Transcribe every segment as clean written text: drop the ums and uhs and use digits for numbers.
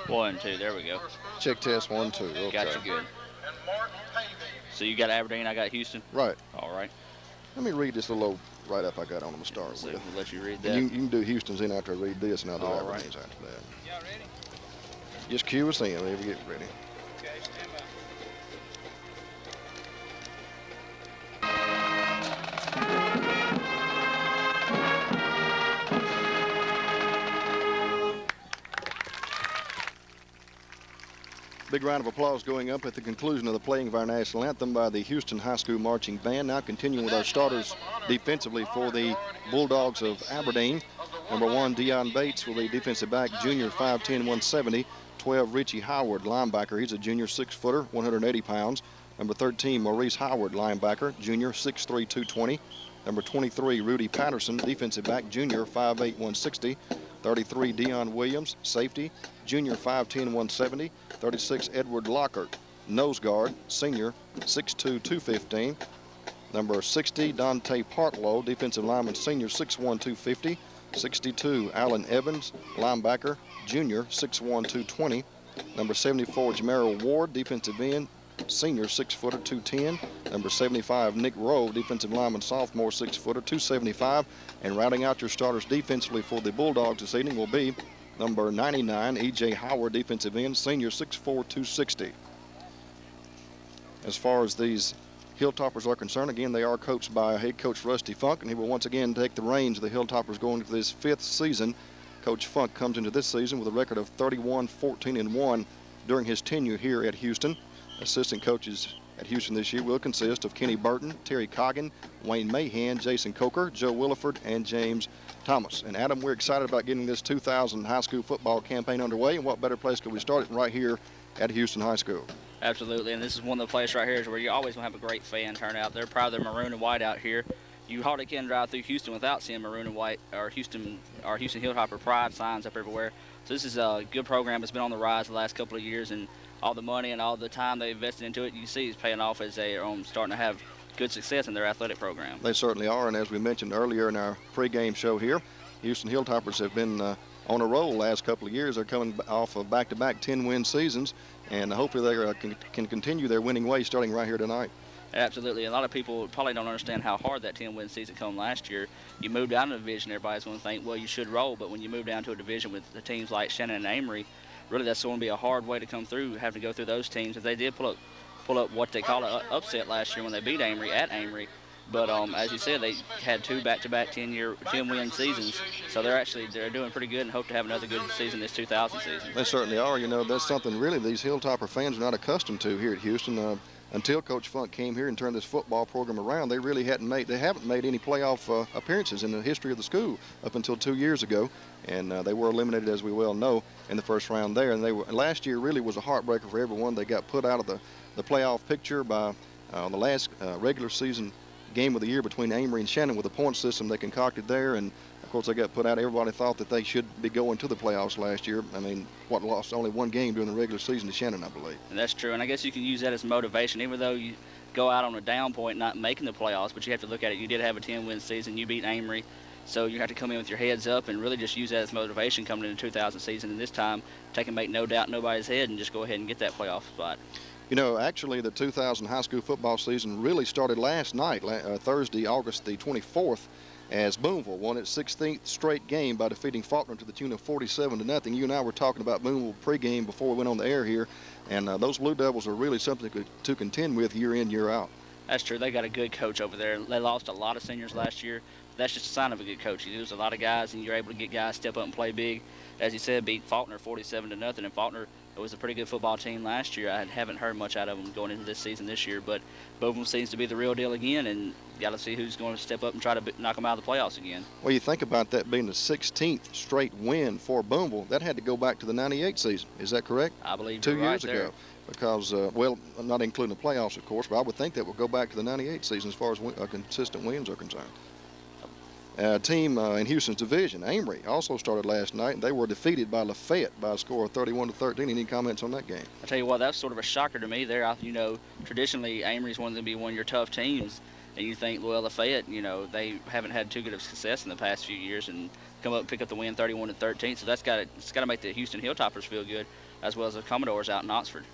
1, 2, there we go. Check test 1, 2. Okay. Got you good. So you got Aberdeen, I got Houston? Right. All right. Let me read this little write-up I got on them to start So with. we'll let you read that. And you can do Houston's in after I read this, and I'll do All Aberdeen's right. after that. Y'all ready? Just cue us in whenever you get ready. Okay, stand by. Big round of applause going up at the conclusion of the playing of our national anthem by the Houston High School Marching Band. Now continuing with our starters defensively for the Bulldogs of Aberdeen. Number 1, Deion Bates will be defensive back, junior, 5'10", 170. 12, Richie Howard, linebacker. He's a junior 6-footer, 180 pounds. Number 13, Maurice Howard, linebacker, junior, 6'3", 220. Number 23, Rudy Patterson, defensive back, junior, 5'8", 160. 33, Deion Williams, safety, junior, 5'10", 170. 36, Edward Lockhart, nose guard, senior, 6'2", 215. Number 60, Dante Partlow, defensive lineman, senior, 6'1", 250. 62, Alan Evans, linebacker, junior, 6'1", 220. Number 74, Jamero Ward, defensive end, senior, 6-footer, 210. Number 75, Nick Rowe, defensive lineman, sophomore, 6-footer, 275. And rounding out your starters defensively for the Bulldogs this evening will be number 99, E.J. Howard, defensive end, senior, 6'4", 260. As far as these Hilltoppers are concerned, again, they are coached by head coach Rusty Funk, and he will once again take the reins of the Hilltoppers going into this 5th season. Coach Funk comes into this season with a record of 31-14-1 during his tenure here at Houston. Assistant coaches at Houston this year will consist of Kenny Burton, Terry Coggin, Wayne Mahan, Jason Coker, Joe Williford, and James Thomas. And Adam, we're excited about getting this 2000 high school football campaign underway, and what better place could we start it right here at Houston High School? Absolutely, and this is one of the places right here where you're always going to have a great fan turnout. They're proud of their maroon and white out here. You hardly can drive through Houston without seeing maroon and white or Houston Hilltopper pride signs up everywhere. So this is a good program. It's been on the rise the last couple of years, and all the money and all the time they invested into it, you see, is paying off as they are starting to have good success in their athletic program. They certainly are, and as we mentioned earlier in our pregame show here, Houston Hilltoppers have been on a roll the last couple of years. They're coming off of back-to-back 10-win seasons, and hopefully they can continue their winning way starting right here tonight. Absolutely. A lot of people probably don't understand how hard that 10-win season came last year. You moved down to a division, everybody's going to think, well, you should roll, but when you move down to a division with the teams like Shannon and Amory, really that's going to be a hard way to come through, having to go through those teams. If they did pull up what they call an upset last year when they beat Amory at Amory. But as you said, they had 2 back-to-back 10-win seasons, so they're doing pretty good and hope to have another good season this 2000 season. They certainly are. You know, that's something really these Hilltopper fans are not accustomed to here at Houston. Until Coach Funk came here and turned this football program around, they really haven't made any playoff appearances in the history of the school up until 2 years ago, and they were eliminated, as we well know, in the first round there. And last year really was a heartbreaker for everyone. They got put out of the playoff picture by the last regular season game of the year between Amory and Shannon with the point system they concocted there, and of course they got put out. Everybody thought that they should be going to the playoffs last year. I mean, lost only 1 game during the regular season to Shannon, I believe. And that's true, and I guess you can use that as motivation, even though you go out on a down point not making the playoffs, but you have to look at it. You did have a 10-win season. You beat Amory, so you have to come in with your heads up and really just use that as motivation coming into the 2000 season, and this time make no doubt in nobody's head and just go ahead and get that playoff spot. You know, actually, the 2000 high school football season really started last night, Thursday, August the 24th, as Boonville won its 16th straight game by defeating Faulkner to the tune of 47-0. You and I were talking about Boonville pregame before we went on the air here, and those Blue Devils are really something to contend with year in, year out. That's true. They got a good coach over there. They lost a lot of seniors last year. That's just a sign of a good coach. You lose a lot of guys, and you're able to get guys step up and play big. As you said, beat Faulkner 47-0, and Faulkner was a pretty good football team last year. I haven't heard much out of them going into this season this year, but Boonville seems to be the real deal again, and got to see who's going to step up and try to knock them out of the playoffs again. Well, you think about that being the 16th straight win for Boonville. That had to go back to the 98 season. Is that correct? I believe 2 right years there. ago. Because, well, not including the playoffs, of course, but I would think that will go back to the 98 season as far as consistent wins are concerned. Team in Houston's division, Amory, also started last night, and they were defeated by Lafayette by a score of 31-13. Any comments on that game? I tell you what, that's sort of a shocker to me there. You know, traditionally, Amory's wanted to be one of your tough teams, and you think, well, Lafayette, you know, they haven't had too good of success in the past few years, and come up and pick up the win 31-13. So it's got to make the Houston Hilltoppers feel good, as well as the Commodores out in Oxford.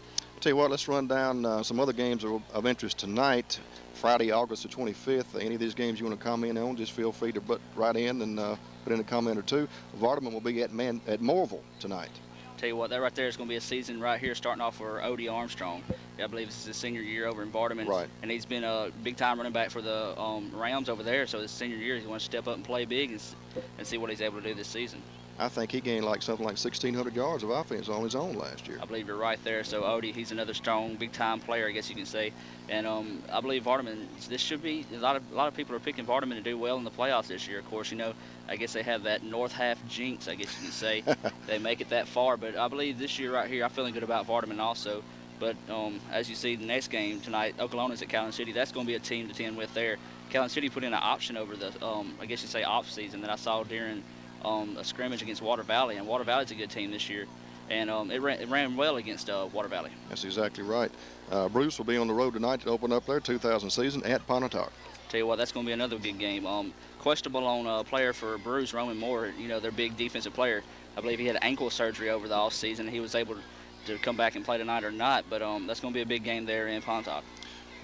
Tell you what, let's run down some other games of interest tonight. Friday, August the 25th. Any of these games you want to comment on, just feel free to butt right in and put in a comment or two. Vardaman will be at Morville tonight. Tell you what, that right there is going to be a season right here starting off for Odie Armstrong. I believe this is his senior year over in Vardaman. Right. And he's been a big-time running back for the Rams over there. So his senior year, he's going to step up and play big and see what he's able to do this season. I think he gained something like 1,600 yards of offense on his own last year. I believe you're right there. So Odie, he's another strong, big-time player, I guess you can say. And I believe Vardaman, this should be a lot of people are picking Vardaman to do well in the playoffs this year. Of course, I guess they have that north half jinx, I guess you can say. They make it that far. But I believe this year right here, I'm feeling good about Vardaman also. But as you see, the next game tonight, Oklahoma's at Calhoun City. That's going to be a team to contend with there. Calhoun City put in an option over the, I guess you say, off season that I saw during a scrimmage against Water Valley, and Water Valley's a good team this year, and it ran well against Water Valley. That's exactly right. Bruce will be on the road tonight to open up their 2000 season at Pontotoc. Tell you what, that's going to be another good game. Questionable on player for Bruce, Roman Moore, their big defensive player. I believe he had ankle surgery over the offseason. He was able to come back and play tonight or not, but that's going to be a big game there in Pontotoc.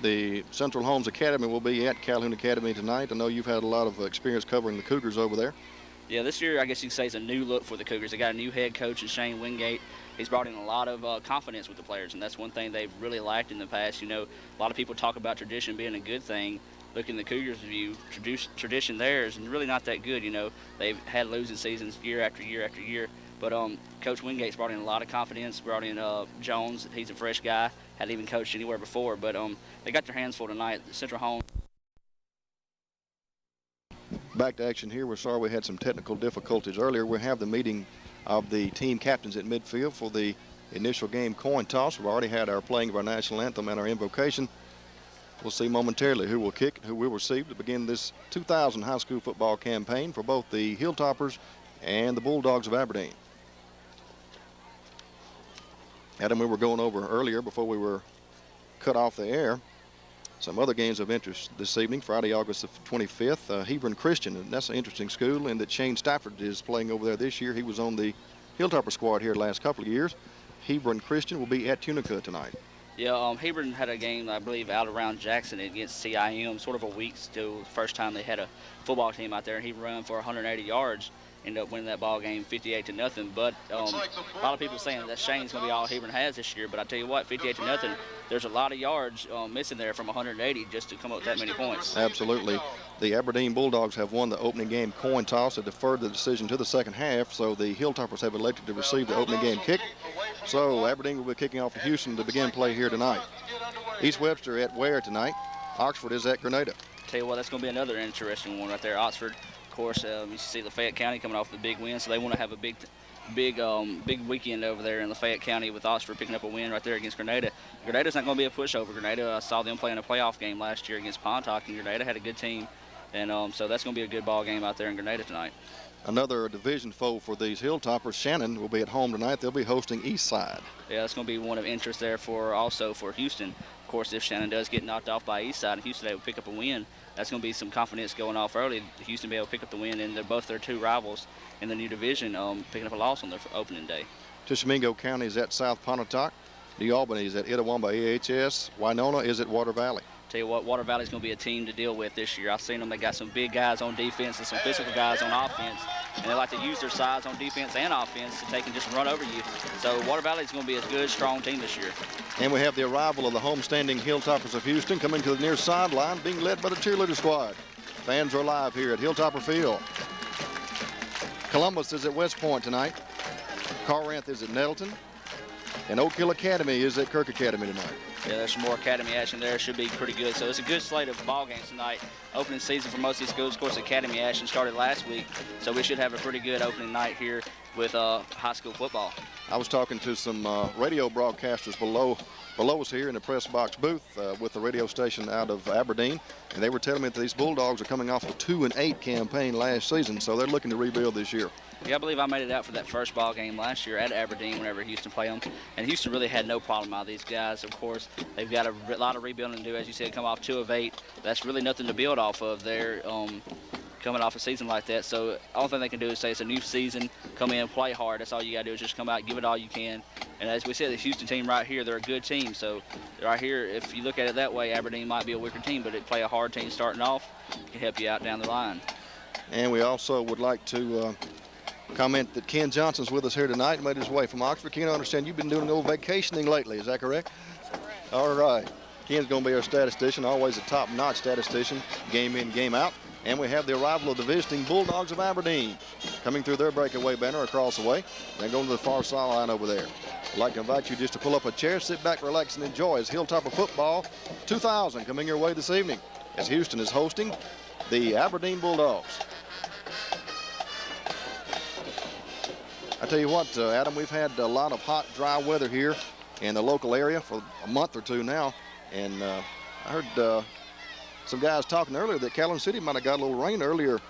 The Central Holmes Academy will be at Calhoun Academy tonight. I know you've had a lot of experience covering the Cougars over there. Yeah, this year I guess you could say is a new look for the Cougars. They got a new head coach in Shane Wingate. He's brought in a lot of confidence with the players, and that's one thing they've really lacked in the past. A lot of people talk about tradition being a good thing. Look in the Cougars' view, tradition there is really not that good. They've had losing seasons year after year after year. But Coach Wingate's brought in a lot of confidence, brought in Jones. He's a fresh guy, hadn't even coached anywhere before. But they got their hands full tonight. Central Home. Back to action here. We're sorry we had some technical difficulties earlier. We have the meeting of the team captains at midfield for the initial game coin toss. We've already had our playing of our national anthem and our invocation. We'll see momentarily who will kick and who will receive to begin this 2000 high school football campaign for both the Hilltoppers and the Bulldogs of Aberdeen. Adam, we were going over earlier before we were cut off the air some other games of interest this evening. Friday, August the 25th, Hebron Christian, and that's an interesting school, and that Shane Stafford is playing over there this year. He was on the Hilltopper squad here the last couple of years. Hebron Christian will be at Tunica tonight. Yeah, Hebron had a game, I believe, out around Jackson against CIM, sort of a week still. First time they had a football team out there, and he ran for 180 yards. Ended up winning that ball game 58-0. But a lot of people saying that Shane's going to be all Hebron has this year. But I tell you what, 58-0, there's a lot of yards missing there from 180 just to come up with that many points. Absolutely. The Aberdeen Bulldogs have won the opening game coin toss and deferred the decision to the second half. So the Hilltoppers have elected to receive the opening game kick. So Aberdeen will be kicking off for Houston to begin play here tonight. East Webster at Ware tonight. Oxford is at Grenada. Tell you what, that's going to be another interesting one right there. Oxford, of course, you see Lafayette County coming off the big win, so they want to have a big weekend over there in Lafayette County with Oxford picking up a win right there against Grenada. Grenada's not going to be a pushover. Grenada, I saw them play in a playoff game last year against Pontotoc, and Grenada had a good team, and so that's going to be a good ball game out there in Grenada tonight. Another division foe for these Hilltoppers. Shannon will be at home tonight. They'll be hosting Eastside. Yeah, that's going to be one of interest there also for Houston. Of course, if Shannon does get knocked off by Eastside and Houston able to pick up a win, that's going to be some confidence going off early. Houston be able to pick up the win, and they're both their two rivals in the new division picking up a loss on their opening day. Tishomingo County is at South Pontotoc. New Albany is at Itawamba AHS. Winona is at Water Valley. Tell you what, Water Valley's going to be a team to deal with this year. I've seen them. They got some big guys on defense and some physical guys on offense, and they like to use their size on defense and offense to take and just run over you. So Water Valley's going to be a good, strong team this year. And we have the arrival of the homestanding Hilltoppers of Houston coming to the near sideline, being led by the cheerleader squad. Fans are live here at Hilltopper Field. Columbus is at West Point tonight. Corinth is at Nettleton. And Oak Hill Academy is at Kirk Academy tonight. Yeah, there's some more academy action there. Should be pretty good. So it's a good slate of ball games tonight. Opening season for most of these schools. Of course, academy action started last week, so we should have a pretty good opening night here with high school football. I was talking to some radio broadcasters below us here in the press box booth with the radio station out of Aberdeen, and they were telling me that these Bulldogs are coming off a 2-8 campaign last season, so they're looking to rebuild this year. Yeah, I believe I made it out for that first ball game last year at Aberdeen whenever Houston played them. And Houston really had no problem out of these guys. Of course, they've got a lot of rebuilding to do. As you said, come off 2 of 8. That's really nothing to build off of there. coming off a season like that. So all thing they can do is say it's a new season, come in, play hard. That's all you got to do is just come out, give it all you can. And as we said, the Houston team right here, they're a good team. So right here, if you look at it that way, Aberdeen might be a weaker team, but it play a hard team starting off, can help you out down the line. And we also would like to comment that Ken Johnson's with us here tonight, made his way from Oxford. Ken, I understand you've been doing a little vacationing lately. Is that correct? All right. Ken's going to be our statistician, always a top-notch statistician, game in, game out. And we have the arrival of the visiting Bulldogs of Aberdeen coming through their breakaway banner across the way. They're going to the far sideline over there. I'd like to invite you just to pull up a chair, sit back, relax, and enjoy as Hilltopper Football 2000 coming your way this evening as Houston is hosting the Aberdeen Bulldogs. I tell you what, Adam, we've had a lot of hot, dry weather here in the local area for a month or two now. And I heard some guys talking earlier that Calhoun City might have got a little rain earlier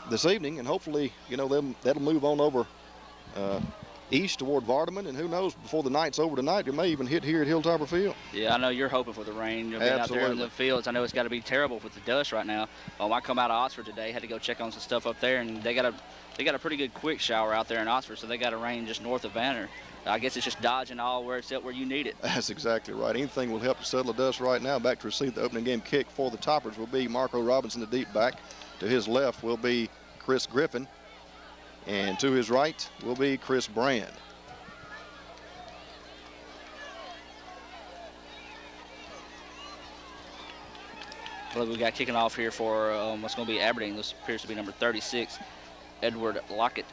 this evening, and hopefully, you know, that'll move on over east toward Vardaman, and who knows, before the night's over tonight, it may even hit here at Hilltopper Field. Yeah, I know you're hoping for the rain. You've been out there in the fields. I know it's got to be terrible with the dust right now. I come out of Oxford today, had to go check on some stuff up there, and they got a pretty good quick shower out there in Oxford, so they got a rain just north of Banner. I guess it's just dodging all where it's at where you need it. That's exactly right. Anything will help to settle the dust right now. Back to receive the opening game kick for the Toppers will be Marco Robinson, the deep back. To his left will be Chris Griffin. And to his right will be Chris Brand. Well, we got kicking off here for what's going to be Aberdeen. This appears to be number 36, Edward Lockett.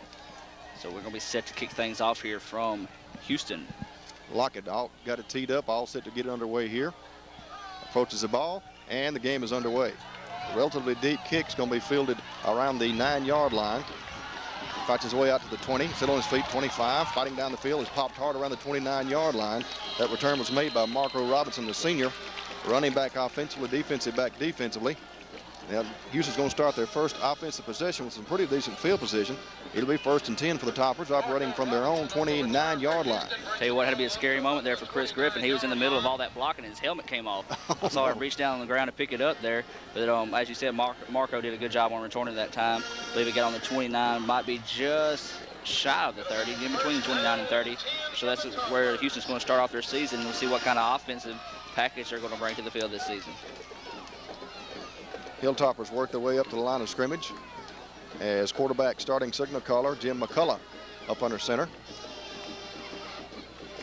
So we're going to be set to kick things off here from Houston. Lockett got it teed up, all set to get underway here. Approaches the ball, and the game is underway. A relatively deep kick is going to be fielded around the 9-yard line. Fights his way out to the 20, still on his feet, 25. Fighting down the field, is popped hard around the 29-yard line. That return was made by Marco Robinson, the senior. Running back offensively, defensive back defensively. Now, Houston's going to start their first offensive possession with some pretty decent field position. It'll be 1st and 10 for the Toppers, operating from their own 29-yard line. Tell you what, had to be a scary moment there for Chris Griffin. He was in the middle of all that blocking, and his helmet came off. I saw him reach down on the ground to pick it up there. But as you said, Marco did a good job on returning that time. I believe he got on the 29, might be just shy of the 30, in between 29 and 30. So that's where Houston's going to start off their season. We'll see what kind of offensive package they're going to bring to the field this season. Hilltoppers work their way up to the line of scrimmage as quarterback starting signal caller Jim McCullough up under center.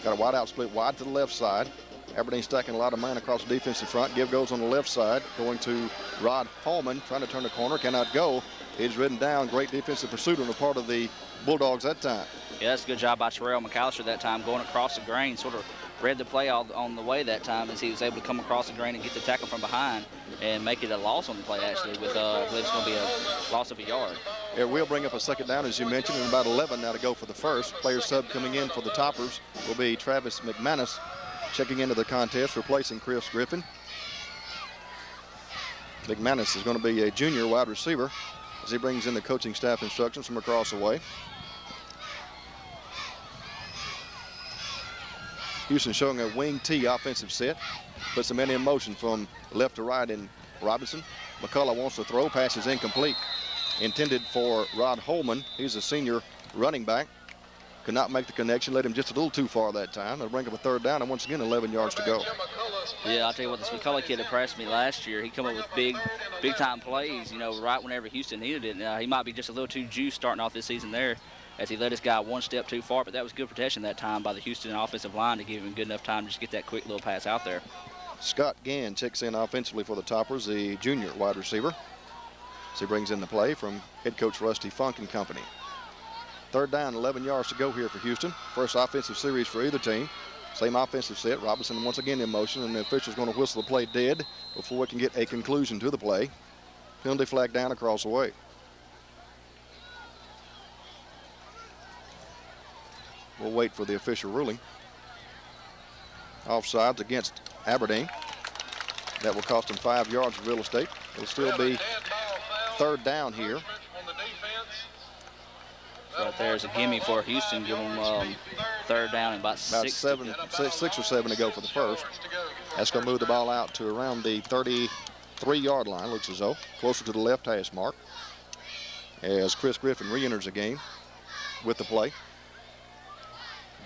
Got a wide out split wide to the left side. Aberdeen stacking a lot of man across the defensive front. Give goes on the left side, going to Rod Hallman, trying to turn the corner, cannot go. He's ridden down. Great defensive pursuit on the part of the Bulldogs that time. Yeah, that's a good job by Terrell McAllister that time, going across the grain, sort of read the play on the way that time as he was able to come across the grain and get the tackle from behind and make it a loss on the play, actually, with I believe it's going to be a loss of a yard. It will bring up a second down, as you mentioned, and about 11 now to go for the first. Player sub coming in for the Toppers will be Travis McManus, checking into the contest, replacing Chris Griffin. McManus is going to be a junior wide receiver as he brings in the coaching staff instructions from across the way. Houston showing a wing T offensive set. Puts the men in motion from left to right in Robinson. McCullough wants to throw. Pass is incomplete. Intended for Rod Holman. He's a senior running back. Could not make the connection. Led him just a little too far that time. That'll bring up a third down, and once again 11 yards to go. Yeah, I'll tell you what, this McCullough kid impressed me last year. He come up with big time plays, you know, right whenever Houston needed it. He might be just a little too juiced starting off this season there, as he let his guy one step too far, but that was good protection that time by the Houston offensive line to give him good enough time to just get that quick little pass out there. Scott Gann checks in offensively for the Toppers, the junior wide receiver. So he brings in the play from head coach Rusty Funk and company. Third down, 11 yards to go here for Houston. First offensive series for either team. Same offensive set. Robinson once again in motion, and the official's going to whistle the play dead before we can get a conclusion to the play. Penalty flag down across the way. We'll wait for the official ruling. Offsides against Aberdeen. That will cost them 5 yards of real estate. It'll still be third down here. Right there's a gimme for Houston. Give them third down and about 6 or 7 to go for the first. That's going to move the ball out to around the 30, 3-yard line, looks as though, closer to the left hash mark, as Chris Griffin re-enters the game with the play.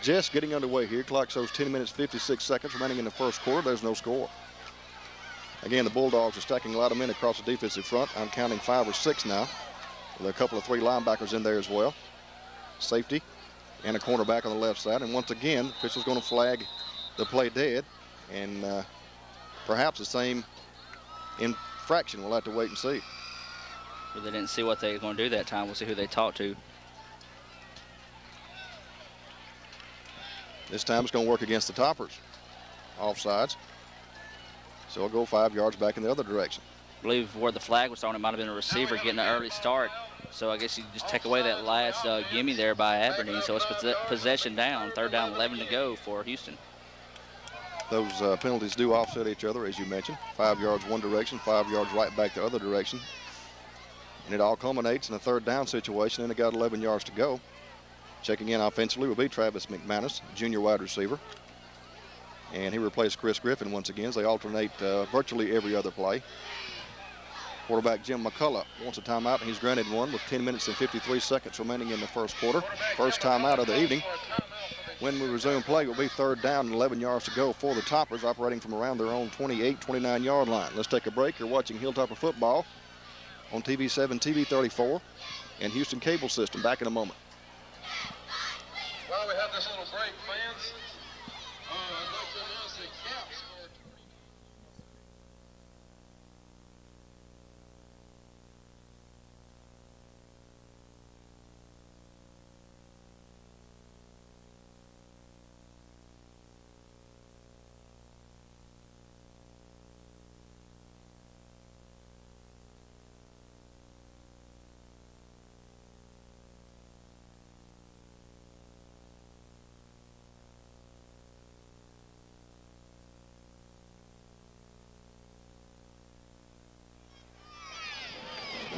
Just getting underway here. Clock shows 10 minutes, 56 seconds remaining in the first quarter. There's no score. Again, the Bulldogs are stacking a lot of men across the defensive front. I'm counting 5 or 6 now, with a couple of 3 linebackers in there as well. Safety and a cornerback on the left side. And once again, official's going to flag the play dead, and perhaps the same infraction. We'll have to wait and see. But they didn't see what they were going to do that time. We'll see who they talked to. This time it's going to work against the Toppers. Offsides. So we'll go 5 yards back in the other direction. I believe where the flag was thrown, it might have been a receiver getting an early start. So I guess you just take away that last gimme there by Aberdeen. So it's possession down, 3rd down, 11 to go for Houston. Those penalties do offset each other, as you mentioned. 5 yards one direction, 5 yards right back the other direction. And it all culminates in a 3rd down situation, and it got 11 yards to go. Checking in offensively will be Travis McManus, junior wide receiver. And he replaced Chris Griffin once again as they alternate virtually every other play. Quarterback Jim McCullough wants a timeout, and he's granted one with 10 minutes and 53 seconds remaining in the first quarter. First timeout of the evening. When we resume play, it will be 3rd down and 11 yards to go for the Toppers, operating from around their own 28, 29-yard line. Let's take a break. You're watching Hilltopper football on TV7, TV 34, and Houston Cable System. Back in a moment. While we have this little break, fans, I'd like to announce the caps for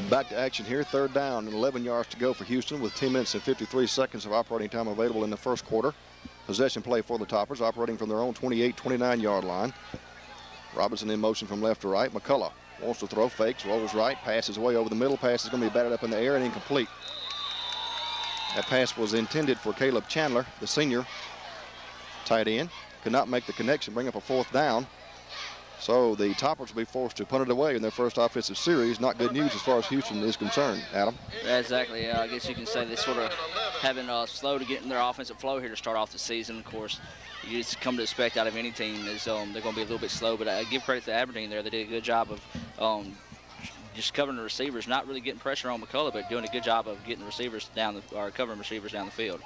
Back to action here. 3rd down and 11 yards to go for Houston with 10 minutes and 53 seconds of operating time available in the first quarter. Possession play for the Toppers, operating from their own 28, 29-yard line. Robinson in motion from left to right. McCullough wants to throw, fakes, rolls right, passes way over the middle. Pass is going to be batted up in the air and incomplete. That pass was intended for Caleb Chandler, the senior tight end. Could not make the connection, bring up a 4th down. So the Toppers will be forced to punt it away in their first offensive series. Not good news as far as Houston is concerned. Adam? Yeah, exactly. I guess you can say they sort of having slow to get in their offensive flow here to start off the season. Of course, you just come to expect out of any team is they're going to be a little bit slow. But I give credit to Aberdeen there. They did a good job of just covering the receivers, not really getting pressure on McCullough, but doing a good job of getting the receivers down or covering receivers down the field.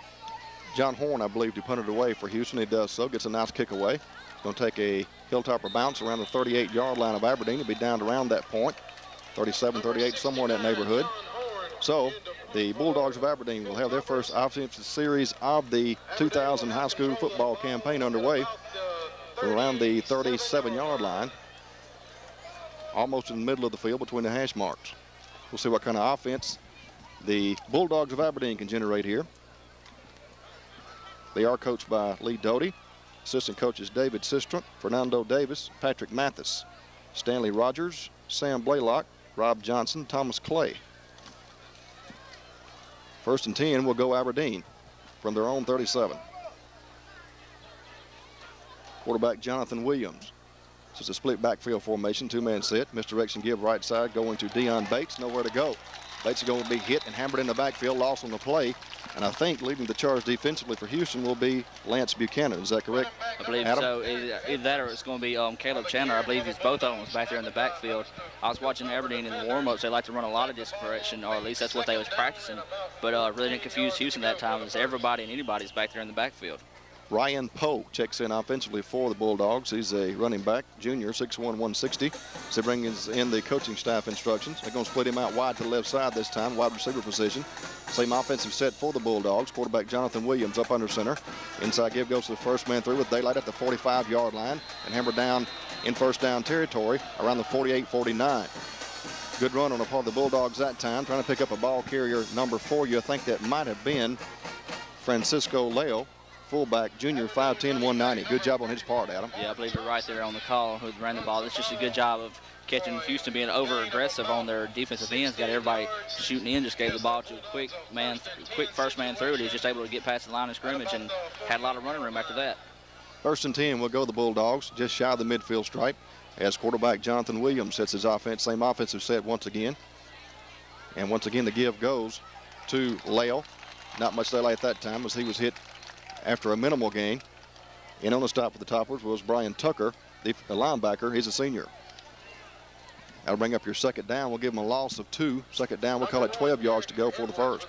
John Horn, I believe, to punt it away for Houston. He does so. Gets a nice kick away. Going to take a Hilltopper bounce around the 38-yard line of Aberdeen. It'll be down to around that point, 37, 38, somewhere in that neighborhood. So the Bulldogs of Aberdeen will have their first offensive series of the 2000 high school football campaign underway from around the 37-yard line, almost in the middle of the field between the hash marks. We'll see what kind of offense the Bulldogs of Aberdeen can generate here. They are coached by Lee Doty. Assistant coaches David Sistrunk, Fernando Davis, Patrick Mathis, Stanley Rogers, Sam Blaylock, Rob Johnson, Thomas Clay. 1st and 10 will go Aberdeen from their own 37. Quarterback Jonathan Williams. This is a split backfield formation, 2-man set. Misdirection give right side going to Deion Bates, nowhere to go. Bates is going to be hit and hammered in the backfield, lost on the play. And I think leading the charge defensively for Houston will be Lance Buchanan. Is that correct, I believe Adam? so. Either that or it's going to be Caleb Chandler. I believe it's both of them back there in the backfield. I was watching Aberdeen in the warm-ups. They like to run a lot of dispersion, or at least that's what they was practicing. But really didn't confuse Houston that time. It's everybody and anybody's back there in the backfield. Ryan Poe checks in offensively for the Bulldogs. He's a running back, junior, 6'1", 160. So they bring in the coaching staff instructions. They're going to split him out wide to the left side this time, wide receiver position. Same offensive set for the Bulldogs. Quarterback Jonathan Williams up under center. Inside give goes to the first man through with daylight at the 45-yard line and hammered down in first down territory around the 48-49. Good run on the part of the Bulldogs that time, trying to pick up a ball carrier number 4. You think that might have been Francisco Leo fullback, junior, 5'10", 190. Good job on his part, Adam. Yeah, I believe you're right there on the call who ran the ball. It's just a good job of catching Houston being over-aggressive on their defensive ends. Got everybody shooting in, just gave the ball to a quick first man through it. He was just able to get past the line of scrimmage and had a lot of running room after that. 1st and 10 will go the Bulldogs, just shy of the midfield stripe, as quarterback Jonathan Williams sets his offense. Same offensive set once again. And once again, the give goes to Lale. Not much delay at that time as he was hit after a minimal gain. And on the stop for the Toppers was Brian Tucker, the linebacker. He's a senior. That'll bring up your 2nd down. We'll give them a loss of 2. 2nd down, we'll call it 12 yards to go for the 1st.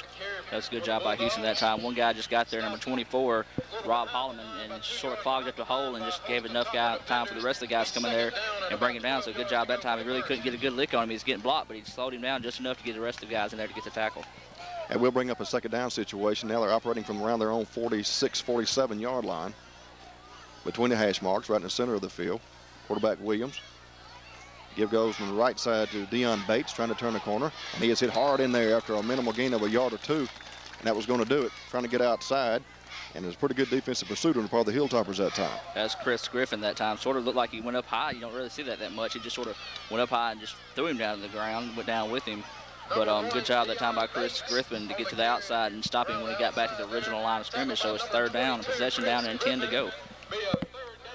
That's a good job by Houston that time. One guy just got there, number 24, Rob Holloman, and sort of clogged up the hole and just gave enough time for the rest of the guys to come in there and bring him down. So good job that time. He really couldn't get a good lick on him. He was getting blocked, but he slowed him down just enough to get the rest of the guys in there to get the tackle. And we'll bring up a 2nd down situation. Now they're operating from around their own 46, 47-yard line between the hash marks, right in the center of the field. Quarterback Williams. Give goes from the right side to Deion Bates, trying to turn the corner. And he is hit hard in there after a minimal gain of a yard or 2. And that was going to do it, trying to get outside. And it was a pretty good defensive pursuit on the part of the Hilltoppers that time. That's Chris Griffin that time. Sort of looked like he went up high. You don't really see that much. He just sort of went up high and just threw him down to the ground, went down with him. But good job that time by Chris Griffin to get to the outside and stop him when he got back to the original line of scrimmage. So it's 3rd down, possession down, and 10 to go.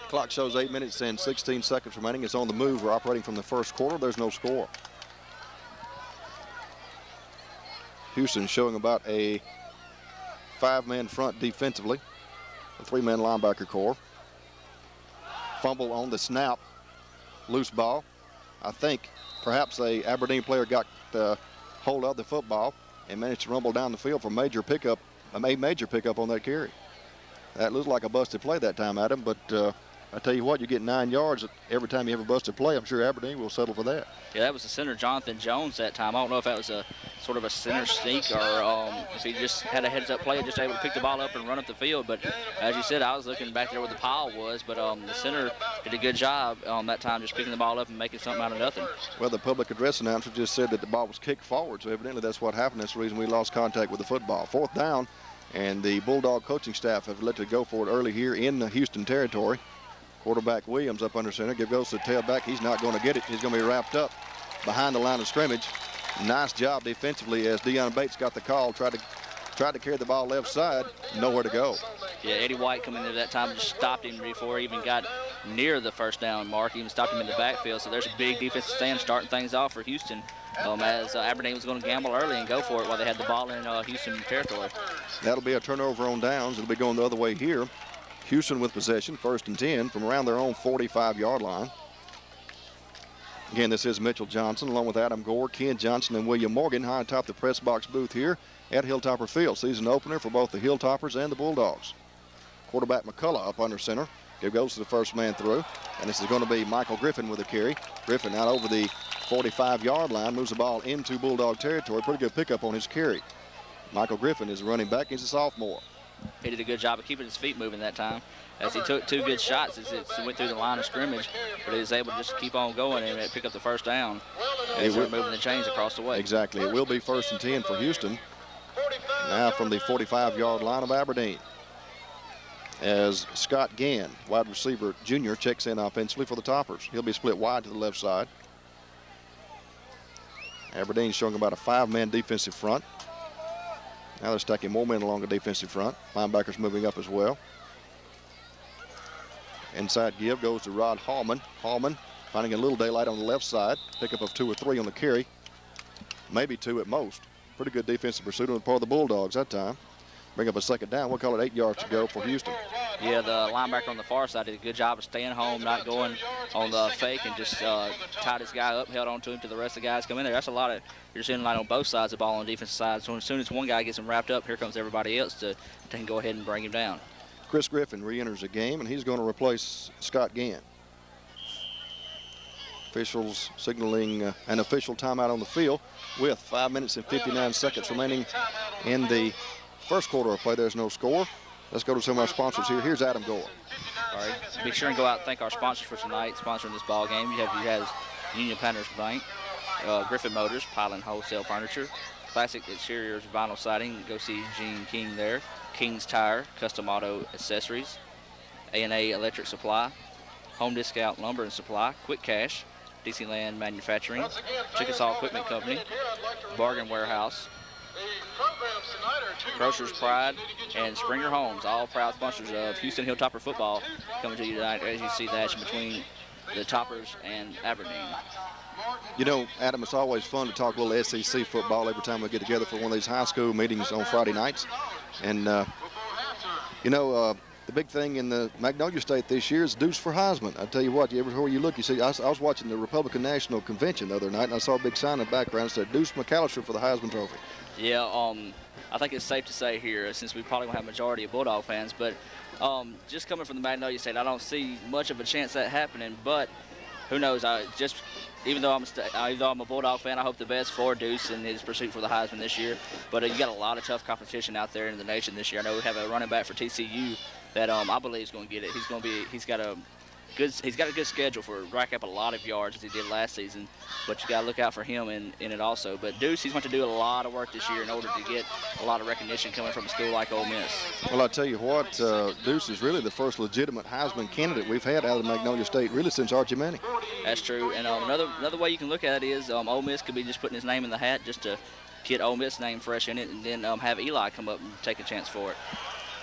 Clock shows 8 minutes and 16 seconds remaining. It's on the move. We're operating from the 1st quarter. There's no score. Houston showing about a 5-man front defensively. A 3-man linebacker core. Fumble on the snap. Loose ball. I think perhaps a Aberdeen player got hold of the football and managed to rumble down the field for a major pickup on that carry. That looked like a busted play that time, Adam, but I tell you what, you get 9 yards every time you have a busted play. I'm sure Aberdeen will settle for that. Yeah, that was the center, Jonathan Jones, that time. I don't know if that was a sort of a center sneak or if he just had a heads-up play, just able to pick the ball up and run up the field. But as you said, I was looking back there where the pile was, but the center did a good job that time just picking the ball up and making something out of nothing. Well, the public address announcer just said that the ball was kicked forward, so evidently that's what happened. That's the reason we lost contact with the football. 4th down, and the Bulldog coaching staff have elected to go for it early here in the Houston territory. Quarterback Williams up under center. Give goes to the tailback. He's not going to get it. He's going to be wrapped up behind the line of scrimmage. Nice job defensively as Deion Bates got the call. Tried to carry the ball left side. Nowhere to go. Yeah, Eddie White coming in there that time just stopped him before he even got near the 1st down mark. He even stopped him in the backfield. So there's a big defensive stand starting things off for Houston as Aberdeen was going to gamble early and go for it while they had the ball in Houston territory. That'll be a turnover on downs. It'll be going the other way here. Houston with possession, 1st and 10 from around their own 45-yard line. Again, this is Mitchell Johnson along with Adam Gore, Ken Johnson, and William Morgan high atop the press box booth here at Hilltopper Field. Season opener for both the Hilltoppers and the Bulldogs. Quarterback McCullough up under center. Give goes to the 1st man through. And this is going to be Michael Griffin with a carry. Griffin out over the 45-yard line, moves the ball into Bulldog territory. Pretty good pickup on his carry. Michael Griffin is running back. He's a sophomore. He did a good job of keeping his feet moving that time as he took 2 good shots as it went through the line of scrimmage, but he was able to just keep on going and pick up the 1st down as they were moving the chains across the way. Exactly. It will be 1st and 10 for Houston. Now from the 45-yard line of Aberdeen. As Scott Gann, wide receiver junior, checks in offensively for the Toppers. He'll be split wide to the left side. Aberdeen showing about a 5-man defensive front. Now they're stacking more men along the defensive front. Linebackers moving up as well. Inside give goes to Rod Hallman. Hallman finding a little daylight on the left side. Pickup of 2 or 3 on the carry. Maybe 2 at most. Pretty good defensive pursuit on the part of the Bulldogs that time. Bring up a 2nd down. We'll call it 8 yards to go for Houston. Yeah, the linebacker on the far side did a good job of staying home, not going on the fake, and just tied his guy up, held on to him till the rest of the guys come in there. That's a lot of, you're seeing like on both sides of the ball on the defensive side. So as soon as one guy gets him wrapped up, here comes everybody else to go ahead and bring him down. Chris Griffin re-enters the game, and he's going to replace Scott Gann. Officials signaling an official timeout on the field with 5 minutes and 59 seconds remaining in the 1st quarter of play. There's no score. Let's go to some of our sponsors here. Here's Adam Gore. All right, be sure and go out and thank our sponsors for tonight, sponsoring this ball game. You have Union Planters Bank, Griffin Motors, Piling Wholesale Furniture, Classic Exteriors vinyl siding. Go see Gene King there. King's Tire, Custom Auto Accessories. A&A Electric Supply. Home Discount Lumber and Supply. Quick Cash. Dixieland Manufacturing. Chickasaw Equipment Company. Bargain Warehouse. Grocer's Pride, and Springer Homes, all proud sponsors of Houston Hilltopper football, coming to you tonight as you see the action between the Toppers and Aberdeen. You know, Adam, it's always fun to talk a little SEC football every time we get together for one of these high school meetings on Friday nights. And, you know, the big thing in the Magnolia State this year is Deuce for Heisman. I tell you what, everywhere you look, you see, I was watching the Republican National Convention the other night, and I saw a big sign in the background that said Deuce McAllister for the Heisman Trophy. Yeah, I think it's safe to say here, since we probably won't have a majority of Bulldog fans, but just coming from the Magnolia State, I don't see much of a chance of that happening. But who knows? Even though I'm a Bulldog fan, I hope the best for Deuce in his pursuit for the Heisman this year. But you got a lot of tough competition out there in the nation this year. I know we have a running back for TCU that I believe is going to get it. He's got a good schedule for rack up a lot of yards as he did last season, but you got to look out for him in it also. But Deuce, he's going to do a lot of work this year in order to get a lot of recognition coming from a school like Ole Miss. Well, I tell you what, Deuce is really the first legitimate Heisman candidate we've had out of Magnolia State really since Archie Manning. That's true, and another way you can look at it is Ole Miss could be just putting his name in the hat just to get Ole Miss name fresh in it, and then have Eli come up and take a chance for it.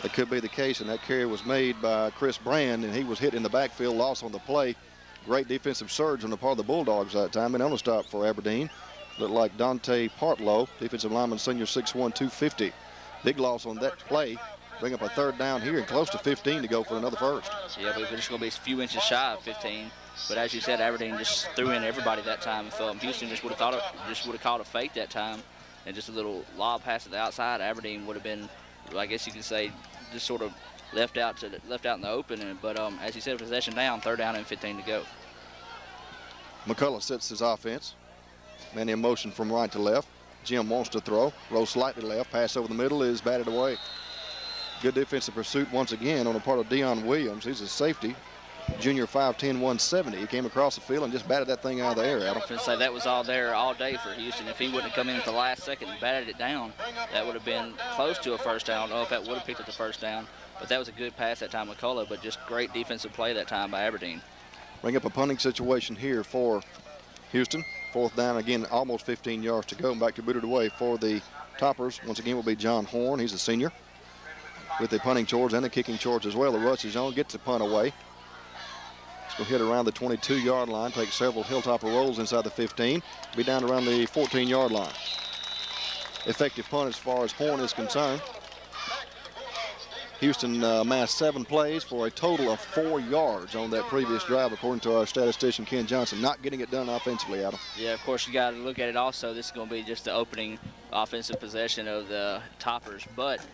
That could be the case, and that carry was made by Chris Brand, and he was hit in the backfield, loss on the play. Great defensive surge on the part of the Bulldogs that time, and on the stop for Aberdeen. Looked like Dante Partlow, defensive lineman, senior, 6'1", 250. Big loss on that play. Bring up a third down here and close to 15 to go for another first. Yeah, but we're just going to be a few inches shy of 15. But as you said, Aberdeen just threw in everybody that time. If Houston just would have called a fake that time, and just a little lob pass to the outside, Aberdeen would have been, I guess you could say, just sort of left out in the open. But as you said, possession down, third down and 15 to go. McCullough sets his offense. Man in motion from right to left. Jim wants to throw. Rolls slightly left. Pass over the middle is batted away. Good defensive pursuit once again on the part of Deion Williams. He's a safety. Junior, 5'10", 170. He came across the field and just batted that thing out of the air, Adam. I was going to say that was all there all day for Houston. If he wouldn't have come in at the last second and batted it down, that would have been close to a first down. I don't know if that would have picked up the first down, but that was a good pass that time, McCullough, but just great defensive play that time by Aberdeen. Bring up a punting situation here for Houston. Fourth down again, almost 15 yards to go. Back to booted away for the Toppers. Once again will be John Horn. He's a senior with the punting charge and the kicking charge as well. The rush is on, gets the punt away. He'll hit around the 22-yard line, take several Hilltopper rolls inside the 15, be down around the 14-yard line. Effective punt as far as Horn is concerned. Houston amassed 7 plays for a total of 4 yards on that previous drive, according to our statistician, Ken Johnson. Not getting it done offensively, Adam. Yeah, of course, you got to look at it also. This is going to be just the opening offensive possession of the Toppers, but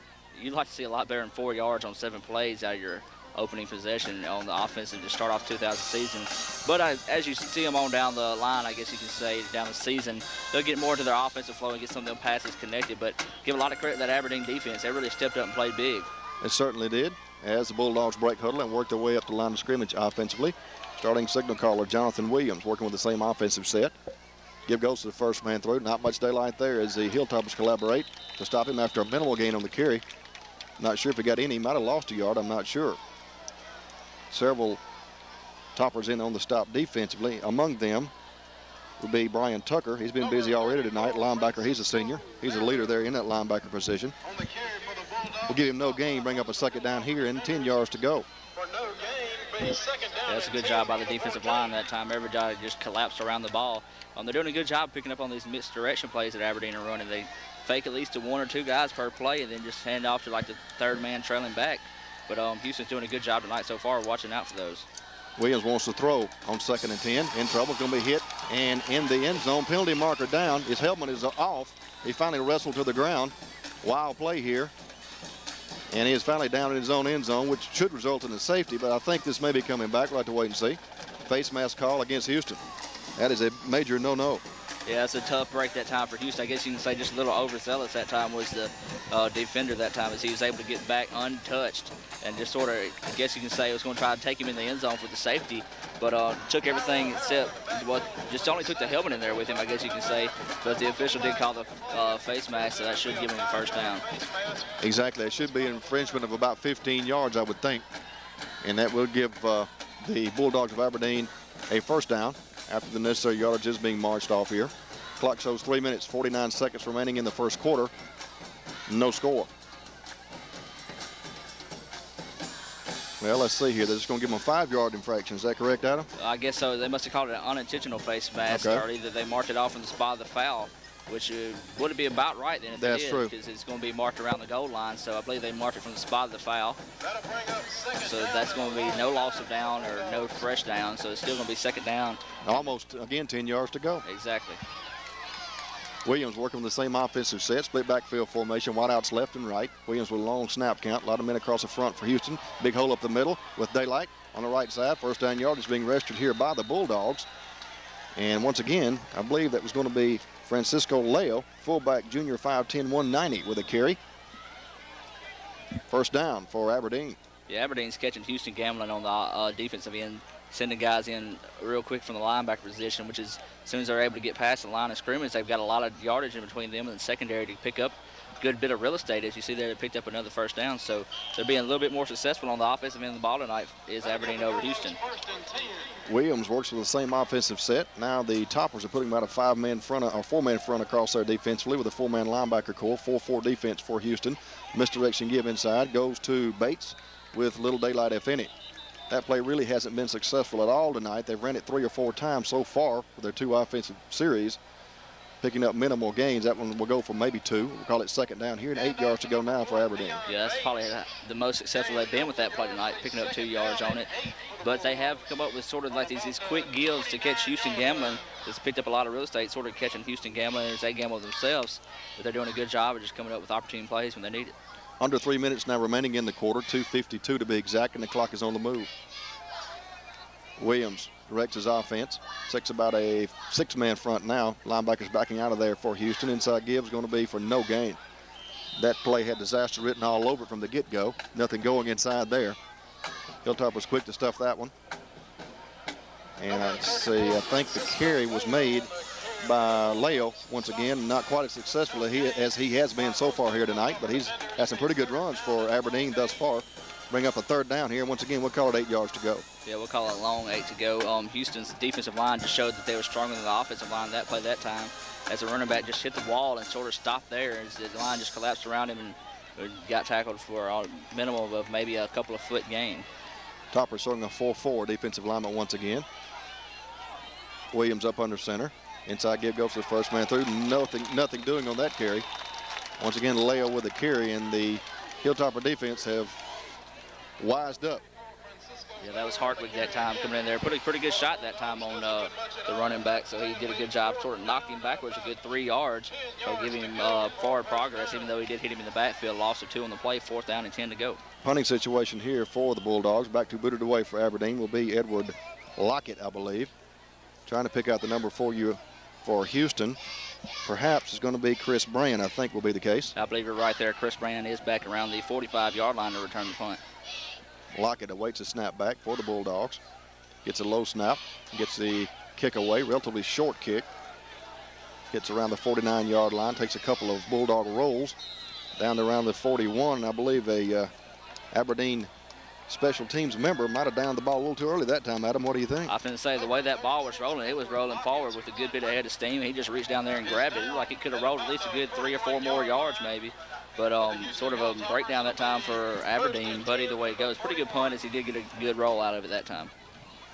you'd like to see a lot better than 4 yards on 7 plays out of your opening possession on the offense and to start off 2000 season. But as you see them on down the line, I guess you can say down the season, they'll get more to their offensive flow and get some of them passes connected. But give a lot of credit to that Aberdeen defense. They really stepped up and played big. It certainly did, as the Bulldogs break huddle and work their way up the line of scrimmage offensively. Starting signal caller Jonathan Williams working with the same offensive set. Give goes to the first man through. Not much daylight there as the Hilltoppers collaborate to stop him after a minimal gain on the carry. Not sure if he got any. He might have lost a yard. I'm not sure. Several Toppers in on the stop defensively. Among them would be Brian Tucker. He's been busy already tonight. Linebacker, he's a senior. He's a leader there in that linebacker position. We'll give him no gain, bring up a second down here and 10 yards to go. Yeah, that's a good job by the defensive line that time. Everybody just collapsed around the ball. They're doing a good job picking up on these misdirection plays that Aberdeen are running. They fake at least to 1 or 2 guys per play and then just hand off to like the third man trailing back. But Houston's doing a good job tonight so far, watching out for those. Williams wants to throw on 2nd and 10. In trouble, going to be hit and in the end zone. Penalty marker down. His helmet is off. He finally wrestled to the ground. Wild play here. And he is finally down in his own end zone, which should result in a safety, but I think this may be coming back. We'll have to wait and see. Face mask call against Houston. That is a major no-no. Yeah, it's a tough break that time for Houston. I guess you can say just a little overzealous that time was the defender that time, as he was able to get back untouched and just sort of, I guess you can say, was going to try to take him in the end zone for the safety, but took everything except, well, just only took the helmet in there with him, I guess you can say, but the official did call the face mask, so that should give him a first down. Exactly. It should be an infringement of about 15 yards, I would think, and that will give the Bulldogs of Aberdeen a first down after the necessary yardage is being marched off here. Clock shows 3 minutes, 49 seconds remaining in the first quarter. No score. Well, let's see here. They're just going to give them a 5-yard infraction. Is that correct, Adam? I guess so. They must have called it an unintentional face mask, or either they marked it off in the spot of the foul, which would be about right then if they did. That's true. Because it's going to be marked around the goal line, so I believe they marked it from the spot of the foul. So that's going to be no loss of down or no fresh down, so it's still going to be second down. Almost, again, 10 yards to go. Exactly. Williams working with the same offensive set, split backfield formation, wideouts left and right. Williams with a long snap count, a lot of men across the front for Houston. Big hole up the middle with Daylight on the right side. First down yardage being registered here by the Bulldogs. And once again, I believe that was going to be Francisco Leo, fullback, junior, 5'10", 190 with a carry. First down for Aberdeen. Yeah, Aberdeen's catching Houston gambling on the defensive end, sending guys in real quick from the linebacker position, which is as soon as they're able to get past the line of scrimmage, they've got a lot of yardage in between them and the secondary to pick up a good bit of real estate. As you see there, they picked up another first down, so they're being a little bit more successful on the offensive end of the ball tonight is Aberdeen over Houston. Williams works with the same offensive set. Now the Toppers are putting about a 5-man front or 4-man front across there defensively with a 4-man linebacker core, 4-4 defense for Houston. Misdirection give inside goes to Bates with little daylight if any. That play really hasn't been successful at all tonight. They've ran it 3 or 4 times so far for their 2 offensive series, picking up minimal gains. That one will go for maybe 2. We'll call it second down here, and 8 yards to go now for Aberdeen. Yeah, that's probably the most successful they've been with that play tonight, picking up 2 yards on it. But they have come up with sort of like these quick gives to catch Houston gambling. It's picked up a lot of real estate, sort of catching Houston gambling as they gamble themselves. But they're doing a good job of just coming up with opportune plays when they need it. Under 3 minutes now remaining in the quarter, 2:52 to be exact, and the clock is on the move. Williams directs his offense. Takes about a 6-man front now. Linebackers backing out of there for Houston. Inside give is going to be for no gain. That play had disaster written all over it from the get-go. Nothing going inside there. Hilltop was quick to stuff that one. And let's see, I think the carry was made by Leo once again. Not quite as successful as he has been so far here tonight, but he's had some pretty good runs for Aberdeen thus far. Bring up a third down here. Once again, we'll call it 8 yards to go. Yeah, we'll call it a long 8 to go. Houston's defensive line just showed that they were stronger than the offensive line that play that time, as the running back just hit the wall and sort of stopped there as the line just collapsed around him and got tackled for a minimum of maybe a couple of foot gain. Topper showing a 4-4 defensive lineman once again. Williams up under center. Inside give goes to the first man through. Nothing doing on that carry. Once again, Leo with the carry, and the Hilltopper defense have wised up. Yeah, that was Hartwig that time coming in there. Put a pretty good shot that time on the running back, so he did a good job, sort of knocked him backwards a good 3 yards, so giving him forward progress, even though he did hit him in the backfield. Loss of 2 on the play, 4th down and 10 to go. Punting situation here for the Bulldogs. Back to booted away for Aberdeen will be Edward Lockett, I believe. Trying to pick out the number for Houston. Perhaps it's going to be Chris Brand, I think will be the case. I believe you're right there. Chris Brand is back around the 45-yard line to return the punt. Lockett awaits a snap back for the Bulldogs. Gets a low snap, gets the kick away, relatively short kick. Gets around the 49-yard line, takes a couple of Bulldog rolls down to around the 41. I believe a Aberdeen special teams member might have downed the ball a little too early that time. Adam, what do you think? I was going to say, the way that ball was rolling, it was rolling forward with a good bit of head of steam. He just reached down there and grabbed it. It looked like it could have rolled at least a good 3 or 4 more yards maybe. But sort of a breakdown that time for Aberdeen. But either way it goes, pretty good punt as he did get a good roll out of it that time.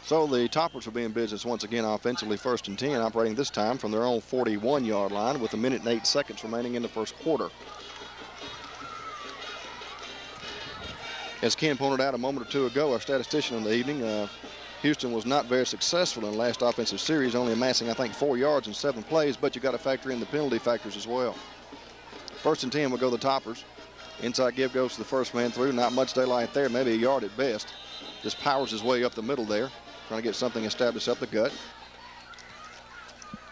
So the Toppers will be in business once again offensively, 1st and 10, operating this time from their own 41-yard line with 1 minute and 8 seconds remaining in the first quarter. As Ken pointed out a moment or two ago, our statistician in the evening, Houston was not very successful in the last offensive series, only amassing, I think, 4 yards in 7 plays, but you got to factor in the penalty factors as well. 1st and 10 will go the Toppers. Inside give goes to the first man through. Not much daylight there, maybe a yard at best. Just powers his way up the middle there, trying to get something established up the gut.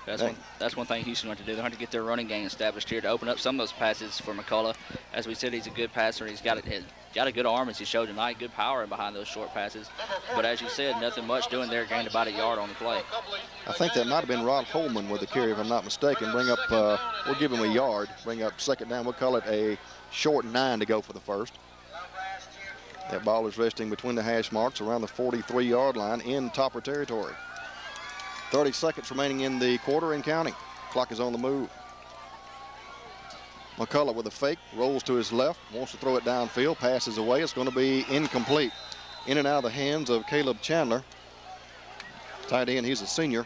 That's one thing Houston wants to do. They want to get their running game established here to open up some of those passes for McCullough. As we said, he's a good passer. He's got a good arm, as he showed tonight. Good power in behind those short passes. But as you said, nothing much doing there. Gained about a yard on the play. I think that might have been Rod Holman with the carry, if I'm not mistaken. We'll give him a yard. Bring up second down. We'll call it a short 9 to go for the first. That ball is resting between the hash marks around the 43-yard line in Topper territory. 30 seconds remaining in the quarter and counting. Clock is on the move. McCullough with a fake, rolls to his left, wants to throw it downfield, passes away. It's going to be incomplete. In and out of the hands of Caleb Chandler. Tight end, he's a senior.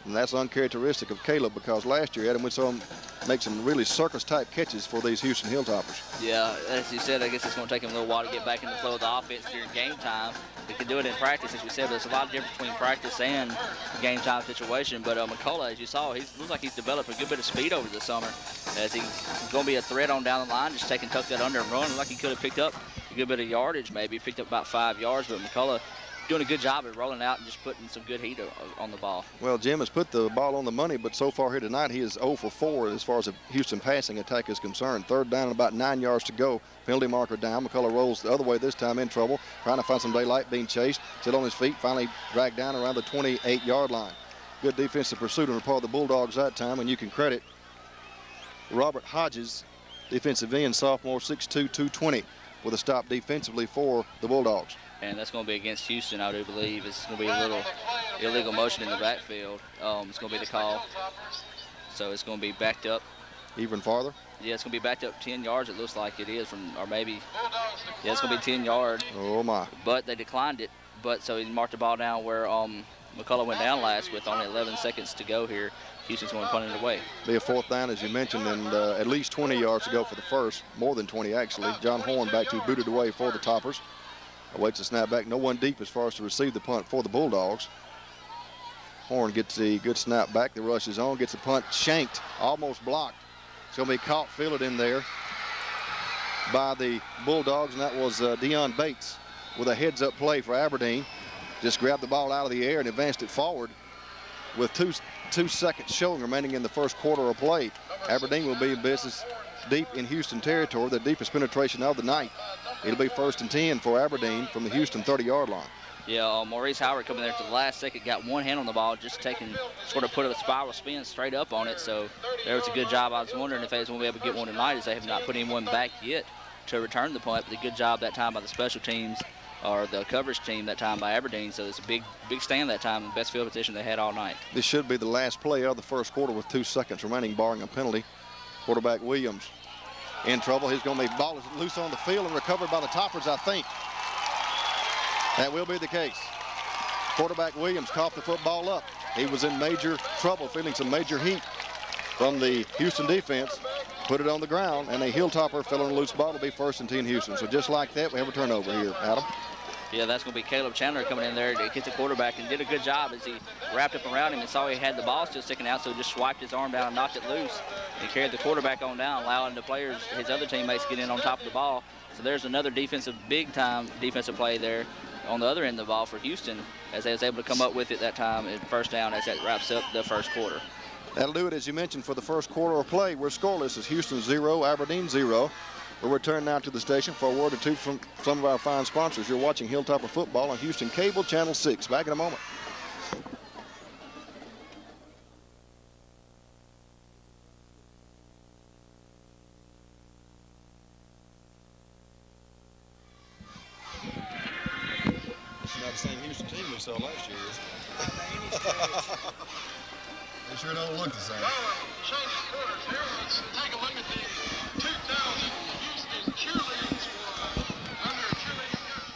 And that's uncharacteristic of Caleb, because last year, Adam, we saw him make some really circus-type catches for these Houston Hilltoppers. Yeah, as you said, I guess it's going to take him a little while to get back in the flow of the offense during game time. He can do it in practice, as we said, but there's a lot of difference between practice and game time situation. But McCullough, as you saw, he looks like he's developed a good bit of speed over the summer, as he's going to be a threat on down the line, just tuck that under and run. Looks like he could have picked up a good bit of yardage, maybe picked up about 5 yards, but McCullough doing a good job at rolling out and just putting some good heat on the ball. Well, Jim has put the ball on the money, but so far here tonight, he is 0 for 4 as far as the Houston passing attack is concerned. Third down and about 9 yards to go. Penalty marker down. McCullough rolls the other way this time, in trouble, trying to find some daylight, being chased, still on his feet, finally dragged down around the 28-yard line. Good defensive pursuit on the part of the Bulldogs that time, and you can credit Robert Hodges, defensive end, sophomore, 6'2", 220, with a stop defensively for the Bulldogs. And that's going to be against Houston, I do believe. It's going to be a little illegal motion in the backfield. It's going to be the call. So it's going to be backed up. Even farther? Yeah, it's going to be backed up 10 yards, it looks like it is, or maybe. Yeah, it's going to be 10 yards. Oh, my. But they declined it. But so he marked the ball down where McCullough went down last with only 11 seconds to go here. Houston's going to punt it away. Be a fourth down, as you mentioned, and at least 20 yards to go for the first. More than 20, actually. John Horn back to booted away for the Toppers. Awaits a snap back. No one deep as far as to receive the punt for the Bulldogs. Horn gets the good snap back. The rush is on. Gets the punt shanked. Almost blocked. It's going to be caught, fielded in there by the Bulldogs, and that was Deion Bates with a heads-up play for Aberdeen. Just grabbed the ball out of the air and advanced it forward with two seconds showing remaining in the first quarter of play. Aberdeen will be in business deep in Houston territory, the deepest penetration of the night. It'll be 1st and 10 for Aberdeen from the Houston 30-yard line. Yeah, Maurice Howard coming there to the last second, got one hand on the ball, just sort of put a spiral spin straight up on it. So there was a good job. I was wondering if they was going to be able to get one tonight, as they have not put anyone back yet to return the punt. But a good job that time by the special teams, or the coverage team that time by Aberdeen. So it's a big stand that time, the best field position they had all night. This should be the last play of the first quarter with 2 seconds remaining, barring a penalty. Quarterback Williams in trouble. He's going to be ball is loose on the field and recovered by the Toppers, I think. That will be the case. Quarterback Williams coughed the football up. He was in major trouble, feeling some major heat from the Houston defense. Put it on the ground, and a Hilltopper fell on a loose ball to be 1st and 10 Houston. So just like that, we have a turnover here, Adam. Yeah, that's going to be Caleb Chandler coming in there to get the quarterback, and did a good job as he wrapped up around him and saw he had the ball still sticking out, so just swiped his arm down and knocked it loose and carried the quarterback on down, allowing the players, his other teammates, to get in on top of the ball. So there's another big-time defensive play there on the other end of the ball for Houston, as they was able to come up with it that time at first down as that wraps up the first quarter. That'll do it, as you mentioned, for the first quarter of play. We're scoreless as Houston 0, Aberdeen 0. We'll return now to the station for a word or two from some of our fine sponsors. You're watching Hilltopper Football on Houston Cable Channel 6. Back in a moment. This is not the same Houston team we saw last year, is it? They sure don't look the same. Changing quarters here. Let's take a look at the 2000 Houston cheerleading squad under cheerleading coach.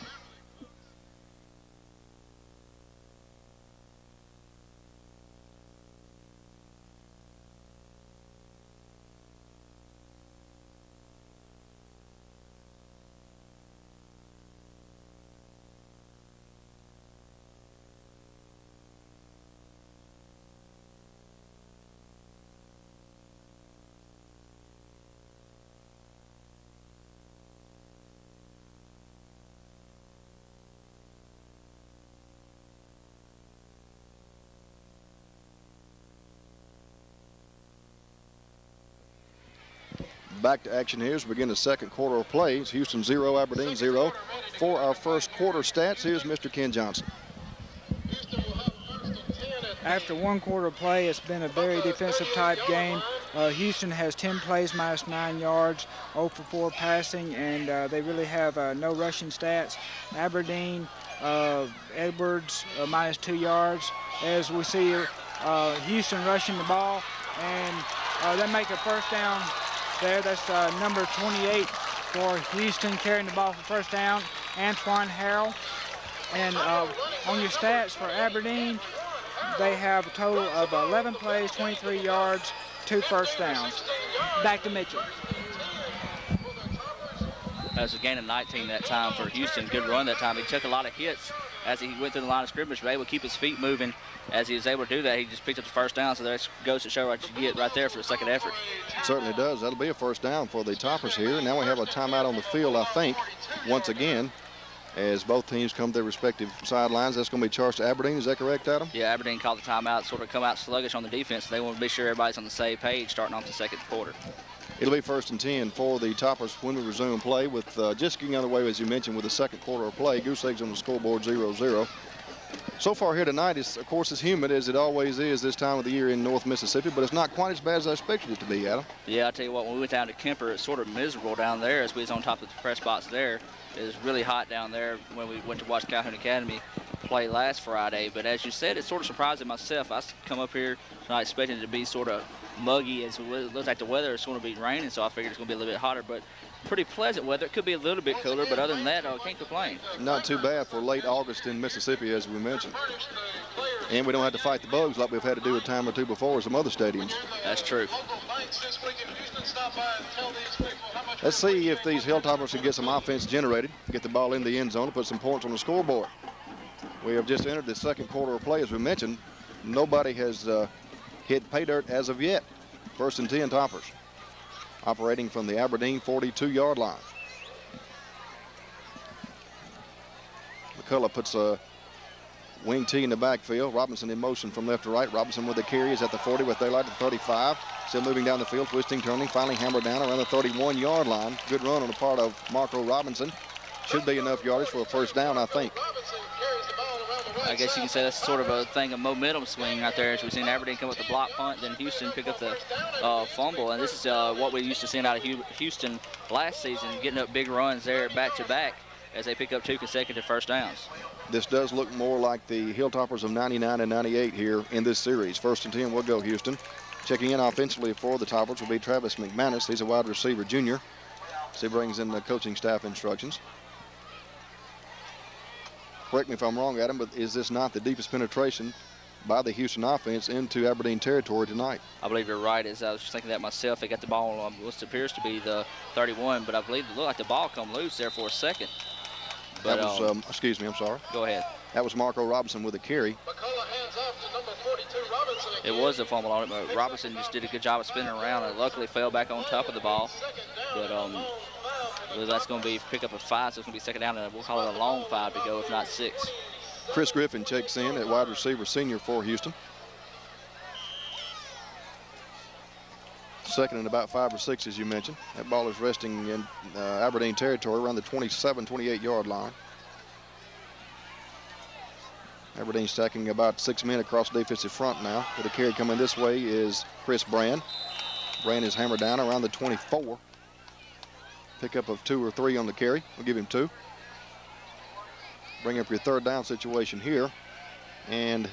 back to action here as we begin the second quarter of play. It's Houston 0, Aberdeen 0. For our first quarter stats, here's Mr. Ken Johnson. After one quarter of play, it's been a very defensive type game. Houston has 10 plays, minus 9 yards, 0 for 4 passing, and they really have no rushing stats. Aberdeen, Edwards, minus 2 yards. As we see Houston rushing the ball, and they make a first down there. That's number 28 for Houston carrying the ball for first down, Antoine Harrell. And on your stats for Aberdeen, they have a total of 11 plays, 23 yards, 2 first downs. Back to Mitchell. That was a gain of 19 that time for Houston. Good run that time. He took a lot of hits as he went through the line of scrimmage, but able to keep his feet moving. As he was able to do that, he just picked up the first down, so that goes to show what you get right there for the second effort. Certainly does. That'll be a first down for the Toppers here. Now we have a timeout on the field, I think, once again, as both teams come to their respective sidelines. That's going to be charged to Aberdeen. Is that correct, Adam? Yeah, Aberdeen called the timeout, sort of come out sluggish on the defense. They want to be sure everybody's on the same page starting off the second quarter. It'll be 1st and 10 for the Toppers when we resume play with just getting underway, as you mentioned, with the second quarter of play. Goose eggs on the scoreboard 0-0. So far here tonight, of course, it's humid as it always is this time of the year in North Mississippi, but it's not quite as bad as I expected it to be, Adam. Yeah, I'll tell you what, when we went down to Kemper, it's sort of miserable down there as we was on top of the press box there. It was really hot down there when we went to watch Calhoun Academy play last Friday. But as you said, it's sort of surprising myself. I come up here not expecting it to be sort of muggy as it looks like the weather is going to be raining, so I figured it's going to be a little bit hotter. But pretty pleasant weather. It could be a little bit cooler, but other than that, I can't complain. Not too bad for late August in Mississippi, as we mentioned. And we don't have to fight the bugs like we've had to do a time or two before at some other stadiums. That's true. Let's see if these Hilltoppers can get some offense generated, get the ball in the end zone, and put some points on the scoreboard. We have just entered the second quarter of play, as we mentioned. Nobody has hit pay dirt as of yet. 1st and 10 Toppers, operating from the Aberdeen 42-yard line. McCullough puts a wing T in the backfield. Robinson in motion from left to right. Robinson with the carry is at the 40 with daylight at the 35. Still moving down the field, twisting, turning, finally hammered down around the 31-yard line. Good run on the part of Marco Robinson. Should be enough yardage for a first down, I think. I guess you can say that's sort of a thing, a momentum swing right there, as we've seen Aberdeen come up with the block punt, then Houston pick up the fumble. And this is what we used to see out of Houston last season, getting up big runs there back-to-back as they pick up 2 consecutive first downs. This does look more like the Hilltoppers of 99 and 98 here in this series. 1st and 10 will go Houston. Checking in offensively for the Toppers will be Travis McManus. He's a wide receiver junior. So he brings in the coaching staff instructions. Correct me if I'm wrong, Adam, but is this not the deepest penetration by the Houston offense into Aberdeen territory tonight? I believe you're right. As I was thinking that myself, they got the ball on what appears to be the 31, but I believe it looked like the ball come loose there for a second. But, that was, excuse me, I'm sorry. Go ahead. That was Marco Robinson with a carry. It was a fumble on it, but Robinson just did a good job of spinning around and luckily fell back on top of the ball. But that's going to be pick up a 5, so it's going to be second down, and we'll call it a long 5 to go, if not 6. Chris Griffin checks in at wide receiver senior for Houston. 2nd and about 5 or 6, as you mentioned. That ball is resting in Aberdeen territory around the 27, 28-yard line. Aberdeen stacking about 6 men across the defensive front now. With a carry coming this way is Chris Brand. Brand is hammered down around the 24. Pickup of 2 or 3 on the carry. We'll give him 2. Bring up your 3rd down situation here. And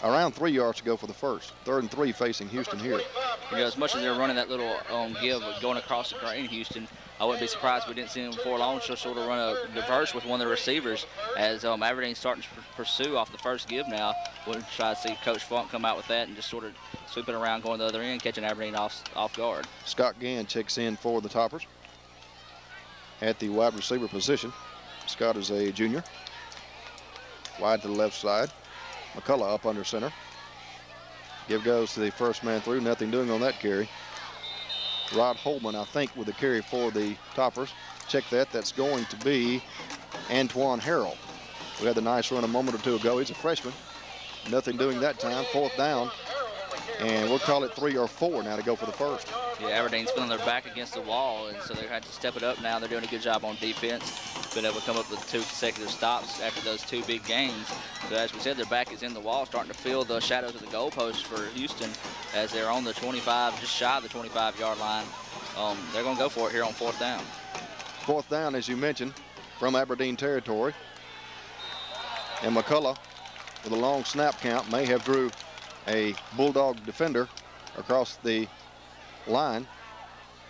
around 3 yards to go for the first. 3rd and 3 facing Houston here. You know, as much as they're running that little give going across the grain, Houston, I wouldn't be surprised if we didn't see them before long just sort of run a reverse with one of the receivers as Aberdeen's starting to pursue off the first give now. We'll try to see Coach Funk come out with that and just sort of sweeping around going the other end, catching Aberdeen off guard. Scott Gann checks in for the Toppers at the wide receiver position. Scott is a junior. Wide to the left side. McCullough up under center. Give goes to the first man through. Nothing doing on that carry. Rod Holman, I think, with the carry for the Toppers. Check that. That's going to be Antoine Harrell. We had the nice run a moment or two ago. He's a freshman. Nothing doing that time. 4th down. And we'll call it 3 or 4 now to go for the first. Yeah, Aberdeen's feeling their back against the wall, and so they had to step it up now. They're doing a good job on defense. Been able to come up with 2 consecutive stops after those 2 big games. So as we said, their back is in the wall, starting to feel the shadows of the goalposts for Houston as they're on the 25, just shy of the 25-yard line. They're going to go for it here on 4th down. 4th down, as you mentioned, from Aberdeen territory. And McCullough, with a long snap count, may have drew a Bulldog defender across the line.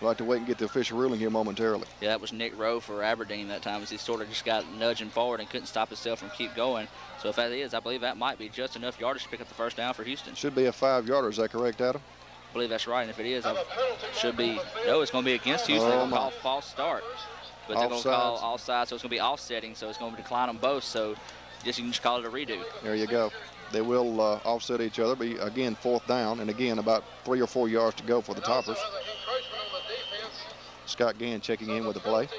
We'll have to wait and get the official ruling here momentarily. Yeah, that was Nick Rowe for Aberdeen that time, as he sort of just got nudging forward and couldn't stop himself from keep going. So if that is, I believe that might be just enough yardage to pick up the 1st down for Houston. Should be a 5-yarder. Is that correct, Adam? I believe that's right, and if it is, should be. No, it's going to be against Houston. They're going to call false start, but they're going to call offside, so it's going to be offsetting. So it's going to decline them both. So you can just call it a redo. There you go. They will offset each other. Be again 4th down, and again about 3 or 4 yards to go for the Toppers. Scott Gann checking in with the play.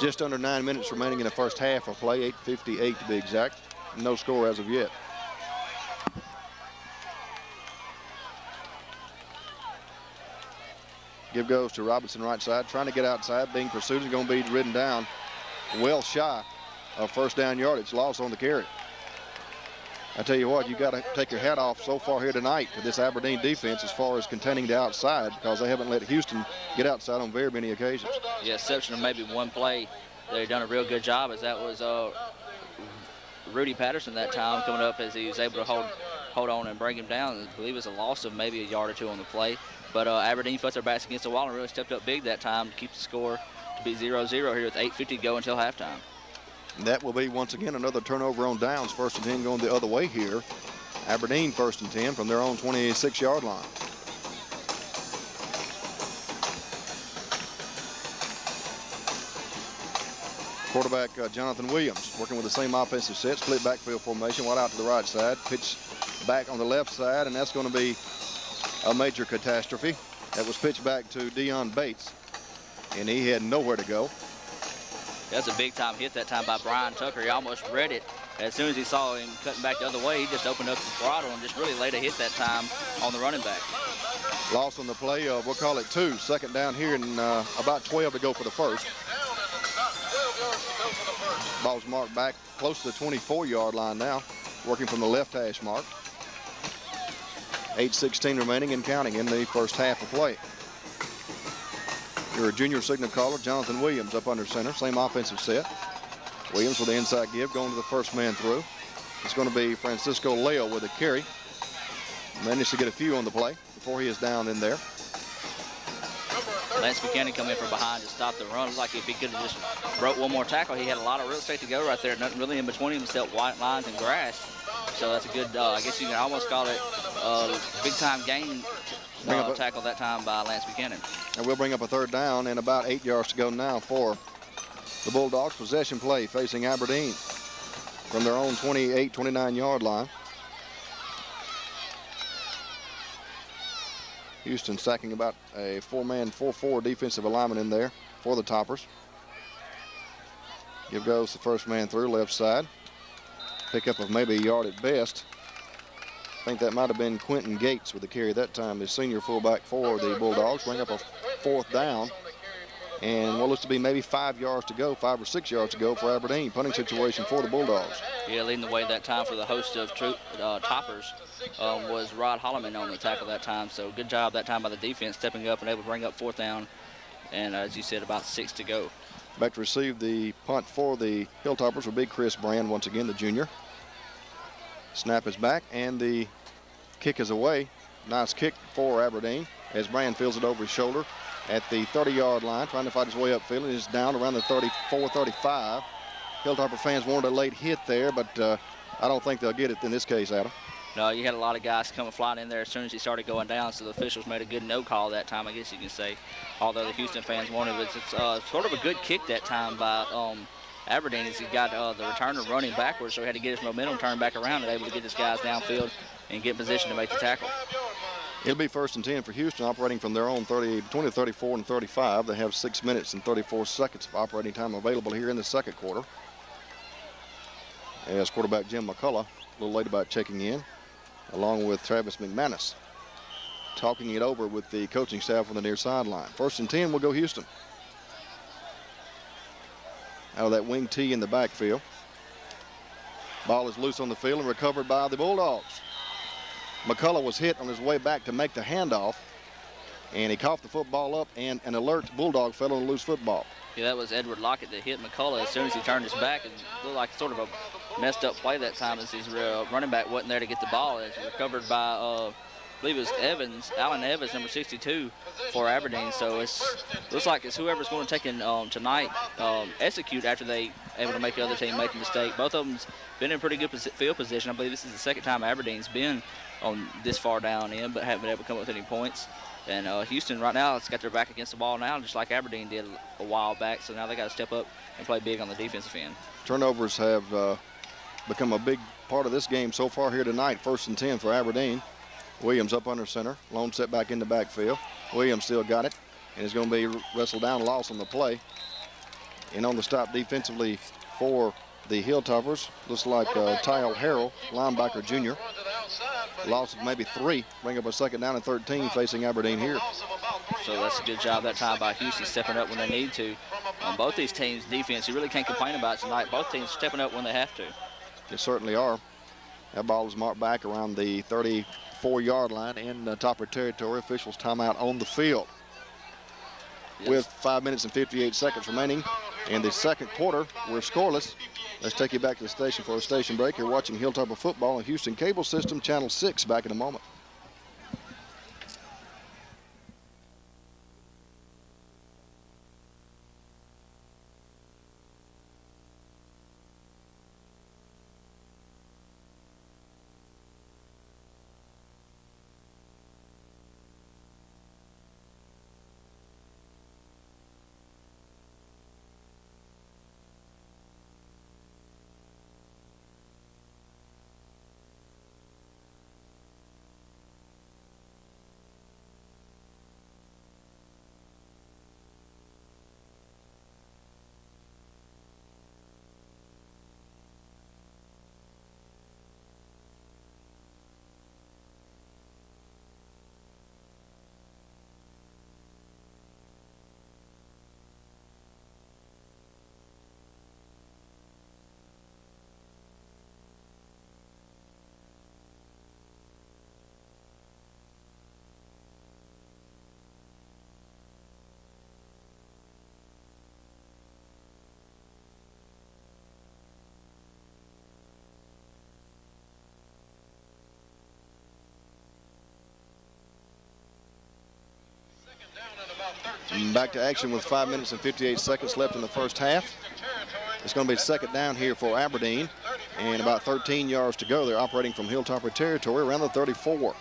Just under 9 minutes remaining in the first half of play, 8:58 to be exact. No score as of yet. Give goes to Robinson right side, trying to get outside, being pursued, is going to be ridden down well shy of 1st down yardage, loss on the carry. I tell you what, you got to take your hat off so far here tonight to this Aberdeen defense as far as containing the outside, because they haven't let Houston get outside on very many occasions. Yeah, exception of maybe one play, they've done a real good job, as that was Rudy Patterson that time coming up, as he was able to hold on and bring him down. I believe it was a loss of maybe a yard or 2 on the play. But Aberdeen put their backs against the wall and really stepped up big that time to keep the score to be 0-0 here with 8:50 to go until halftime. And that will be once again another turnover on downs. 1st and 10 going the other way here. Aberdeen 1st and 10 from their own 26-yard line. Quarterback Jonathan Williams working with the same offensive set, split backfield formation, wide out to the right side, pitch back on the left side, and that's going to be a major catastrophe. That was pitched back to Dion Bates, and he had nowhere to go. That's a big-time hit that time by Brian Tucker. He almost read it. As soon as he saw him cutting back the other way, he just opened up the throttle and just really laid a hit that time on the running back. Loss on the play of, we'll call it 2. 2nd down here, and about 12 to go for the 1st. Ball's marked back close to the 24-yard line now, working from the left hash mark. 8:16 remaining and counting in the first half of play. Your junior signal caller, Jonathan Williams, up under center. Same offensive set. Williams with the inside give, going to the 1st man through. It's going to be Francisco Leo with a carry. Managed to get a few on the play before he is down in there. Lance Buchanan coming in from behind to stop the run. Looks like if he could have just broke one more tackle, he had a lot of real estate to go right there. Nothing really in between him except white lines and grass. So that's a good, I guess you can almost call it a big-time gain tackle that time by Lance Buchanan. And we'll bring up a 3rd down and about 8 yards to go now for the Bulldogs. Possession play facing Aberdeen from their own 28, 29-yard line. Houston stacking about a 4-man, 4-4 defensive alignment in there for the Toppers. Give goes the 1st man through, left side. Pickup of maybe a yard at best. I think that might have been Quentin Gates with the carry that time, the senior fullback for the Bulldogs. Bring up a 4th down. And what looks to be maybe 5 yards to go, 5 or 6 yards to go for Aberdeen. Punting situation for the Bulldogs. Yeah, leading the way that time for the host of Toppers was Rod Holloman on the tackle that time. So good job that time by the defense, stepping up and able to bring up 4th down. And as you said, about 6 to go. Back to receive the punt for the Hilltoppers will be Chris Brand, once again, the junior. Snap is back, and the kick is away. Nice kick for Aberdeen as Brand fields it over his shoulder at the 30-yard line, trying to fight his way upfield. And is down around the 34, 35. Hilltopper fans wanted a late hit there, but I don't think they'll get it in this case, Adam. No, you had a lot of guys coming flying in there as soon as he started going down, so the officials made a good no call that time, I guess you can say. Although the Houston fans wanted it. It's sort of a good kick that time by Aberdeen, as he got the returner running backwards, so he had to get his momentum turned back around and able to get his guys downfield and get in position to make the tackle. It'll be 1st and 10 for Houston, operating from their own 30, between the 34 and 35. They have 6 minutes and 34 seconds of operating time available here in the 2nd quarter. As quarterback Jim McCullough, a little late about checking in, along with Travis McManus. talking it over with the coaching staff on the near sideline. 1st and 10 will go Houston. Out of that wing T in the backfield. Ball is loose on the field and recovered by the Bulldogs. McCullough was hit on his way back to make the handoff, and he coughed the football up, and an alert Bulldog fell on a loose football. Yeah, that was Edward Lockett that hit McCullough as soon as he turned his back. It looked like sort of a messed up play that time as his running back wasn't there to get the ball. It's recovered by, I believe it was Allen Evans, number 62 for Aberdeen. So it looks like it's whoever's going to take in tonight execute after they able to make the other team make a mistake. Both of them's been in pretty good field position. I believe this is the second time Aberdeen's been on this far down in, but haven't been able to come up with any points. And Houston right now has got their back against the wall now, just like Aberdeen did a while back. So now they got to step up and play big on the defensive end. Turnovers have become a big part of this game so far here tonight. 1st and 10 for Aberdeen. Williams up under center. Lone set back in the backfield. Williams still got it, and it's going to be wrestled down, loss on the play. And on the stop defensively for the Hilltoppers, looks like Tyle Harrell, linebacker junior. Loss of maybe 3. Bring up a 2nd down and 13 facing Aberdeen here. So that's a good job that time by Houston stepping up when they need to. On both these teams' defense, you really can't complain about it tonight. Both teams stepping up when they have to. They certainly are. That ball is marked back around the 34-yard line in Topper territory. Officials timeout on the field. Yes. With 5 minutes and 58 seconds remaining in the second quarter, we're scoreless. Let's take you back to the station for a station break. You're watching Hilltopper football on Houston Cable System, Channel 6. Back in a moment. Back to action with 5 minutes and 58 seconds left in the first half. It's going to be 2nd down here for Aberdeen, and about 13 yards to go. They're operating from Hilltopper territory around the 34.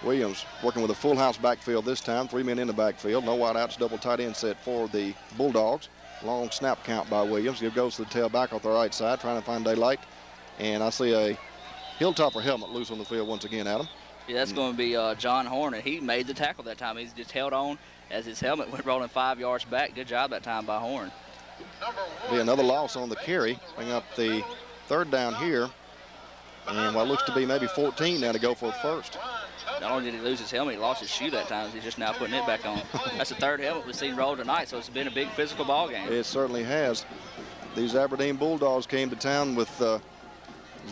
Williams working with a full house backfield this time. 3 men in the backfield. No wideouts, double tight end set for the Bulldogs. Long snap count by Williams. He goes to the tailback off the right side, trying to find daylight. And I see a Hilltopper helmet loose on the field once again, Adam. Yeah, that's going to be John Horn, and he made the tackle that time. He's just held on as his helmet went rolling 5 yards back. Good job that time by Horn. Be another loss on the carry. Bring up the 3rd down here. And what looks to be maybe 14 now to go for the first. Not only did he lose his helmet, he lost his shoe that time. He's just now putting it back on. That's the 3rd helmet we've seen roll tonight, so it's been a big physical ball game. It certainly has. These Aberdeen Bulldogs came to town with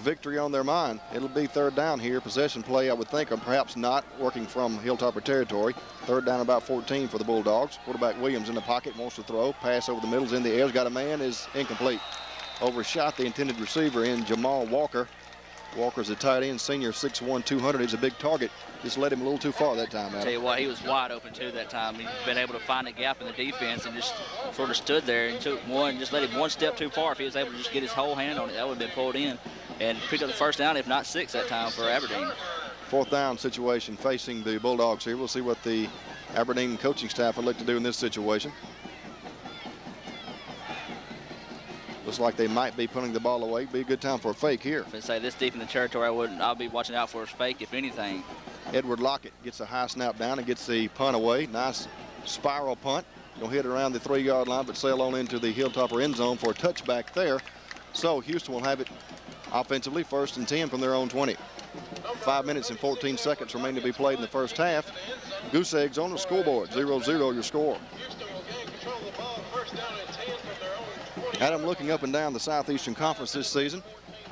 victory on their mind. It'll be 3rd down here. Possession play, I would think, or perhaps not, working from Hilltopper territory. 3rd down, about 14 for the Bulldogs. Quarterback Williams in the pocket, wants to throw. Pass over the middle's in the air. He's got a man, is incomplete. Overshot the intended receiver in Jamal Walker. Walker's a tight end, senior, 6'1", 200. He's a big target. Just led him a little too far that time, Adam. Tell you what, he was wide open too that time. He's been able to find a gap in the defense and just sort of stood there and took one, just let him one step too far. If he was able to just get his whole hand on it, that would have been pulled in and picked up the 1st down, if not 6 that time for Aberdeen. 4th down situation facing the Bulldogs here. We'll see what the Aberdeen coaching staff would like to do in this situation. Looks like they might be putting the ball away. Be a good time for a fake here. If I say this deep in the territory, I'll be watching out for a fake, if anything. Edward Lockett gets a high snap down and gets the punt away. Nice spiral punt. Gonna hit around the 3-yard line, but sail on into the Hilltopper end zone for a touchback there. So Houston will have it offensively, 1st and 10 from their own 20. 5 minutes and 14 seconds remain to be played in the first half. Goose Eggs on the scoreboard, 0-0 your score. Adam, looking up and down the Southeastern Conference this season,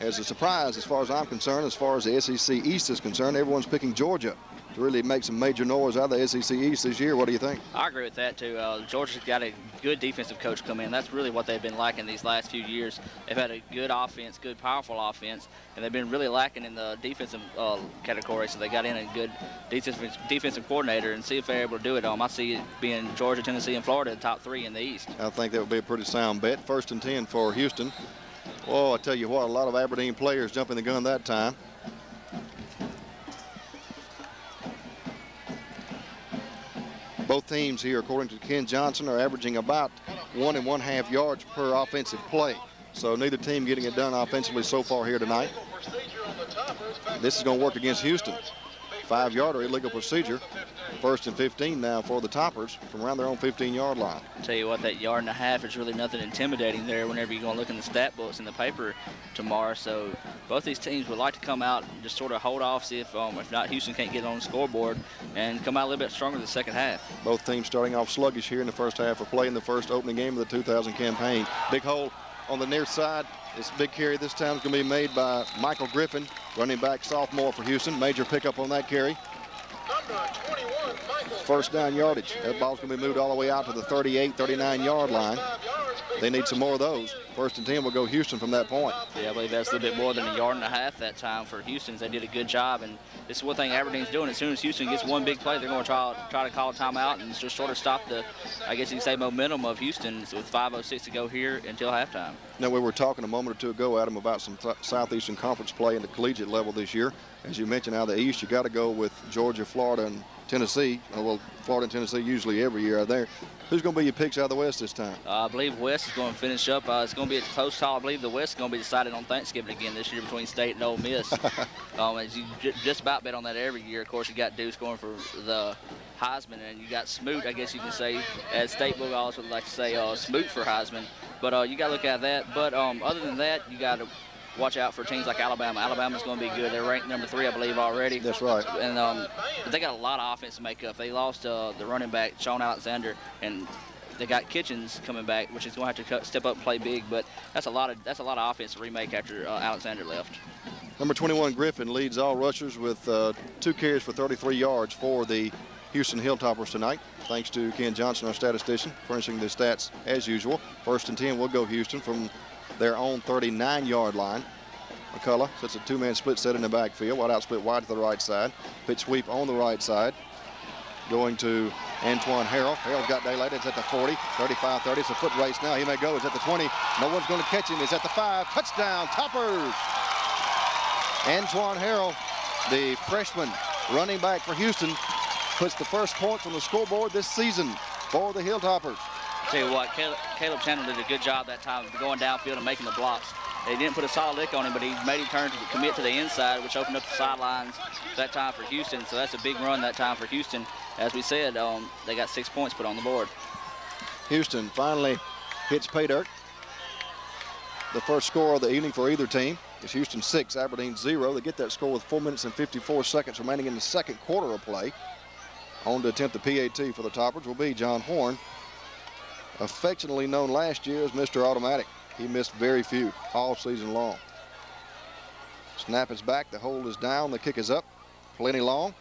as a surprise as far as I'm concerned, as far as the SEC East is concerned, everyone's picking Georgia to really make some major noise out of the SEC East this year. What do you think? I agree with that, too. Georgia's got a good defensive coach come in. That's really what they've been lacking these last few years. They've had a good offense, good, powerful offense, and they've been really lacking in the defensive category, so they got in a good defensive coordinator, and see if they're able to do it. I see it being Georgia, Tennessee, and Florida, the top 3 in the East. I think that would be a pretty sound bet. 1st and 10 for Houston. Oh, I tell you what, a lot of Aberdeen players jumping the gun that time. Both teams here, according to Ken Johnson, are averaging about 1 1/2 yards per offensive play. So neither team getting it done offensively so far here tonight. This is going to work against Houston. 5-yarder illegal procedure. 1st and 15 now for the Toppers from around their own 15-yard line. Tell you what, that 1.5 is really nothing intimidating there whenever you're going to look in the stat books in the paper tomorrow. So both these teams would like to come out and just sort of hold off, see if not, Houston can't get on the scoreboard and come out a little bit stronger in the second half. Both teams starting off sluggish here in the first half of play in the first opening game of the 2000 campaign. Big hole on the near side. This big carry this time is going to be made by Michael Griffin, running back sophomore for Houston. Major pickup on that carry. Number 21, Michael. First down yardage. That ball's going to be moved all the way out to the 38, 39-yard line. They need some more of those. 1st and 10 will go Houston from that point. Yeah, I believe that's a little bit more than 1.5 yards that time for Houston. They did a good job, and this is one thing Aberdeen's doing. As soon as Houston gets one big play, they're going to try to call a timeout and just sort of stop the, I guess you can say, momentum of Houston with 5:06 to go here until halftime. Now, we were talking a moment or two ago, Adam, about some Southeastern Conference play in the collegiate level this year. As you mentioned, out of the East, you got to go with Georgia, Florida, and Tennessee. Well, Florida and Tennessee usually every year are there. Who's going to be your picks out of the West this time? I believe West is going to finish up. It's going to be a close call. I believe the West is going to be decided on Thanksgiving again this year between State and Ole Miss. As you just about bet on that every year. Of course, you got Deuce going for the Heisman, and you got Smoot, I guess you can say, as State Bulldogs would like to say, Smoot for Heisman. But you got to look at that. But other than that, you got to watch out for teams like Alabama. Alabama's going to be good. They're ranked number 3, I believe, already. That's right. And but they got a lot of offense to make up. They lost the running back, Sean Alexander, and they got Kitchens coming back, which is going to have to step up and play big. But that's a lot of offense to remake after Alexander left. Number 21, Griffin, leads all rushers with 2 carries for 33 yards for the Houston Hilltoppers tonight. Thanks to Ken Johnson, our statistician, furnishing the stats as usual. 1st and 10 will go Houston from their own 39-yard line. McCullough sets a 2-man split set in the backfield. Wide out split wide to the right side. Pitch sweep on the right side. Going to Antoine Harrell. Harrell's got daylight. It's at the 40, 35, 30. It's a foot race now. He may go. It's at the 20. No one's going to catch him. It's at the 5. Touchdown, Toppers! Antoine Harrell, the freshman running back for Houston, puts the first points on the scoreboard this season for the Hilltoppers. Tell you what, Caleb Chandler did a good job that time going downfield and making the blocks. They didn't put a solid lick on him, but he made him turn to commit to the inside, which opened up the sidelines that time for Houston. So that's a big run that time for Houston. As we said, they got 6 points put on the board. Houston finally hits pay dirt. The first score of the evening for either team is Houston 6, Aberdeen 0. They get that score with 4 minutes and 54 seconds remaining in the second quarter of play. On to attempt the PAT for the Toppers will be John Horn, affectionately known last year as Mr. Automatic. He missed very few all season long. Snap is back. The hold is down. The kick is up. Plenty long.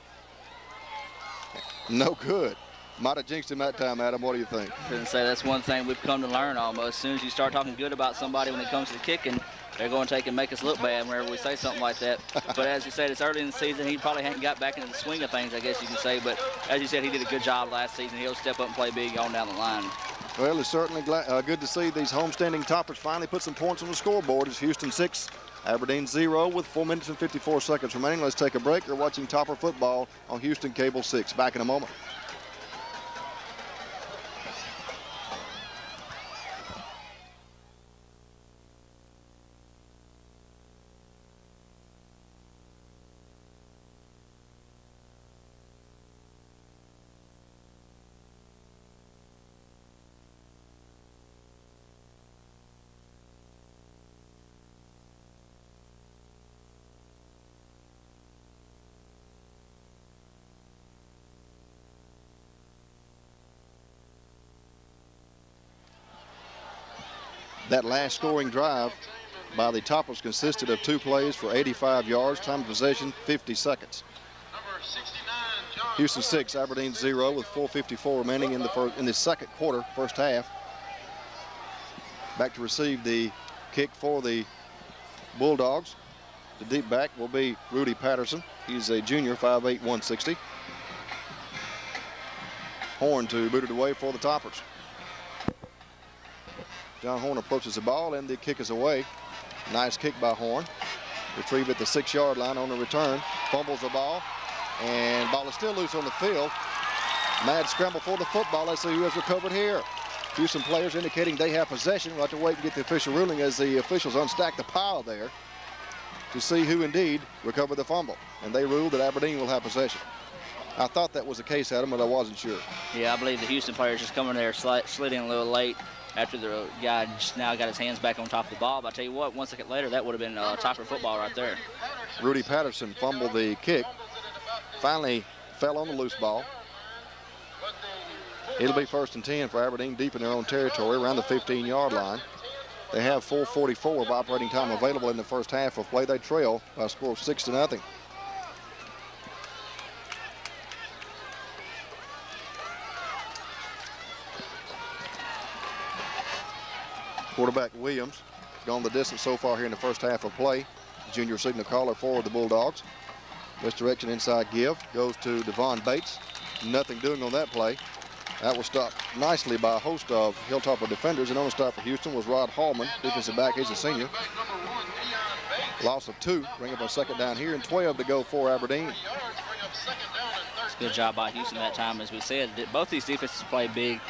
No good. Might have jinxed him that time, Adam. What do you think? I was say that's one thing we've come to learn almost. As soon as you start talking good about somebody when it comes to the kicking, they're going to take and make us look bad whenever we say something like that. But as you said, it's early in the season. He probably hadn't got back into the swing of things, I guess you can say. But as you said, he did a good job last season. He'll step up and play big on down the line. Well, it's certainly good to see these homestanding Toppers finally put some points on the scoreboard. It's Houston 6, Aberdeen 0 with 4 minutes and 54 seconds remaining. Let's take a break. You're watching Topper football on Houston Cable 6. Back in a moment. That last scoring drive by the Toppers consisted of 2 plays for 85 yards, time of possession 50 seconds. Houston 6, Aberdeen 0 with 4:54 remaining in the second quarter, first half. Back to receive the kick for the Bulldogs. The deep back will be Rudy Patterson. He's a junior, 5'8", 160. Horn to boot it away for the Toppers. John Horn approaches the ball, and the kick is away. Nice kick by Horn. Retrieved at the 6-yard line on the return. Fumbles the ball, and ball is still loose on the field. Mad scramble for the football. Let's see who has recovered here. Houston players indicating they have possession. We'll have to wait and get the official ruling as the officials unstack the pile there to see who indeed recovered the fumble. And they ruled that Aberdeen will have possession. I thought that was the case, Adam, but I wasn't sure. Yeah, I believe the Houston players just coming there, slid in a little late after the guy just now got his hands back on top of the ball. But I tell you what, 1 second later, that would have been Topper football right there. Rudy Patterson fumbled the kick. Finally fell on the loose ball. It'll be 1st and 10 for Aberdeen, deep in their own territory, around the 15-yard line. They have 4:44 of operating time available in the first half of play. They trail by a score of 6-0. Quarterback Williams gone the distance so far here in the first half of play. Junior signal caller for the Bulldogs. Misdirection inside give goes to Devon Bates. Nothing doing on that play. That was stopped nicely by a host of Hilltopper defenders. And on the stop for Houston was Rod Hallman, defensive back. He's a senior. Loss of 2. Bring up a second down here and 12 to go for Aberdeen. It's a good job by Houston that time. As we said, both these defenses play big.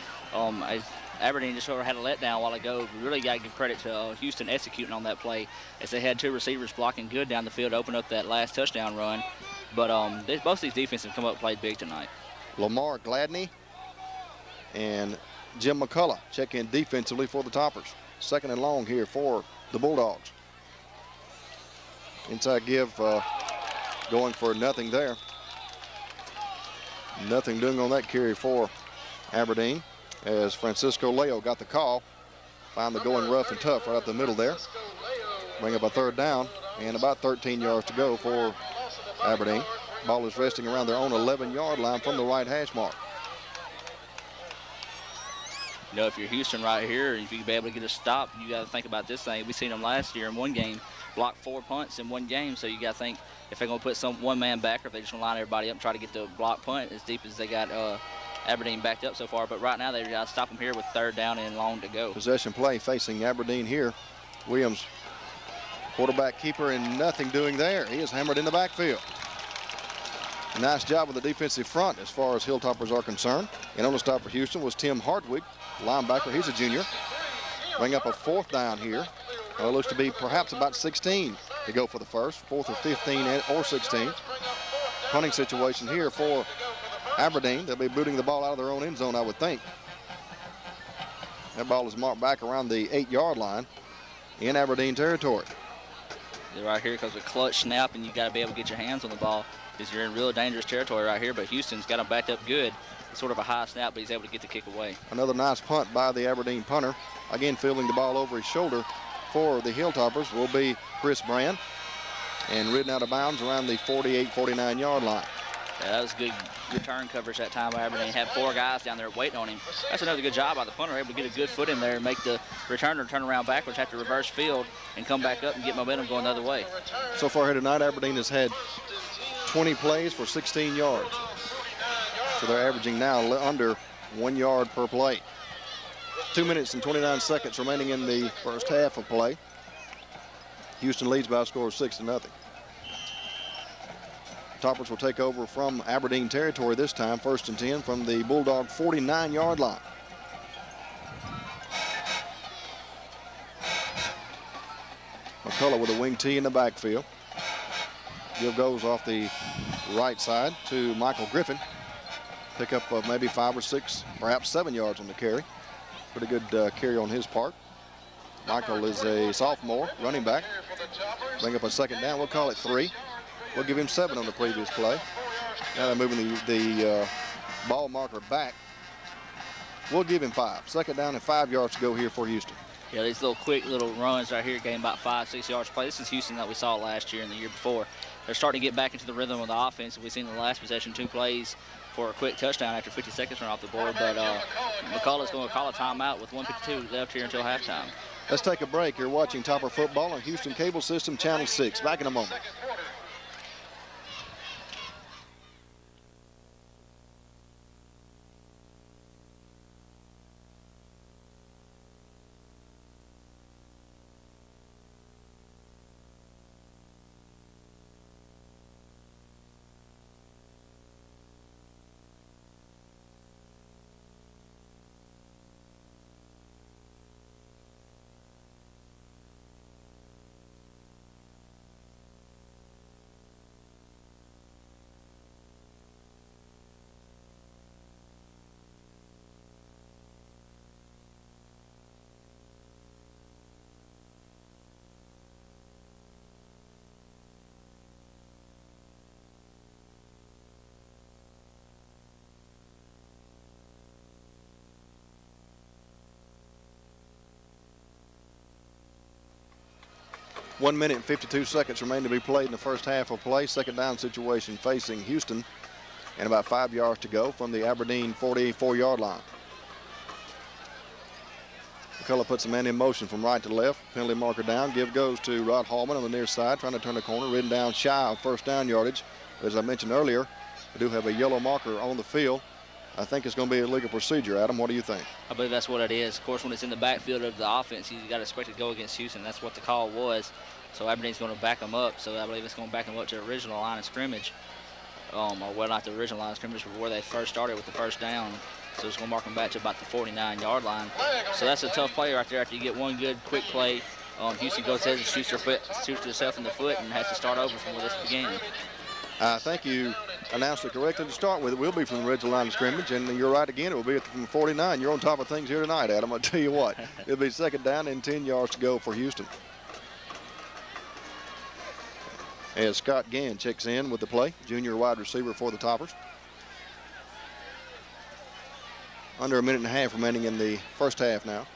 Aberdeen just sort of had a letdown a while ago. We really got to give credit to Houston executing on that play, as they had 2 receivers blocking good down the field to open up that last touchdown run. But both these defenses have come up and played big tonight. Lamar Gladney and Jim McCullough check in defensively for the Toppers. 2nd and long here for the Bulldogs. Inside give going for nothing there. Nothing doing on that carry for Aberdeen, as Francisco Leo got the call. Found the going rough and tough right up the middle there. Bring up a 3rd down and about 13 yards to go for Aberdeen. Ball is resting around their own 11-yard line from the right hash mark. You know, if you're Houston right here, if you can be able to get a stop, you got to think about this thing. We seen them last year in one game, block 4 punts in one game. So you got to think if they're going to put one man back, or if they just want to line everybody up and try to get the block punt as deep as they got Aberdeen backed up so far. But right now they got to stop them here with 3rd down and long to go. Possession play facing Aberdeen here. Williams, quarterback keeper, and nothing doing there. He is hammered in the backfield. Nice job with the defensive front as far as Hilltoppers are concerned. And on the stop for Houston was Tim Hardwick, linebacker. He's a junior. Bring up a 4th down here. Well, it looks to be perhaps about 16 to go for the first. 4th or 15 or 16. Punting situation here for Aberdeen. They'll be booting the ball out of their own end zone, I would think. That ball is marked back around the 8-yard line in Aberdeen territory. Right here because of a clutch snap, and you got to be able to get your hands on the ball, because you're in real dangerous territory right here. But Houston's got them backed up good. It's sort of a high snap, but he's able to get the kick away. Another nice punt by the Aberdeen punter. Again, fielding the ball over his shoulder for the Hilltoppers will be Chris Brand, and ridden out of bounds around the 48, 49-yard line. Yeah, that was good return coverage that time by Aberdeen. Had 4 guys down there waiting on him. That's another good job by the punter, able to get a good foot in there and make the returner turn around backwards, have to reverse field and come back up and get momentum going the other way. So far here tonight, Aberdeen has had 20 plays for 16 yards. So they're averaging now under 1 yard per play. 2 minutes and 29 seconds remaining in the first half of play. Houston leads by a score of 6-0. Toppers will take over from Aberdeen territory this time, 1st and 10 from the Bulldog 49-yard line. McCullough with a wing tee in the backfield. Give goes off the right side to Michael Griffin. Pickup of maybe 5 or 6, perhaps 7 yards on the carry. Pretty good carry on his part. Michael is a sophomore running back. Bring up a 2nd down. We'll call it 3. We'll give him 7 on the previous play. Now they're moving the ball marker back. We'll give him 5. 2nd down and 5 yards to go here for Houston. Yeah, these little quick little runs right here gain about 5-6 yards play. This is Houston that we saw last year and the year before. They're starting to get back into the rhythm of the offense. We've seen the last possession 2 plays for a quick touchdown after 50 seconds run off the board. But McCullough's going to call a timeout with 1:52 left here until halftime. Let's take a break. You're watching Topper Football on Houston Cable System Channel 6. Back in a moment. One minute and 52 seconds remain to be played in the first half of play. Second down situation facing Houston, and about 5 yards to go from the Aberdeen 44-yard line. McCullough puts the man in motion from right to left. Penalty marker down. Give goes to Rod Hallman on the near side, trying to turn the corner. Ridden down shy of first down yardage. As I mentioned earlier, we do have a yellow marker on the field. I think it's going to be a legal procedure. Adam, what do you think? I believe that's what it is. Of course, when it's in the backfield of the offense, you got to expect it to go against Houston. That's what the call was. So Aberdeen's going to back them up. So I believe it's going to back them up to the original line of scrimmage. Or well, not the original line of scrimmage, but where they first started with the first down. So it's going to mark them back to about the 49-yard line. So that's a tough play right there. After you get one good quick play, Houston goes ahead and shoots herself in the foot and has to start over from where this began. I think you announced it correctly to start with. It will be from the original line of scrimmage, and you're right again. It will be from 49. You're on top of things here tonight, Adam. I'll tell you what. It'll be second down and 10 yards to go for Houston. As Scott Gann checks in with the play, junior wide receiver for the Toppers. Under a minute and a half remaining in the first half now.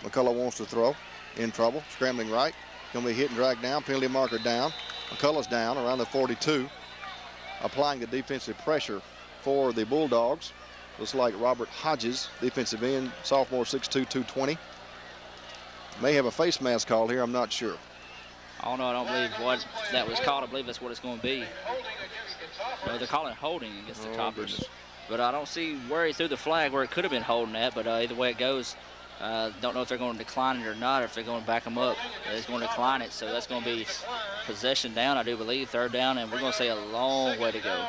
McCullough wants to throw. In trouble. Scrambling right. Going to be hit and dragged down. Penalty marker down. McCullough's down around the 42. Applying the defensive pressure for the Bulldogs. Looks like Robert Hodges, defensive end, sophomore, 6'2", 220. May have a face mask call here. I'm not sure. I don't know. I don't believe what that was called. I believe that's what it's going to be. No, they're calling holding against the Toppers. Goodness. But I don't see where he threw the flag where it could have been holding at. But either way it goes, don't know if they're going to decline it or not, or if they're going to back them up. They're going to decline it. So that's going to be possession down, I do believe, third down. And we're going to say a long way to go.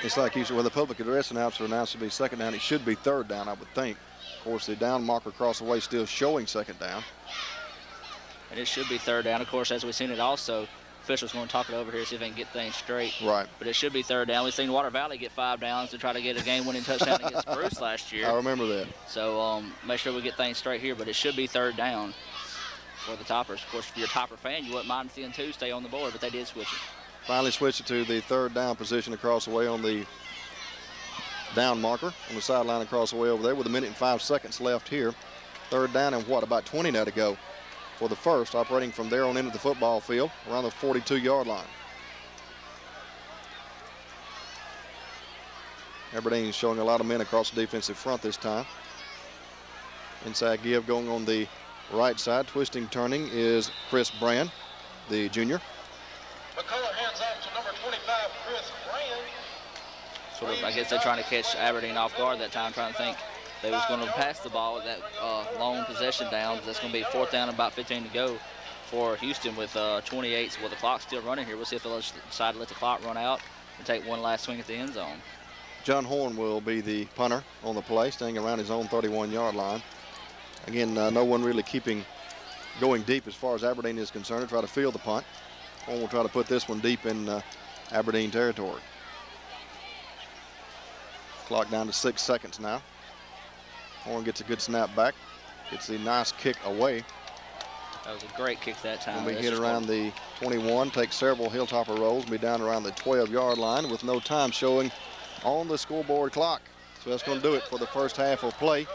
It's like you said, well, the public address announcer announced to be second down. It should be third down, I would think. Of course, the down marker across the way still showing second down. And it should be third down. Of course, as we've seen it also, officials going to talk it over here, see if they can get things straight. Right. But it should be third down. We've seen Water Valley get 5 downs to try to get a game-winning touchdown against Bruce last year. I remember that. So make sure we get things straight here, but it should be third down for the Toppers. Of course, if you're a Topper fan, you wouldn't mind seeing 2 stay on the board, but they did switch it. Finally switched it to the third down position across the way on the down marker on the sideline across the way over there with a minute and 5 seconds left here. Third down and what, about 20 now to go for the first, operating from there on into the football field around the 42-yard line. Aberdeen showing a lot of men across the defensive front this time. Inside give going on the right side. Twisting, turning is Chris Brand, the junior. McCullough hands off to number 25, Chris Brand. Sort of, I guess they're trying to catch Aberdeen off guard that time, trying to think they was going to pass the ball with that long possession down. That's going to be fourth down and about 15 to go for Houston with 28. So, well, the clock's still running here. We'll see if they'll decide to let the clock run out and take one last swing at the end zone. John Horn will be the punter on the play, staying around his own 31-yard line. Again, no one really going deep as far as Aberdeen is concerned to try to field the punt. Horn will try to put this one deep in Aberdeen territory. Clock down to 6 seconds now. Horn gets a good snap back. Gets the nice kick away. That was a great kick that time. When we hit around the 21, take several Hilltopper rolls, be down around the 12-yard line with no time showing on the scoreboard clock. So that's going to do it for the first half of play.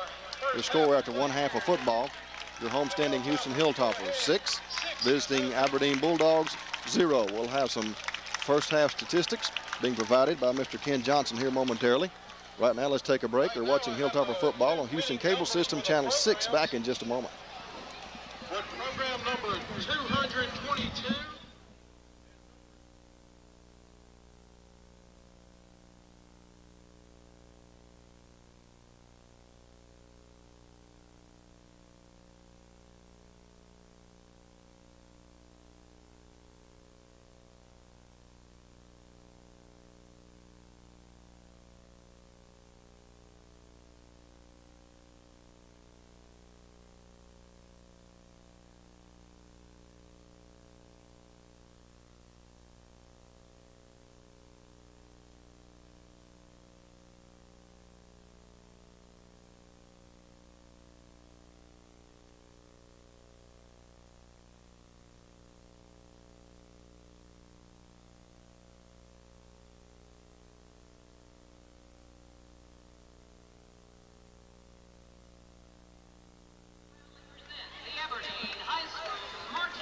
The score after one half of football, your homestanding Houston Hilltoppers 6, visiting Aberdeen Bulldogs 0. We'll have some first half statistics being provided by Mr. Ken Johnson here momentarily. Right now, let's take a break. You're watching Hilltopper football on Houston Cable System Channel 6. Back in just a moment. With program number 222.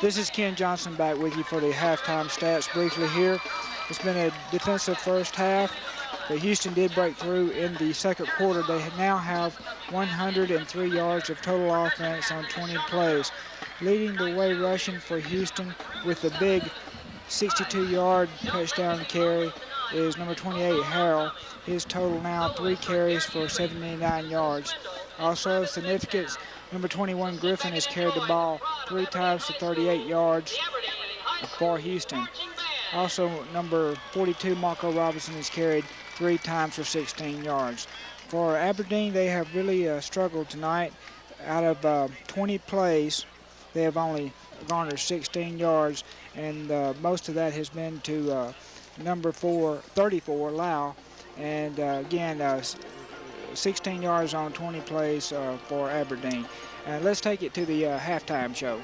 This is Ken Johnson back with you for the halftime stats briefly here. It's been a defensive first half, but Houston did break through in the second quarter. They now have 103 yards of total offense on 20 plays. Leading the way rushing for Houston with the big 62-yard touchdown carry is number 28, Harrell. His total now 3 carries for 79 yards. Also of significance, number 21, Griffin, has carried the ball 3 times for 38 yards for Houston. Also, number 42, Marco Robinson, has carried 3 times for 16 yards. For Aberdeen, they have really struggled tonight. Out of 20 plays, they have only garnered 16 yards, and most of that has been to number 34, Lau. And again, 16 yards on 20 plays for Aberdeen. Let's take it to the halftime show.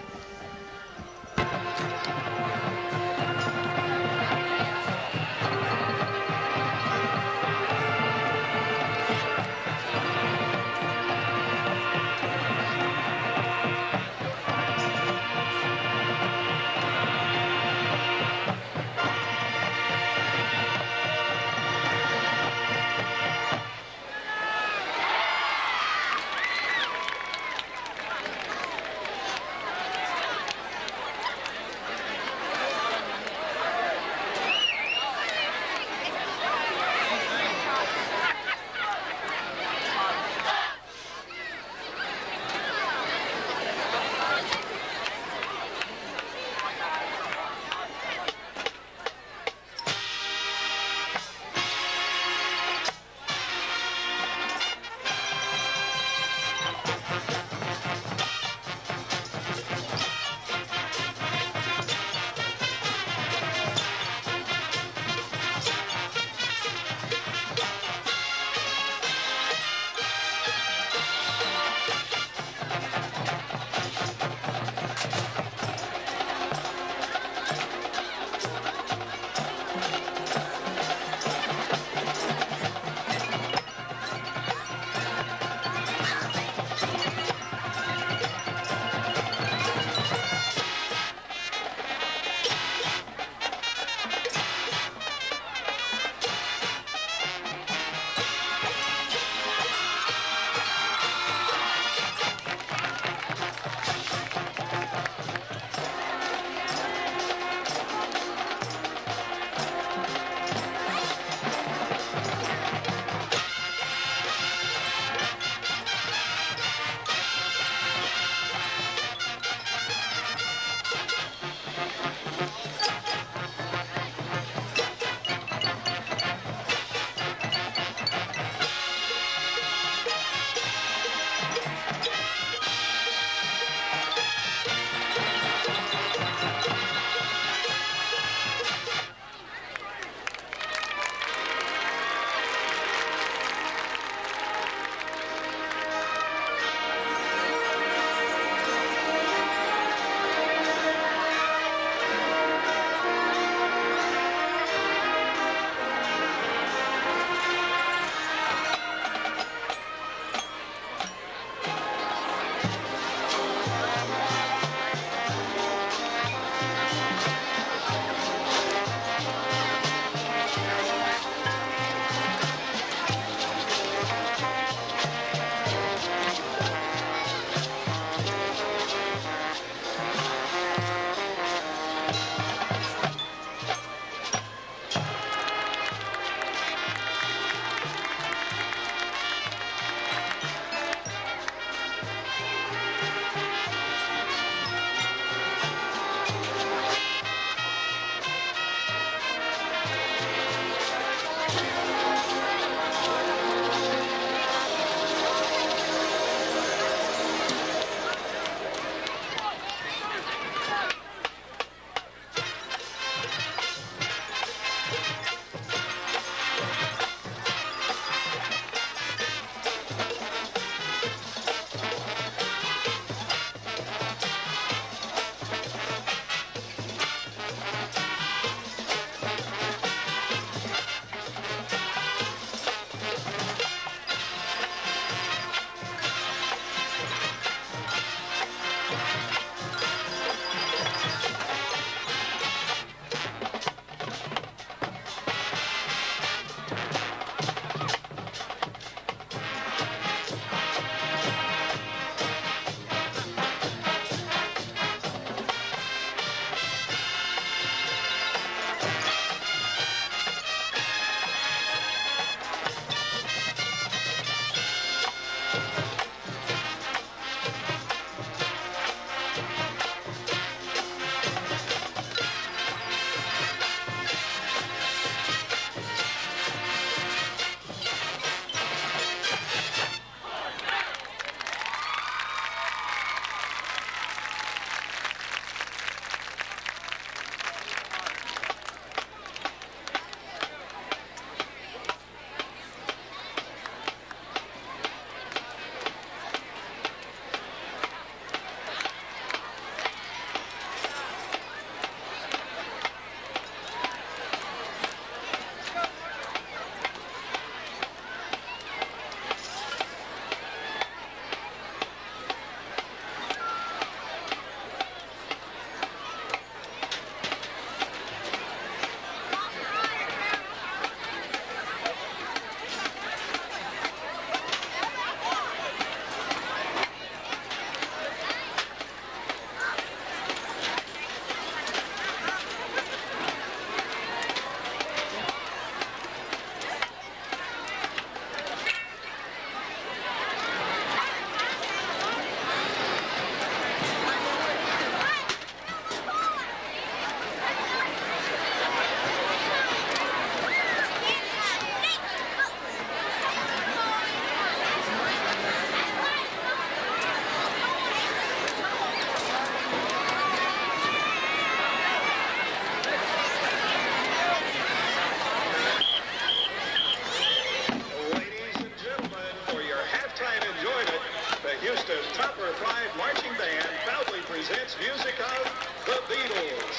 Ladies and gentlemen, for your halftime enjoyment, the Houston Topper 5 Marching Band proudly presents music of the Beatles.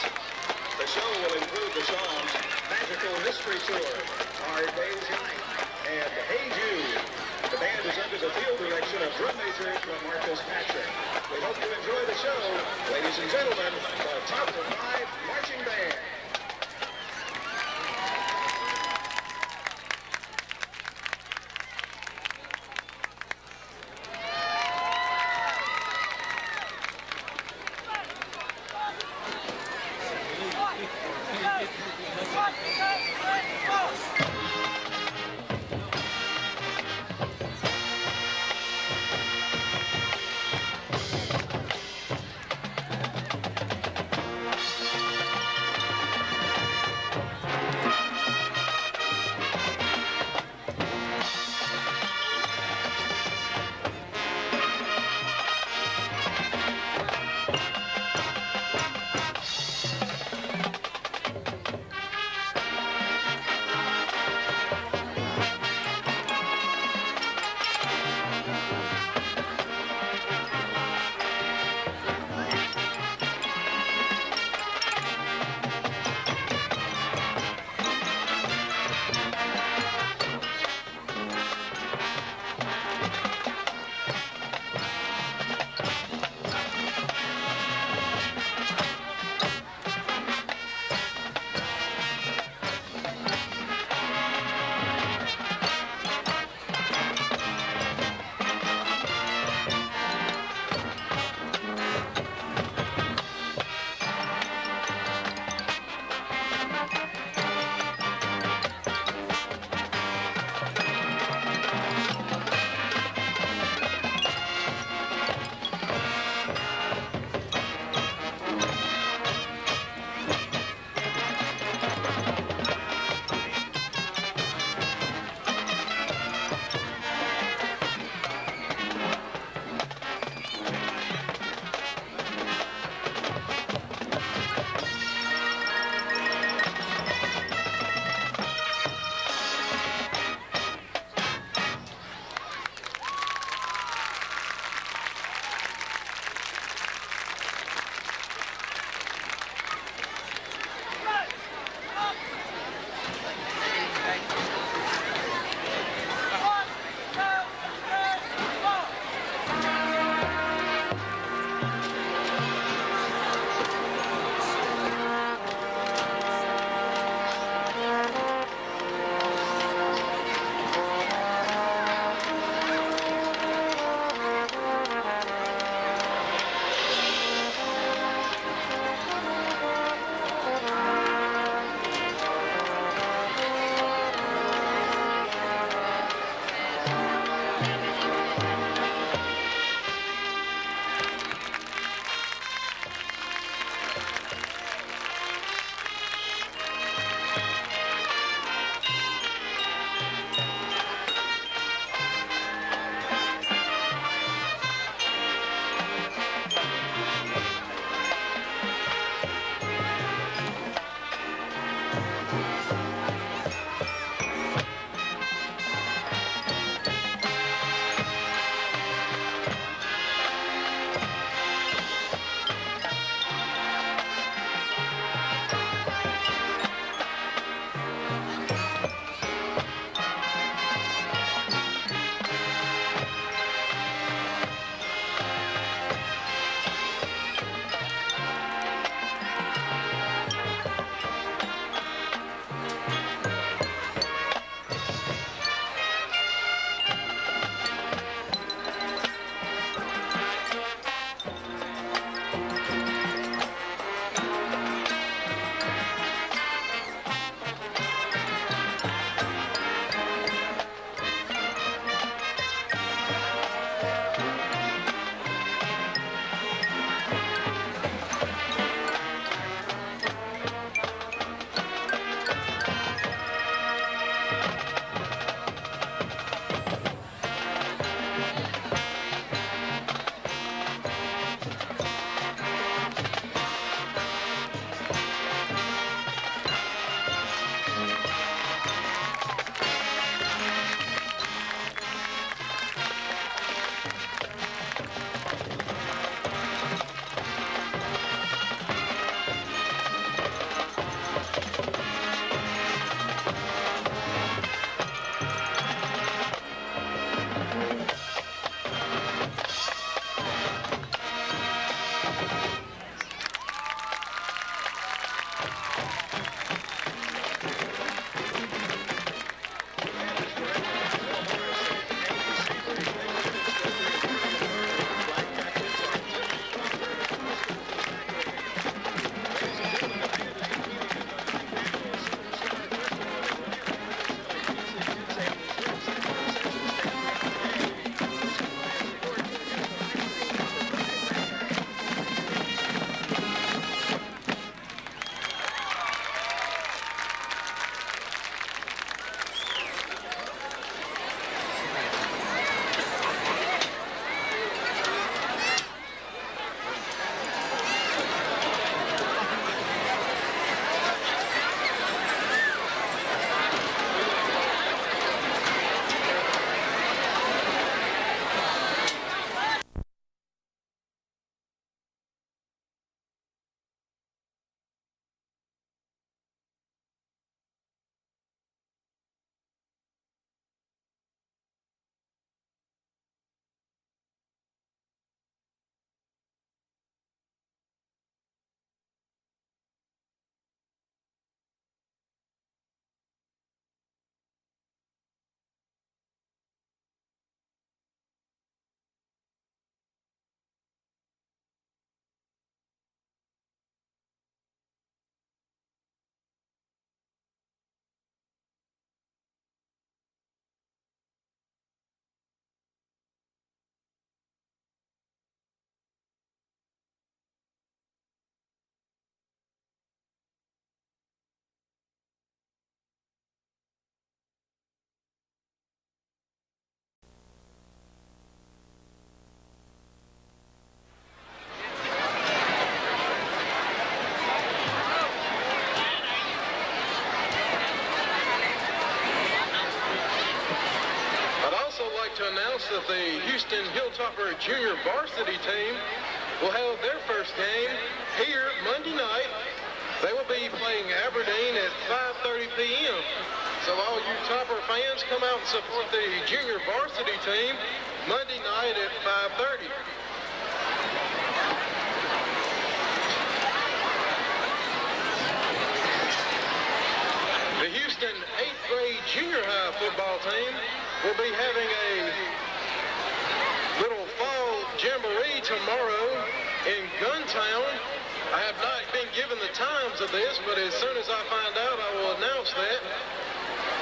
The show will include the songs Magical Mystery Tour, Hard Day's Night, and Hey Jude. The band is under the field direction of drum major Marcus Patrick. We hope you enjoy the show. Ladies and gentlemen, the Topper 5 Marching Band. like to announce that the Houston Hilltopper Junior Varsity team will have their first game here Monday night. They will be playing Aberdeen at 5:30 p.m. So all you Topper fans, come out and support the junior varsity team Monday night at 5:30. The Houston 8th grade junior high football team will be having a little fall jamboree tomorrow in Guntown. I have not been given the times of this, but as soon as I find out, I will announce that.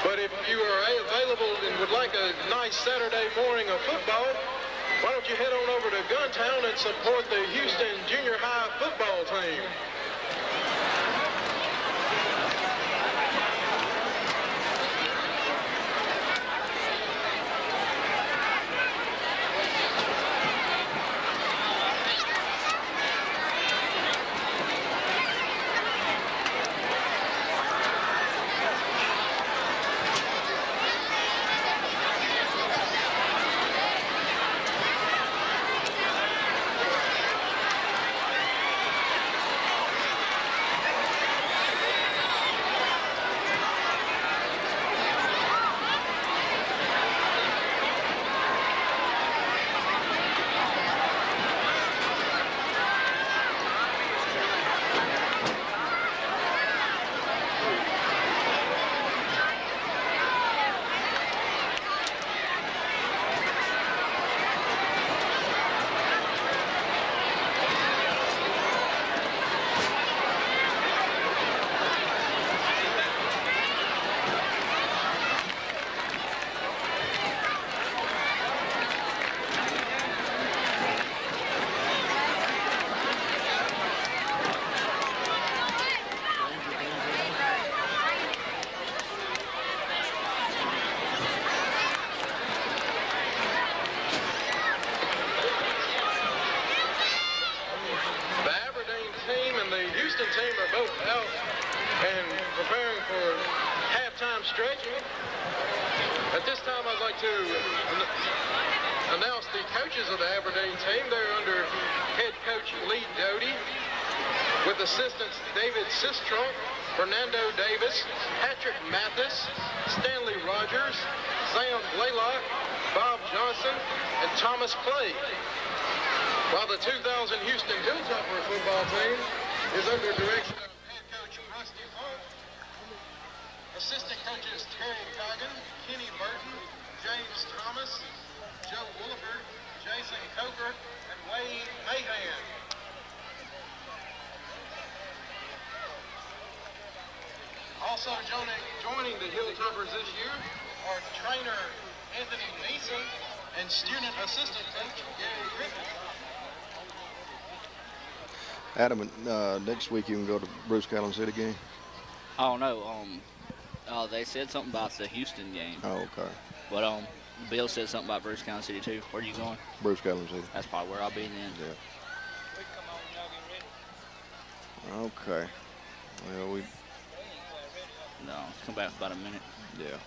But if you are available and would like a nice Saturday morning of football, why don't you head on over to Guntown and support the Houston junior high football team. At this time, I'd like to announce the coaches of the Aberdeen team. They're under head coach Lee Doty, with assistants David Sistrunk, Fernando Davis, Patrick Mathis, Stanley Rogers, Sam Blaylock, Bob Johnson, and Thomas Clay. While the 2000 Houston Hilltopper football team is under direction of head coach Rusty Funk, assistant coaches Terry Coggin, Kenny Burton, James Thomas, Joe Williford, Jason Coker, and Wayne Mahan. Also joining the Hilltoppers this year are trainer Anthony Neeson and student assistant coach Gary Griffin. Adam, next week you can go to Bruce Callan City game? I don't know. They said something about the Houston game. Oh, okay. But Bill said something about Bruce County City too. Where are you going? Bruce Callan City. That's probably where I'll be then. Yeah. Okay. Well, No, come back in about a minute. Yeah.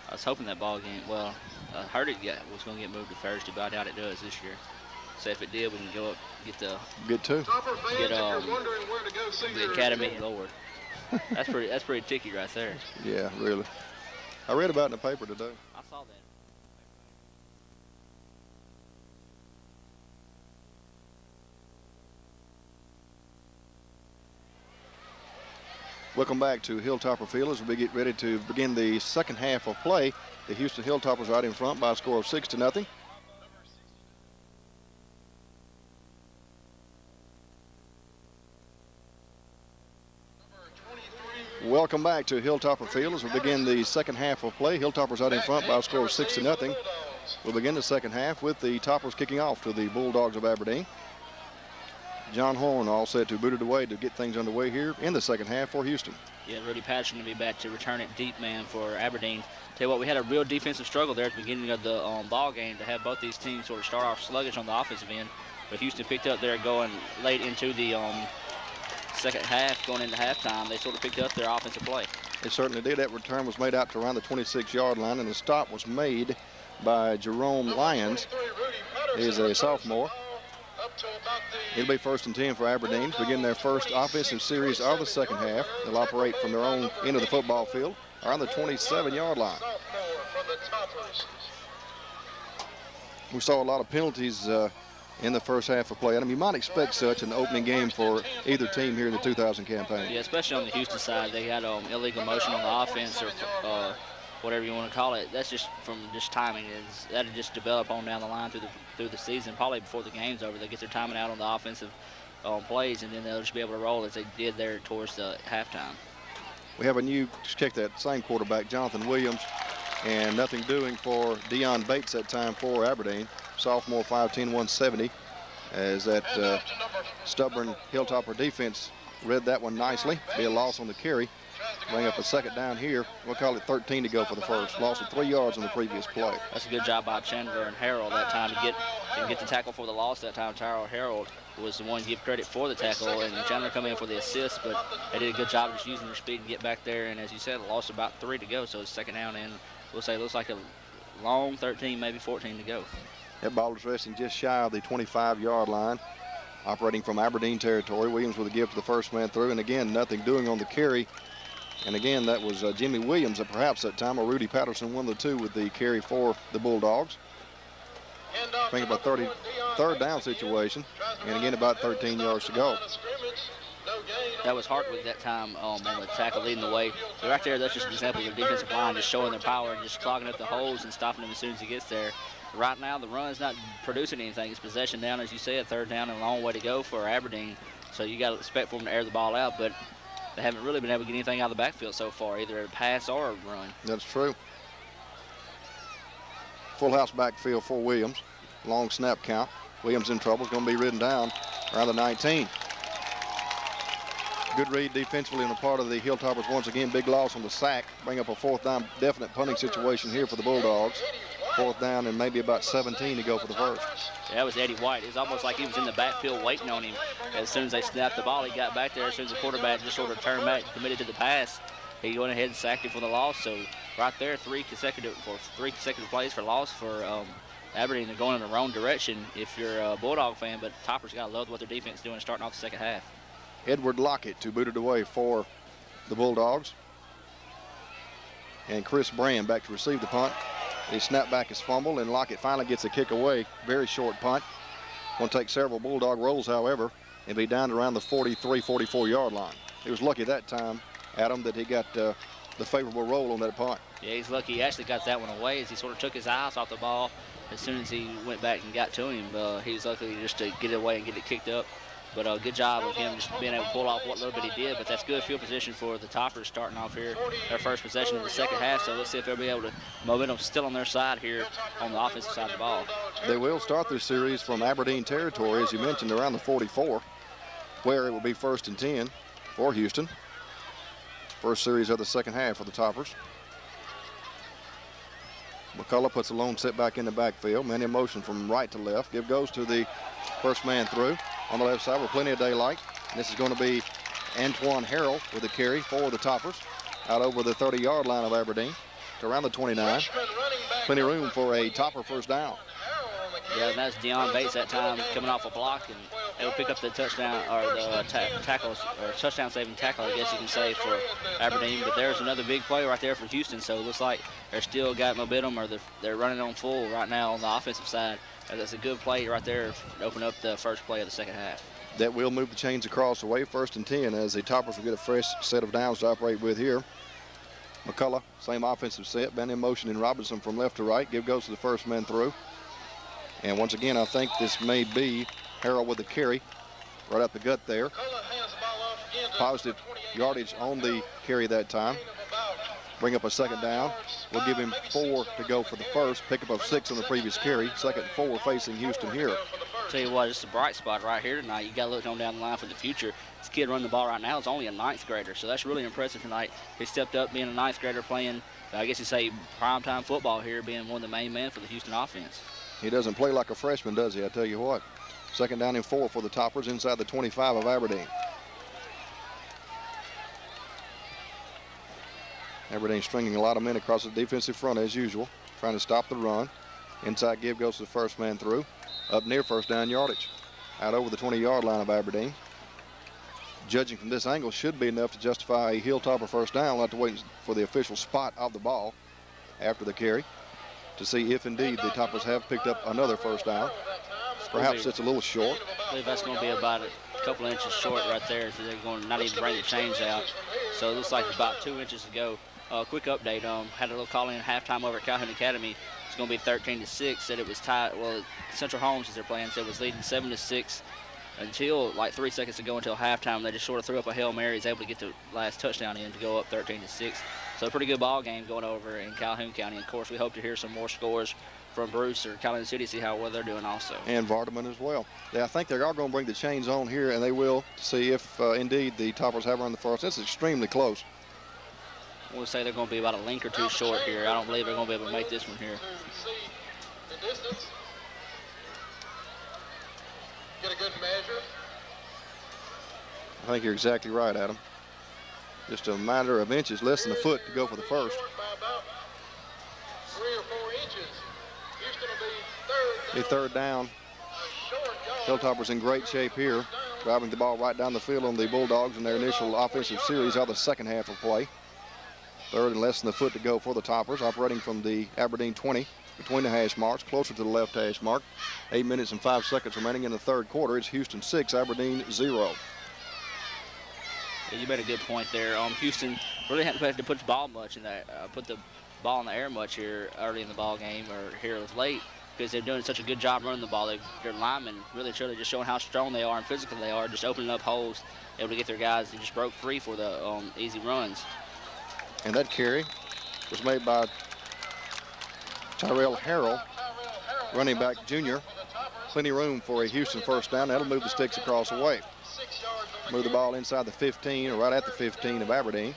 I was hoping that ball game, well, I heard it was going to get moved to Thursday, but I doubt it does this year. So if it did, we can go up, get two. Get the academy lower. That's pretty ticky right there. Yeah, really. I read about it in the paper today. I saw that. Welcome back to Hilltopper Field as we get ready to begin the second half of play. The Houston Hilltoppers out in front by a score of 6-0. Welcome back to Hilltopper Field as we begin the second half of play. Hilltoppers out in front by a score of 6-0. We'll begin the second half with the Toppers kicking off to the Bulldogs of Aberdeen. John Horn all set to boot it away to get things underway here in the second half for Houston. Yeah, Rudy Patterson to be back to return it deep man for Aberdeen. Tell you what, we had a real defensive struggle there at the beginning of the ball game to have both these teams sort of start off sluggish on the offensive end. But Houston picked up there going late into the second half, going into halftime. They sort of picked up their offensive play. They certainly did. That return was made out to around the 26-yard line, and the stop was made by Jerome Lyons. He's a sophomore. It'll be 1st and 10 for Aberdeen to begin their first offensive series of the second half. They'll operate from their own end of the football field around the 27-yard line. We saw a lot of penalties in the first half of play. I mean, you might expect such an opening game for either team here in the 2000 campaign. Yeah, especially on the Houston side. They had illegal motion on the offense, or whatever you want to call it. That's just from just timing. That'll just develop on down the line through the season, probably before the game's over. They get their timing out on the offensive plays, and then they'll just be able to roll as they did there towards the halftime. We have a new, check that same quarterback, Jonathan Williams, and nothing doing for Dion Bates that time for Aberdeen. Sophomore, 5'10", 170, as that stubborn Hilltopper defense read that one nicely. Be a loss on the carry. Bring up a second down here. We'll call it 13 to go for the first. Loss of 3 yards on the previous play. That's a good job by Chandler and Harold that time to get the tackle for the loss that time. Tyrell Harold was the one to give credit for the tackle, and Chandler come in for the assist, but they did a good job just using their speed to get back there, and as you said, lost about 3 to go, so it's second down, and we'll say it looks like a long 13, maybe 14 to go. That ball is resting just shy of the 25-yard line. Operating from Aberdeen territory. Williams with a give to the first man through, and again, nothing doing on the carry. And again, that was Jimmy Williams at perhaps that time, or Rudy Patterson, one of the two with the carry for the Bulldogs. Think about 33rd down situation, and again, about 13 yards to go. That was Hartwig that time on the tackle leading the way. But right there, that's just an example of the defensive line just showing their power and just clogging up the holes and stopping them as soon as he gets there. Right now, the run is not producing anything. It's possession down, as you said, third down and a long way to go for Aberdeen. So you got to expect for them to air the ball out, but they haven't really been able to get anything out of the backfield so far, either a pass or a run. That's true. Full house backfield for Williams. Long snap count. Williams in trouble. Is going to be ridden down around the 19. Good read defensively on the part of the Hilltoppers. Once again, big loss on the sack. Bring up a fourth down, definite punting situation here for the Bulldogs. Fourth down and maybe about 17 to go for the first. Yeah, that was Eddie White. It was almost like he was in the backfield waiting on him. As soon as they snapped the ball, he got back there. As soon as the quarterback just sort of turned back and committed to the pass, he went ahead and sacked him for the loss. So right there, three consecutive plays for loss for Aberdeen. They're going in the wrong direction if you're a Bulldog fan, but Toppers got to love what their defense is doing starting off the second half. Edward Lockett to boot it away for the Bulldogs. And Chris Brand back to receive the punt. He snapped back his fumble, and Lockett finally gets a kick away. Very short punt. Going to take several Bulldog rolls, however, and be down to around the 43, 44-yard line. He was lucky that time, Adam, that he got the favorable roll on that punt. Yeah, he's lucky he actually got that one away as he sort of took his eyes off the ball as soon as he went back and got to him. He was lucky just to get it away and get it kicked up. But good job of him just being able to pull off what little bit he did. But that's good field position for the Toppers starting off here. Their first possession of the second half. So let's see if they'll be able to momentum still on their side here on the offensive side of the ball. They will start their series from Aberdeen territory, as you mentioned, around the 44, where it will be 1st and 10 for Houston. First series of the second half for the Toppers. McCullough puts a lone set back in the backfield. Man in motion from right to left. Give goes to the first man through. On the left side with plenty of daylight. And this is going to be Antoine Harrell with a carry for the Toppers. Out over the 30-yard line of Aberdeen to around the 29. Plenty of room for a Topper first down. Yeah, and that's Dion Bates that time coming off a block, and they'll pick up the touchdown or the tackles or touchdown saving tackle, I guess you can say, for Aberdeen. But there's another big play right there for Houston. So it looks like they're still got momentum, or they're running on full right now on the offensive side. And that's a good play right there to open up the first play of the second half. That will move the chains across the way, 1st and 10, as the Toppers will get a fresh set of downs to operate with here. McCullough, same offensive set, been in motion in Robinson from left to right. Give goes to the first man through. And once again, I think this may be Harrell with the carry right up the gut there. Positive yardage on the carry that time. Bring up a second down. We'll give him 4 to go for the first. Pick up of 6 on the previous carry. 2nd and 4 facing Houston here. Tell you what, it's a bright spot right here tonight. You got to look on down the line for the future. This kid running the ball right now is only a 9th grader, so that's really impressive tonight. He stepped up being a 9th grader playing, I guess you say, primetime football here, being one of the main men for the Houston offense. He doesn't play like a freshman, does he? I tell you what. 2nd down and 4 for the Toppers inside the 25 of Aberdeen. Aberdeen stringing a lot of men across the defensive front as usual, trying to stop the run. Inside give goes to the first man through, up near first down yardage, out over the 20-yard line of Aberdeen. Judging from this angle, should be enough to justify a Hilltopper first down. We'll have to wait for the official spot of the ball after the carry to see if indeed the Toppers have picked up another first down. Perhaps it's a little short. I believe that's going to be about a couple inches short right there, so they're going to not even bring the chains out. So it looks like about 2 inches to go. Quick update, had a little call in halftime over at Calhoun Academy. It's going to be 13-6. Said it was tied. Well, Central Holmes, as they're playing, said it was leading 7-6 until like 3 seconds to go until halftime. They just sort of threw up a Hail Mary. He's able to get the last touchdown in to go up 13-6. So a pretty good ball game going over in Calhoun County. Of course, we hope to hear some more scores from Bruce or Calhoun City, see how well they're doing also. And Vardaman as well. I think they are going to bring the chains on here, and they will, to see if indeed the Toppers have run the first. This is extremely close. We'll say they're going to be about a link or two short here. I don't believe they're going to be able to make this one here. Get a good measure. I think you're exactly right, Adam. Just a matter of inches, less than a foot to go for the first. 3 or 4 inches. Houston will be Third down. Hilltoppers in great shape here, driving the ball right down the field on the Bulldogs in their initial offensive series of the second half of play. Third and less than a foot to go for the Toppers, operating from the Aberdeen 20 between the hash marks, closer to the left hash mark. 8 minutes and 5 seconds remaining in the third quarter. It's Houston 6, Aberdeen 0. Yeah, you made a good point there. Houston really hadn't had to put the ball much in that, put the ball in the air much here early in the ball game or here late, because they're doing such a good job running the ball. Their linemen really truly just showing how strong they are and physical they are, just opening up holes, able to get their guys. They just broke free for the easy runs. And that carry was made by Tyrell Harrell, running back junior. Plenty of room for a Houston first down. That'll move the sticks across the way. Move the ball inside the 15 or right at the 15 of Aberdeen.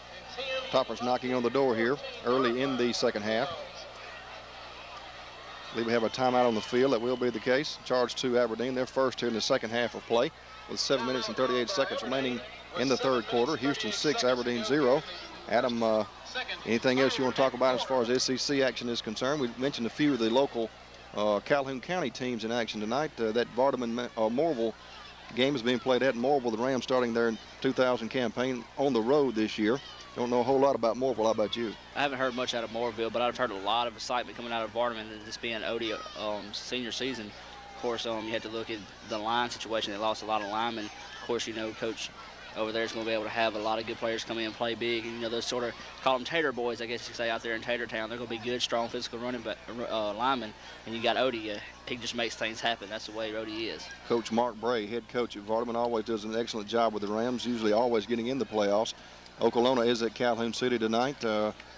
Toppers knocking on the door here early in the second half. I believe we have a timeout on the field. That will be the case. Charge to Aberdeen. They're first here in the second half of play with 7 minutes and 38 seconds remaining in the third quarter. Houston 6, Aberdeen 0. Adam, anything else you want to talk about as far as SEC action is concerned? We mentioned a few of the local Calhoun County teams in action tonight. That Vardaman-Morville game is being played at Morville. The Rams starting their 2000 campaign on the road this year. Don't know a whole lot about Morville. How about you? I haven't heard much out of Morville, but I've heard a lot of excitement coming out of Vardaman, this being Odie senior season. Of course, you had to look at the line situation. They lost a lot of linemen. Of course, you know, Coach over there is going to be able to have a lot of good players come in and play big. And, you know, those sort of, call them Tater boys, I guess you could say, out there in Tater Town. They're going to be good, strong, physical running back, linemen. And you got Odie. He just makes things happen. That's the way Odie is. Coach Mark Bray, head coach at Vardaman, always does an excellent job with the Rams, usually always getting in the playoffs. Okolona is at Calhoun City tonight.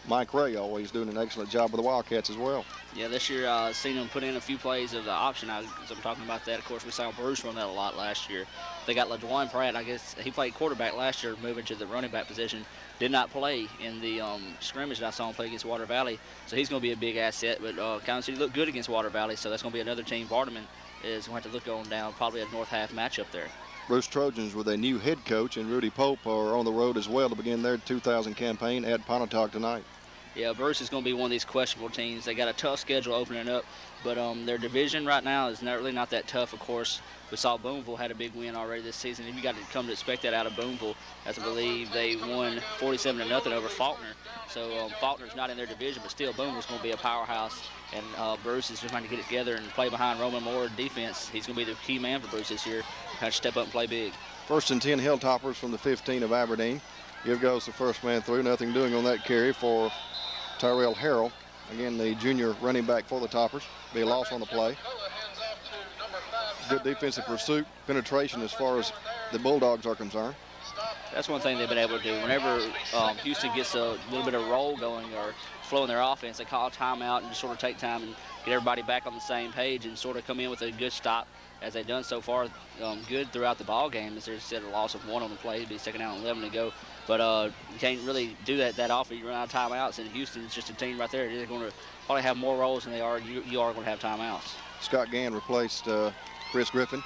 Mike Ray always doing an excellent job with the Wildcats as well. Yeah, this year I've seen them put in a few plays of the option. I'm talking about that. Of course, we saw Bruce run that a lot last year. They got LaDuane Pratt. I guess he played quarterback last year, moving to the running back position. Did not play in the scrimmage that I saw him play against Water Valley. So he's going to be a big asset. But Calhoun City looked good against Water Valley, so that's going to be another team. Vardaman is going to have to look on down, probably a north half matchup there. Bruce Trojans with a new head coach and Rudy Pope are on the road as well to begin their 2000 campaign at Pontotoc tonight. Yeah, Bruce is going to be one of these questionable teams. They got a tough schedule opening up, but their division right now is really not that tough. Of course, we saw Boonville had a big win already this season, and you got to come to expect that out of Boonville, as I believe they won 47-0 over Faulkner. So Faulkner's not in their division, but still Boonville's going to be a powerhouse, and Bruce is just trying to get it together and play behind Roman Moore defense. He's going to be the key man for Bruce this year, trying to step up and play big. First and 10 Hilltoppers from the 15 of Aberdeen. Give goes the first man through. Nothing doing on that carry for Tyrell Harrell, again the junior running back for the Toppers. Be a loss on the play. Good defensive pursuit, penetration as far as the Bulldogs are concerned. That's one thing they've been able to do. Whenever Houston gets a little bit of roll going or flow in their offense, they call a timeout and just sort of take time and get everybody back on the same page and sort of come in with a good stop, as they've done so far. Good throughout the ball game. As there's a loss of 1 on the play, it'd be second down and 11 to go. But you can't really do that often. You run out of timeouts, and Houston's just a team right there. They're going to probably have more rolls than they are. You are going to have timeouts. Scott Gann replaced Chris Griffin.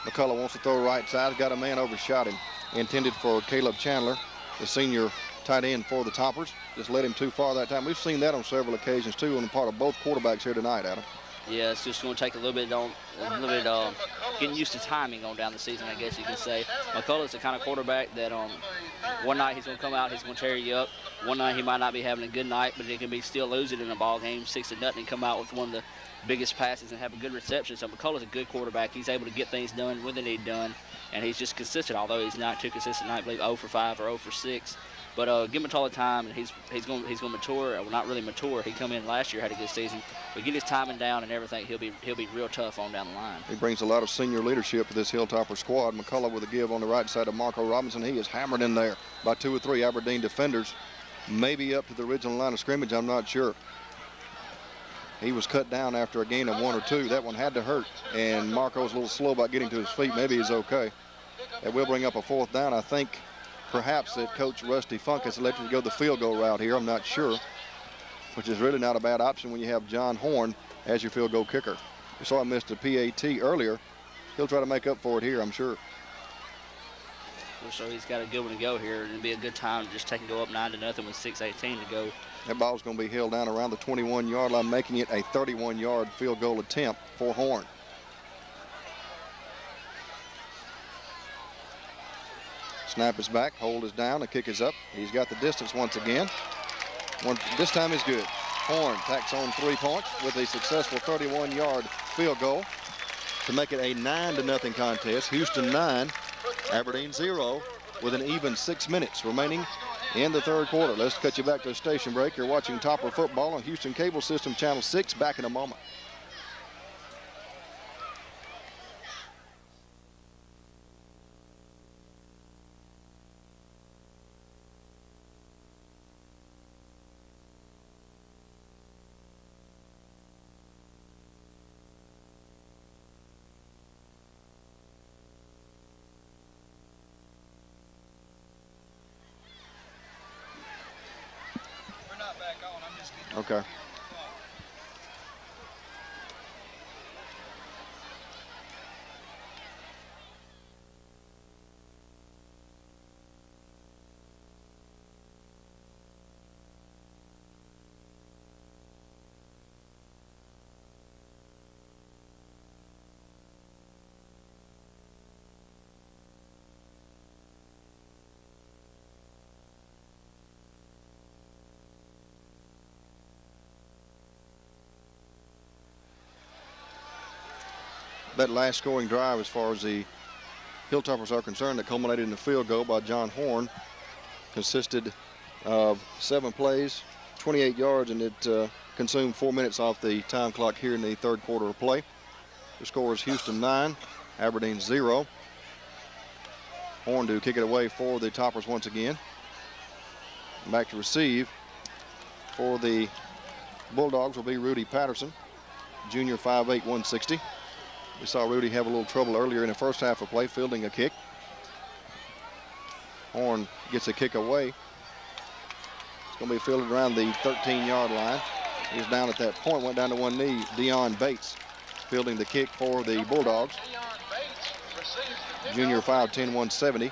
McCullough wants to throw right side. Got a man overshot him. Intended for Caleb Chandler, the senior tight end for the Toppers. Just led him too far that time. We've seen that on several occasions, too, on the part of both quarterbacks here tonight, Adam. Yeah, it's just going to take a little bit getting used to timing on down the season, I guess you can say. McCullough's the kind of quarterback that one night he's going to come out, he's going to tear you up. One night he might not be having a good night, but he can be still losing in a ball game, 6-0, and come out with one of the biggest passes and have a good reception. So McCullough's a good quarterback. He's able to get things done when they need done, and he's just consistent, although he's not too consistent. I believe 0 for 5 or 0 for 6. But give him all the time, and he's going to mature. Well, not really mature. He come in last year, had a good season, but get his timing down and everything. He'll be real tough on down the line. He brings a lot of senior leadership to this Hilltopper squad. McCullough with a give on the right side of Marco Robinson. He is hammered in there by 2 or 3 Aberdeen defenders, maybe up to the original line of scrimmage. I'm not sure. He was cut down after a gain of 1 or 2. That one had to hurt, and Marco's a little slow about getting to his feet. Maybe he's okay. That will bring up a 4th down. I think perhaps that Coach Rusty Funk has elected to go the field goal route here. I'm not sure, which is really not a bad option when you have John Horn as your field goal kicker. We saw him miss the PAT earlier. He'll try to make up for it here, I'm sure. So he's got a good one to go here. It'd be a good time to just take and go up 9-0 with 6:18 to go. That ball's going to be held down around the 21-yard line, making it a 31-yard field goal attempt for Horn. Snap is back, hold is down, the kick is up. He's got the distance once again. This time is good. Horn tacks on 3 points with a successful 31-yard field goal to make it a 9-0 contest. Houston 9, Aberdeen 0, with an even 6 minutes remaining in the 3rd quarter. Let's cut you back to a station break. You're watching Topper Football on Houston Cable System Channel 6. Back in a moment. Okay. That last scoring drive, as far as the Hilltoppers are concerned, that culminated in the field goal by John Horn, consisted of 7 plays, 28 yards, and it consumed 4 minutes off the time clock here in the 3rd quarter of play. The score is Houston 9, Aberdeen 0. Horn to kick it away for the Toppers once again. Back to receive for the Bulldogs will be Rudy Patterson, junior, 5'8", 160. We saw Rudy have a little trouble earlier in the first half of play, fielding a kick. Horn gets a kick away. It's going to be fielded around the 13-yard line. He's down at that point, went down to one knee. Dion Bates fielding the kick for the Bulldogs. Junior, 5'10", 170.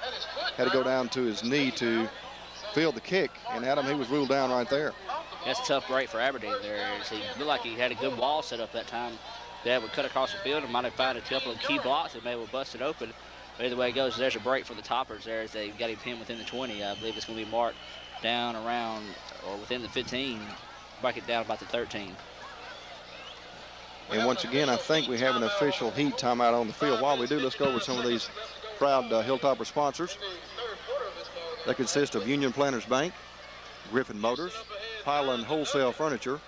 Had to go down to his knee to field the kick, and Adam, he was ruled down right there. That's a tough break for Aberdeen there. He looked like he had a good wall set up that time. That would cut across the field and might have found a couple of key blocks and maybe will bust it open. But either way it goes, there's a break for the Toppers there as they got him pinned within the 20. I believe it's going to be marked down around or within the 15, break it down about the 13. And once again, I think we have an official heat timeout on the field. While we do, let's go over some of these proud Hilltopper sponsors. They consist of Union Planters Bank, Griffin Motors, Pylon Wholesale Furniture,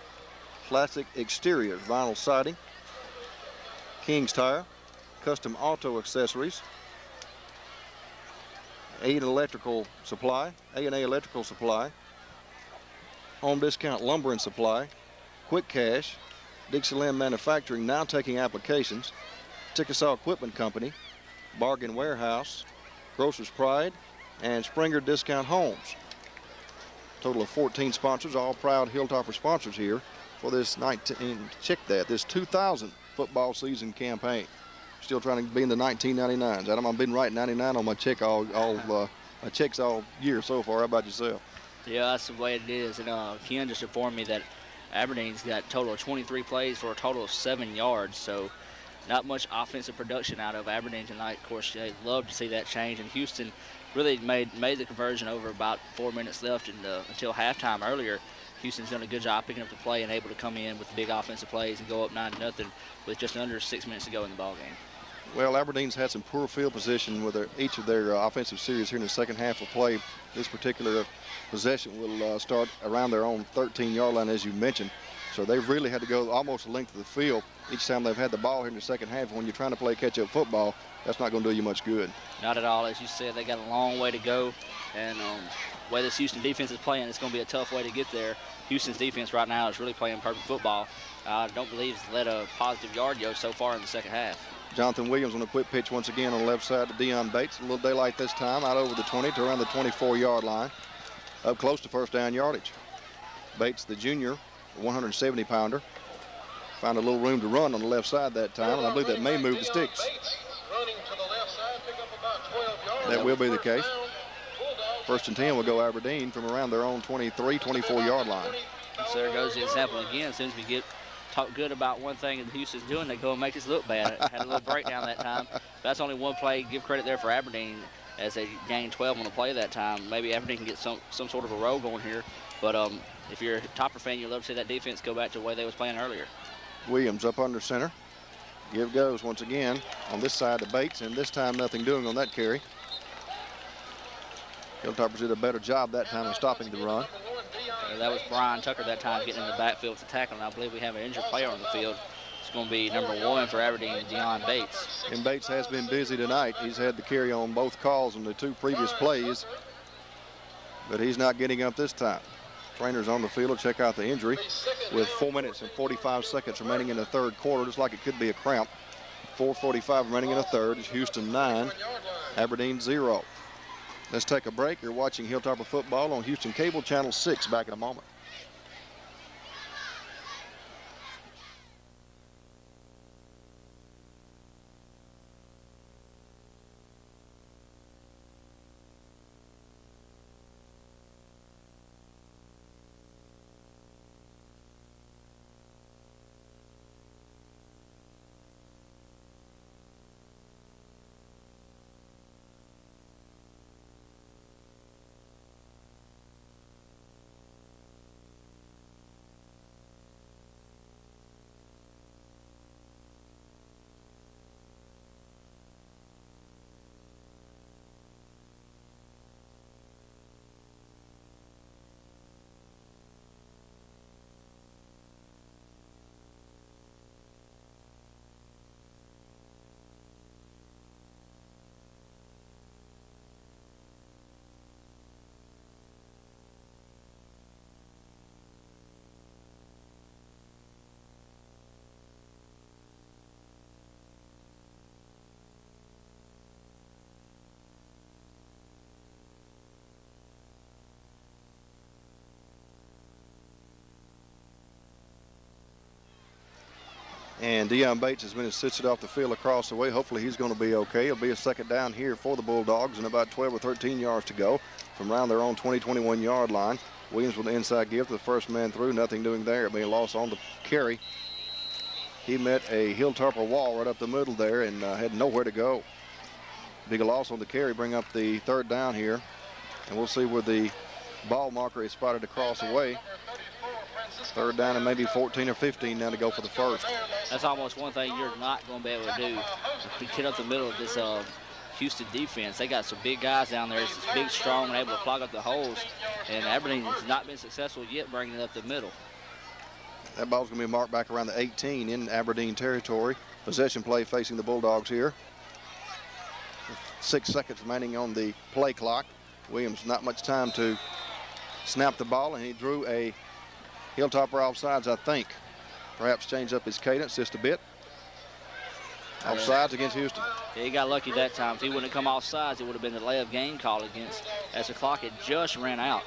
Classic Exteriors, Vinyl Siding, King's Tire, Custom Auto Accessories, A&A Electrical Supply, Home Discount Lumber and Supply, Quick Cash, Dixieland Manufacturing, now taking applications, Chickasaw Equipment Company, Bargain Warehouse, Grocer's Pride, and Springer Discount Homes. Total of 14 sponsors, all proud Hilltopper sponsors here for this 2000 football season campaign. Still trying to be in the 1999s. Adam, I've been writing 99 on my check my checks all year so far. How about yourself? Yeah, that's the way it is. And Ken just informed me that Aberdeen's got a total of 23 plays for a total of 7 yards. So not much offensive production out of Aberdeen tonight. Of course, they'd love to see that change. And Houston really made the conversion over about 4 minutes left until halftime earlier. Houston's done a good job picking up the play and able to come in with big offensive plays and go up 9-0 with just under 6 minutes to go in the ballgame. Well, Aberdeen's had some poor field position with each of their offensive series here in the second half of play. This particular possession will start around their own 13-yard line, as you mentioned. So they've really had to go almost the length of the field each time they've had the ball here in the second half. When you're trying to play catch-up football, that's not going to do you much good. Not at all. As you said, they got a long way to go. And the way this Houston defense is playing, it's going to be a tough way to get there. Houston's defense right now is really playing perfect football. I don't believe it's led a positive yard yo so far in the second half. Jonathan Williams on a quick pitch once again on the left side to Deion Bates. A little daylight this time, out over the 20 to around the 24-yard line. Up close to first down yardage. Bates, the junior, 170-pounder. Found a little room to run on the left side that time, and I believe that may move the sticks. That will be the case. First and 10 will go Aberdeen from around their own 23, 24-yard line. So there goes the example again. As soon as we talk good about one thing that Houston's doing, they go and make us look bad. Had a little breakdown that time. That's only one play. Give credit there for Aberdeen as they gained 12 on the play that time. Maybe Aberdeen can get some sort of a roll going here. But if you're a Topper fan, you'd love to see that defense go back to the way they was playing earlier. Williams up under center. Give goes once again on this side to Bates, and this time nothing doing on that carry. Hilltoppers did a better job that time of stopping the run. That was Brian Tucker that time getting in the backfield to tackle, and I believe we have an injured player on the field. It's going to be number 1 for Aberdeen, Deion Bates. And Bates has been busy tonight. He's had the carry on both calls in the 2 previous plays, but he's not getting up this time. Trainers on the field will check out the injury with 4 minutes and 45 seconds remaining in the third quarter. Looks like it could be a cramp. 4:45 remaining in the third. It's Houston 9, Aberdeen 0. Let's take a break. You're watching Hilltopper football on Houston Cable Channel 6. Back in a moment. And Deion Bates has been assisted off the field across the way. Hopefully he's going to be okay. It'll be a second down here for the Bulldogs and about 12 or 13 yards to go from around their own 20, 21-yard line. Williams with the inside give to the first man through. Nothing doing there. It'll be a loss on the carry. He met a Hilltopper wall right up the middle there and had nowhere to go. Big loss on the carry. Bring up the third down here. And we'll see where the ball marker is spotted across the way. Third down and maybe 14 or 15 now to go for the first. That's almost one thing you're not going to be able to do. If you get up the middle of this Houston defense, they got some big guys down there. It's big, strong, and able to clog up the holes. And Aberdeen has not been successful yet bringing it up the middle. That ball's going to be marked back around the 18 in Aberdeen territory. Possession play facing the Bulldogs here. 6 seconds remaining on the play clock. Williams not much time to snap the ball, and he drew a Hilltopper offsides, I think. Perhaps change up his cadence just a bit. Offsides against Houston. Yeah, he got lucky that time. If he wouldn't have come offsides, it would have been the delay of game call against, as the clock had just ran out.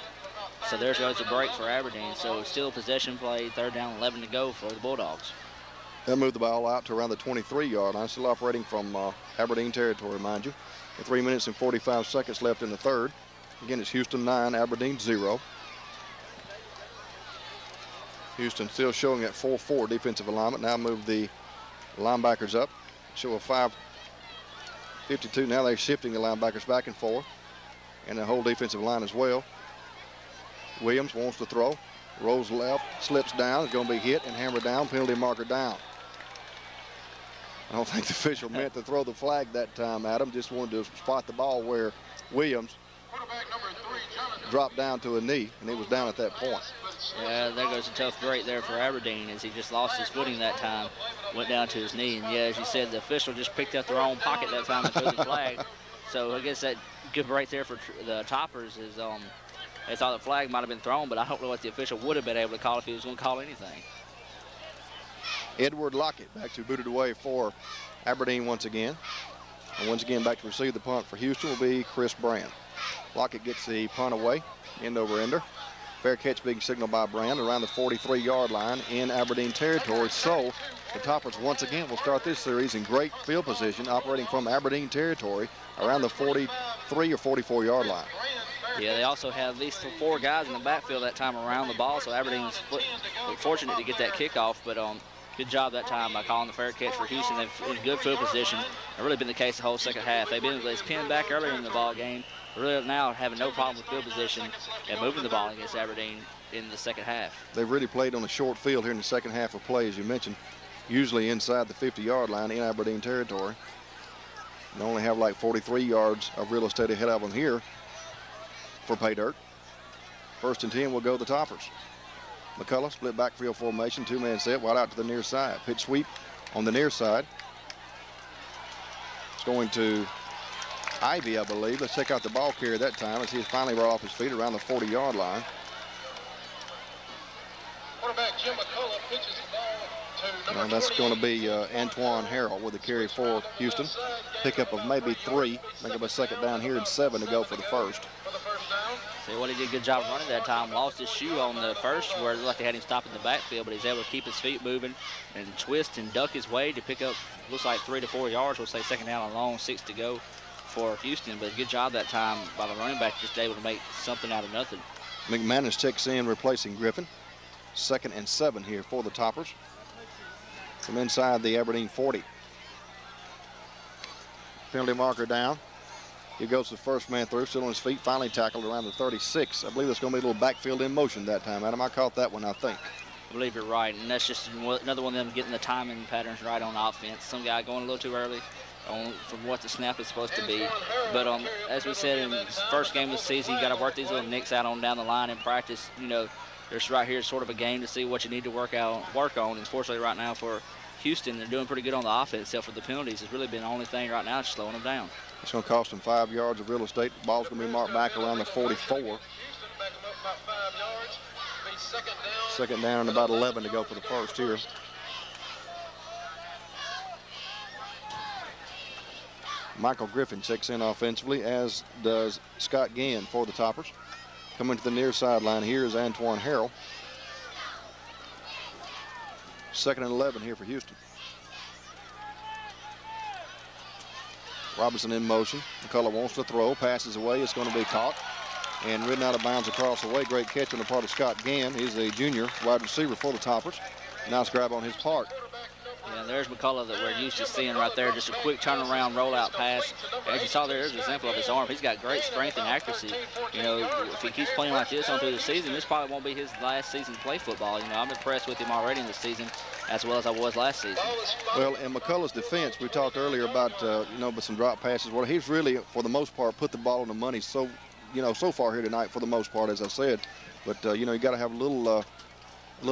So there goes a break for Aberdeen. So still possession play, third down, 11 to go for the Bulldogs. They'll move the ball out to around the 23-yard line. Still operating from Aberdeen territory, mind you. 3 minutes and 45 seconds left in the third. Again, it's Houston 9, Aberdeen 0. Houston still showing at 4-4 defensive alignment. Now move the linebackers up. Show a 5-52. Now they're shifting the linebackers back and forth. And the whole defensive line as well. Williams wants to throw. Rolls left, slips down. Is going to be hit and hammered down. Penalty marker down. I don't think the official meant to throw the flag that time, Adam. Just wanted to spot the ball where Williams dropped down to a knee, and he was down at that point. Yeah, there goes a tough break there for Aberdeen as he just lost his footing that time, went down to his knee. And, yeah, as you said, the official just picked up the wrong pocket that time and threw the flag. So I guess that good break there for the Toppers is they thought the flag might have been thrown, but I don't know what the official would have been able to call if he was going to call anything. Edward Lockett back to booted away for Aberdeen once again. And once again back to receive the punt for Houston will be Chris Brand. Lockett gets the punt away, end over ender. Fair catch being signaled by Brand around the 43-yard line in Aberdeen territory. So the Toppers once again will start this series in great field position, operating from Aberdeen territory around the 43 or 44-yard line. Yeah, they also have these 4 guys in the backfield that time around the ball, so Aberdeen's fortunate to get that kickoff, but good job that time by calling the fair catch for Houston. They've in good field position. It's really been the case the whole second half. They've pinned back earlier in the ball game. Really now having no problem with field position and moving the ball against Aberdeen in the second half. They've really played on a short field here in the second half of play, as you mentioned, usually inside the 50-yard line in Aberdeen territory. They only have like 43 yards of real estate ahead of them here for pay dirt. 1st and 10 will go the Toppers. McCullough, split backfield formation, 2-man set, wide out to the near side. Pitch sweep on the near side. It's going to Ivy, I believe. Let's check out the ball carrier that time as he's finally brought off his feet around the 40-yard line. Quarterback Jim McCullough pitches the ball to number And that's going to be Antoine Harrell with the carry for Houston. Pickup of maybe 3. Make up a second down here and 7 to go for the first. See what he did a good job running that time. Lost his shoe on the first where it looked like they had him stop in the backfield, but he's able to keep his feet moving and twist and duck his way to pick up, looks like 3 to 4 yards. We'll say second down and long, 6 to go for Houston, but good job that time by the running back, just able to make something out of nothing. McManus checks in replacing Griffin. 2nd and 7 here for the Toppers from inside the Aberdeen 40. Penalty marker down. Here goes the first man through, still on his feet, finally tackled around the 36. I believe that's going to be a little backfield in motion that time, Adam. I caught that one, I think. I believe you're right, and that's just another one of them getting the timing patterns right on offense. Some guy going a little too early from what the snap is supposed to be. But as we said in the first game of the season, you got to work these little nicks out on down the line in practice. You know, there's right here sort of a game to see what you need to work on. And fortunately right now for Houston, they're doing pretty good on the offense, except for the penalties. It's really been the only thing right now that's slowing them down. It's going to cost them 5 yards of real estate. The ball's going to be marked back around the 44. Second down and about 11 to go for the first here. Michael Griffin checks in offensively, as does Scott Gann for the Toppers. Coming to the near sideline here is Antoine Harrell. 2nd and 11 here for Houston. Robinson in motion. McCullough wants to throw, passes away. It's going to be caught and ridden out of bounds across the way. Great catch on the part of Scott Gann. He's a junior wide receiver for the Toppers. Nice grab on his part. Yeah, there's McCullough that we're used to seeing right there. Just a quick turnaround, rollout pass. As you saw there's an example of his arm. He's got great strength and accuracy. You know, if he keeps playing like this on through the season, this probably won't be his last season to play football. You know, I'm impressed with him already in the season as well as I was last season. Well, in McCullough's defense, we talked earlier about, but some drop passes. Well, he's really, for the most part, put the ball on the money so far here tonight for the most part, as I said. But, you got to have a little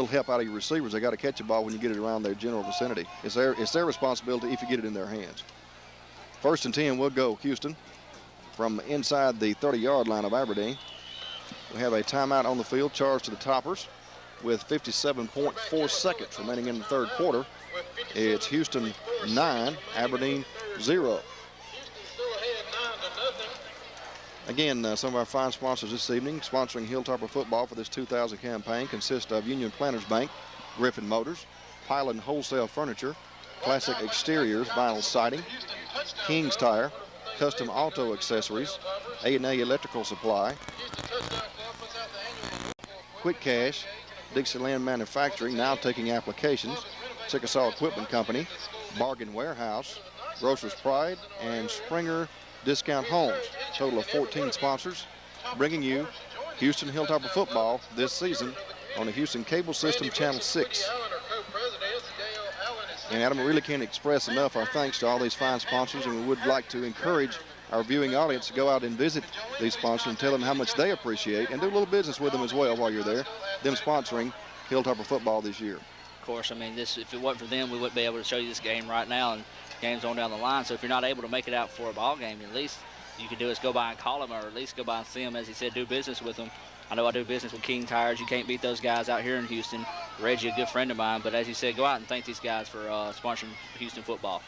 help out of your receivers. They got to catch the ball when you get it around their general vicinity. It's their responsibility if you get it in their hands. 1st and 10 will go Houston from inside the 30-yard line of Aberdeen. We have a timeout on the field charged to the Toppers with 57.4 seconds remaining in the third quarter. It's Houston 9, Aberdeen 0. Again, some of our fine sponsors this evening sponsoring Hilltopper football for this 2000 campaign consist of Union Planters Bank, Griffin Motors, Pylon Wholesale Furniture, Classic Exteriors Vinyl Siding, King's Tire, Custom Auto Accessories, A&A Electrical Supply, Quick Cash, Dixieland Manufacturing, now taking applications, Chickasaw Equipment Company, Bargain Warehouse, Grocer's Pride, and Springer Discount Homes. Total of 14 sponsors, bringing you Houston Hilltopper football this season on the Houston Cable System Channel 6. And Adam, we really can't express enough our thanks to all these fine sponsors, and we would like to encourage our viewing audience to go out and visit these sponsors and tell them how much they appreciate, and do a little business with them as well while you're there, them sponsoring Hilltopper football this year. Of course, I mean, this, if it wasn't for them, we wouldn't be able to show you this game right now, and game's on down the line. So if you're not able to make it out for a ball game, at least you can do is go by and call them, or at least go by and see them. As he said, do business with them. I know I do business with King Tires. You can't beat those guys out here in Houston. Reggie, a good friend of mine, but as you said, go out and thank these guys for sponsoring Houston football.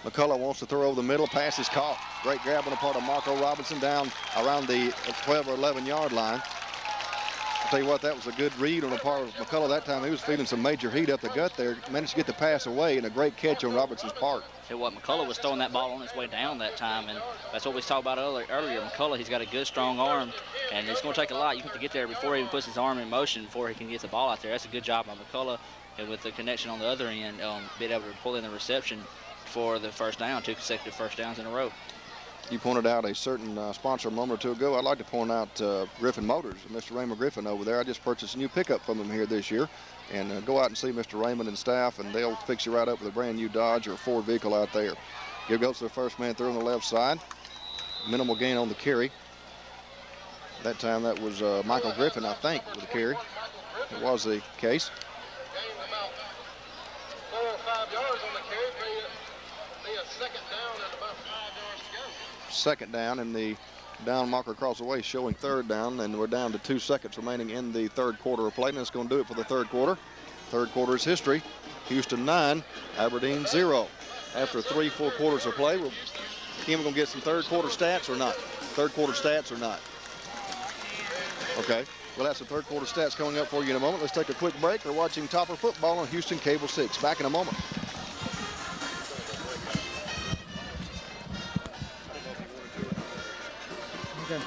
McCullough wants to throw over the middle. Pass is caught. Great grab on the part of Marco Robinson down around the 12 or 11-yard line. I'll tell you what, that was a good read on the part of McCullough that time. He was feeling some major heat up the gut there. Managed to get the pass away, and a great catch on Robinson's part. Tell you what, McCullough was throwing that ball on its way down that time, and that's what we talked about earlier. McCullough, he's got a good, strong arm, and it's going to take a lot. You have to get there before he even puts his arm in motion before he can get the ball out there. That's a good job by McCullough, and with the connection on the other end, being able to pull in the reception for the first down, 2 consecutive first downs in a row. You pointed out a certain sponsor a moment or two ago. I'd like to point out Griffin Motors, Mr. Raymond Griffin over there. I just purchased a new pickup from him here this year. And go out and see Mr. Raymond and staff, and they'll fix you right up with a brand new Dodge or Ford vehicle out there. Here goes the first man through on the left side. Minimal gain on the carry. That time that was Michael Griffin, I think, with the carry. It was the case. Gained about 4 or 5 yards on the carry. Be a second down and about 5 yards to go. Second down, and the down marker across the way showing third down, and we're down to 2 seconds remaining in the third quarter of play, and it's going to do it for the third quarter. Third quarter is history. Houston 9, Aberdeen 0. After 3 full quarters of play, Kim, we're going to get some third quarter stats or not? Third quarter stats or not? Okay, we'll have some third quarter stats coming up for you in a moment. Let's take a quick break. We're watching Topper football on Houston Cable 6. Back in a moment. Okay.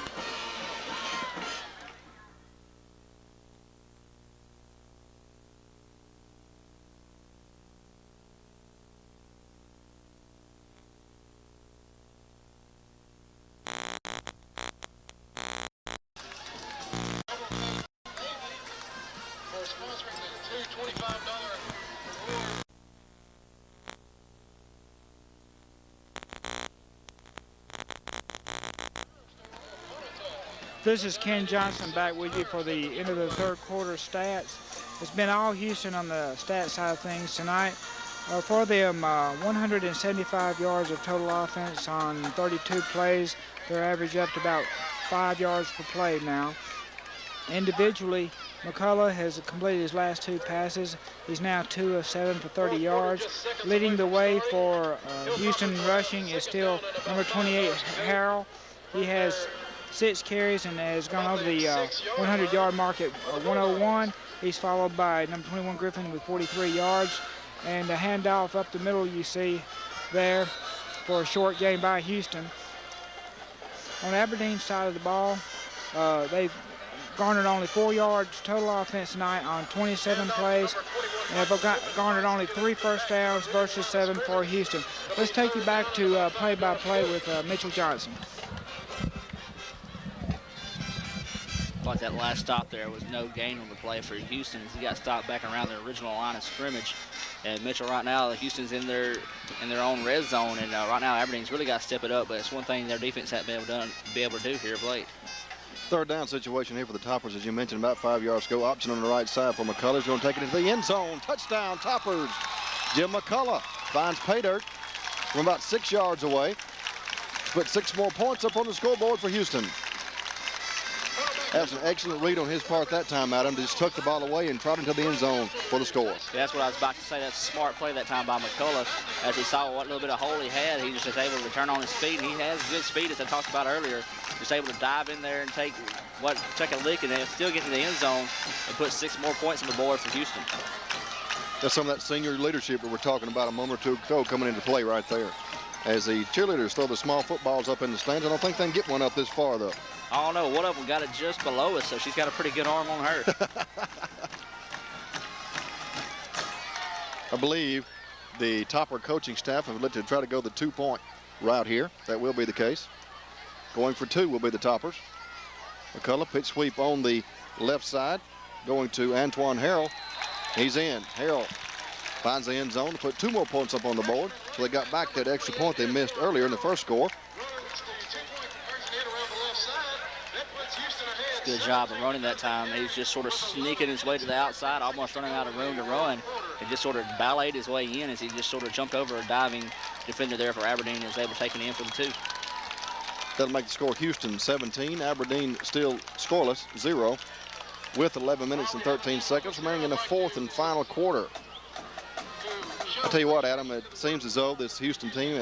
For sponsoring the $225 award. This is Ken Johnson back with you for the end of the third quarter stats. It's been all Houston on the stat side of things tonight. For them, 175 yards of total offense on 32 plays. They're average up to about 5 yards per play now. Individually, McCullough has completed his last 2 passes. He's now 2 of 7 for 30 yards. Leading the way for Houston rushing is still number 28, Harrell. He has 6 carries and has gone over the 100-yard mark at 101. He's followed by number 21, Griffin, with 43 yards. And a handoff up the middle you see there for a short gain by Houston. On Aberdeen's side of the ball, they've garnered only 4 yards total offense tonight on 27 plays. And have garnered only 3 first downs versus 7 for Houston. Let's take you back to play-by-play with Mitchell Johnson. Like that last stop there was no gain on the play for Houston. He got stopped back around their original line of scrimmage. And Mitchell right now, Houston's in their own red zone, and right now Aberdeen's really got to step it up. But it's one thing their defense hasn't been able to do here of late. Third down situation here for the Toppers, as you mentioned, about 5 yards to go. Option on the right side for McCullough. He's going to take it into the end zone. Touchdown, Toppers. Jim McCullough finds pay dirt from about 6 yards away. Put 6 more points up on the scoreboard for Houston. That was an excellent read on his part that time, Adam. Just took the ball away and trotted into the end zone for the score. Yeah, that's what I was about to say. That's a smart play that time by McCullough. As he saw what little bit of hole he had, he just was able to turn on his speed. And he has good speed, as I talked about earlier. Just able to dive in there and take a lick and then still get to the end zone and put 6 more points on the board for Houston. That's some of that senior leadership that we're talking about a moment or two ago coming into play right there. As the cheerleaders throw the small footballs up in the stands, I don't think they can get one up this far, though. I don't know. One of them got it just below us, so she's got a pretty good arm on her. I believe the Topper coaching staff have looked to try to go the 2-point route here. That will be the case. Going for 2 will be the Toppers. McCullough pitch sweep on the left side. Going to Antoine Harrell. He's in. Harrell finds the end zone to put 2 more points up on the board. So they got back that extra point they missed earlier in the first score. Good job of running that time. He's just sort of sneaking his way to the outside, almost running out of room to run, and just sort of balleted his way in as he just sort of jumped over a diving defender there for Aberdeen and was able to take it in for the 2. That'll make the score Houston 17. Aberdeen still scoreless, 0, with 11 minutes and 13 seconds remaining in the 4th and final quarter. I'll tell you what, Adam, it seems as though this Houston team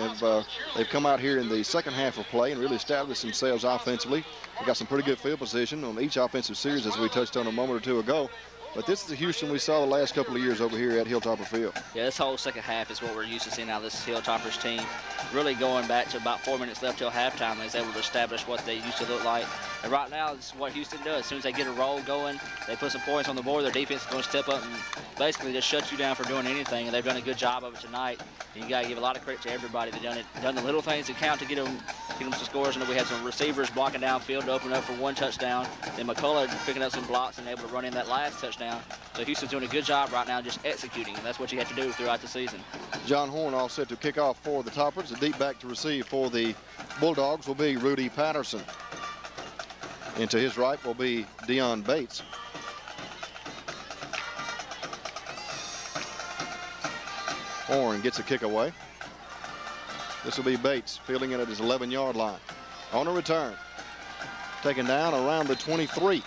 they've come out here in the second half of play and really established themselves offensively. They've got some pretty good field position on each offensive series, as we touched on a moment or two ago. But this is the Houston we saw the last couple of years over here at Hilltopper Field. Yeah, this whole second half is what we're used to seeing out of this Hilltoppers team. Really going back to about 4 minutes left till halftime, they was able to establish what they used to look like. And right now, this is what Houston does. As soon as they get a roll going, they put some points on the board, their defense is going to step up and basically just shut you down for doing anything. And they've done a good job of it tonight. And you got to give a lot of credit to everybody. They've done the little things that count to get them some scores. And we had some receivers blocking downfield to open up for 1 touchdown. Then McCullough picking up some blocks and able to run in that last touchdown. So Houston's doing a good job right now just executing, and that's what you have to do throughout the season. John Horn all set to kick off for the Toppers. The deep back to receive for the Bulldogs will be Rudy Patterson. And to his right will be Deion Bates. Horn gets a kick away. This will be Bates fielding it at his 11-yard line. On a return. Taken down around the 23.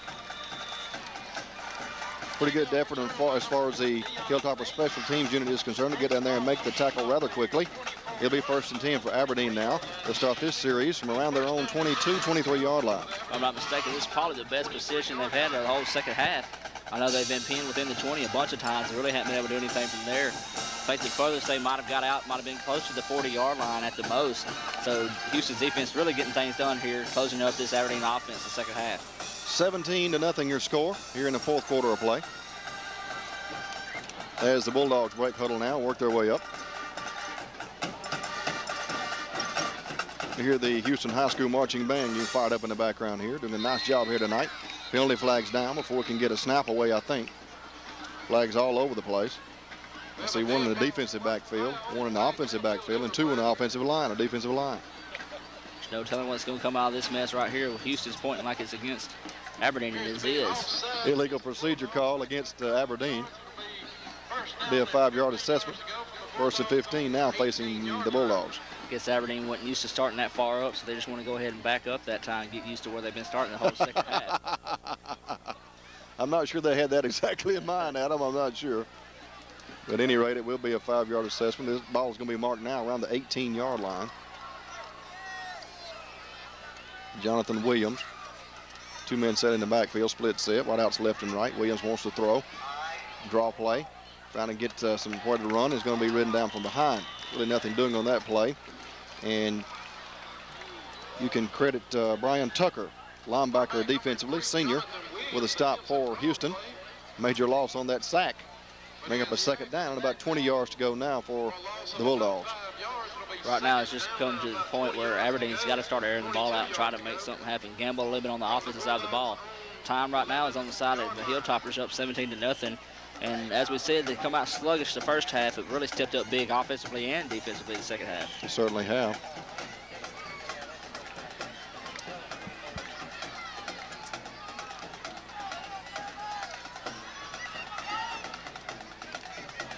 Pretty good effort as far as the Hilltopper special teams unit is concerned to get down there and make the tackle rather quickly. It'll be 1st and 10 for Aberdeen now. They'll start this series from around their own 22, 23-yard line. If I'm not mistaken, this is probably the best position they've had the whole second half. I know they've been pinned within the 20 a bunch of times. They really haven't been able to do anything from there. I think the furthest they might have got out might have been close to the 40-yard line at the most. So Houston's defense really getting things done here, closing up this Aberdeen offense the second half. 17-0 your score here in the 4th quarter of play. As the Bulldogs break huddle now, work their way up. You hear the Houston High School marching band getting fired up in the background here, doing a nice job here tonight. Penalty flags down before we can get a snap away, I think. Flags all over the place. I see 1 in the defensive backfield, 1 in the offensive backfield, and 2 in the offensive line or defensive line. There's no telling what's going to come out of this mess right here. Houston's pointing like it's against Aberdeen, and it is. Illegal procedure call against Aberdeen. Be a 5-yard assessment. 1st and 15 now facing the Bulldogs. I guess Aberdeen wasn't used to starting that far up, so they just want to go ahead and back up that time, get used to where they've been starting the whole second half. I'm not sure they had that exactly in mind, Adam. I'm not sure. But at any rate, it will be a 5-yard assessment. This ball is going to be marked now around the 18-yard line. Jonathan Williams. 2 men set in the backfield, split set, wide outs left and right. Williams wants to throw. Draw play. Trying to get somewhere to run. Is going to be ridden down from behind. Really nothing doing on that play. And you can credit Brian Tucker, linebacker defensively, senior, with a stop for Houston. Major loss on that sack. Bring up a 2nd down and about 20 yards to go now for the Bulldogs. Right now, it's just come to the point where Aberdeen's got to start airing the ball out and try to make something happen. Gamble a little bit on the offensive side of the ball. Time right now is on the side of the Hilltoppers, up 17-0. And as we said, they come out sluggish the first half. It really stepped up big offensively and defensively the second half. They certainly have.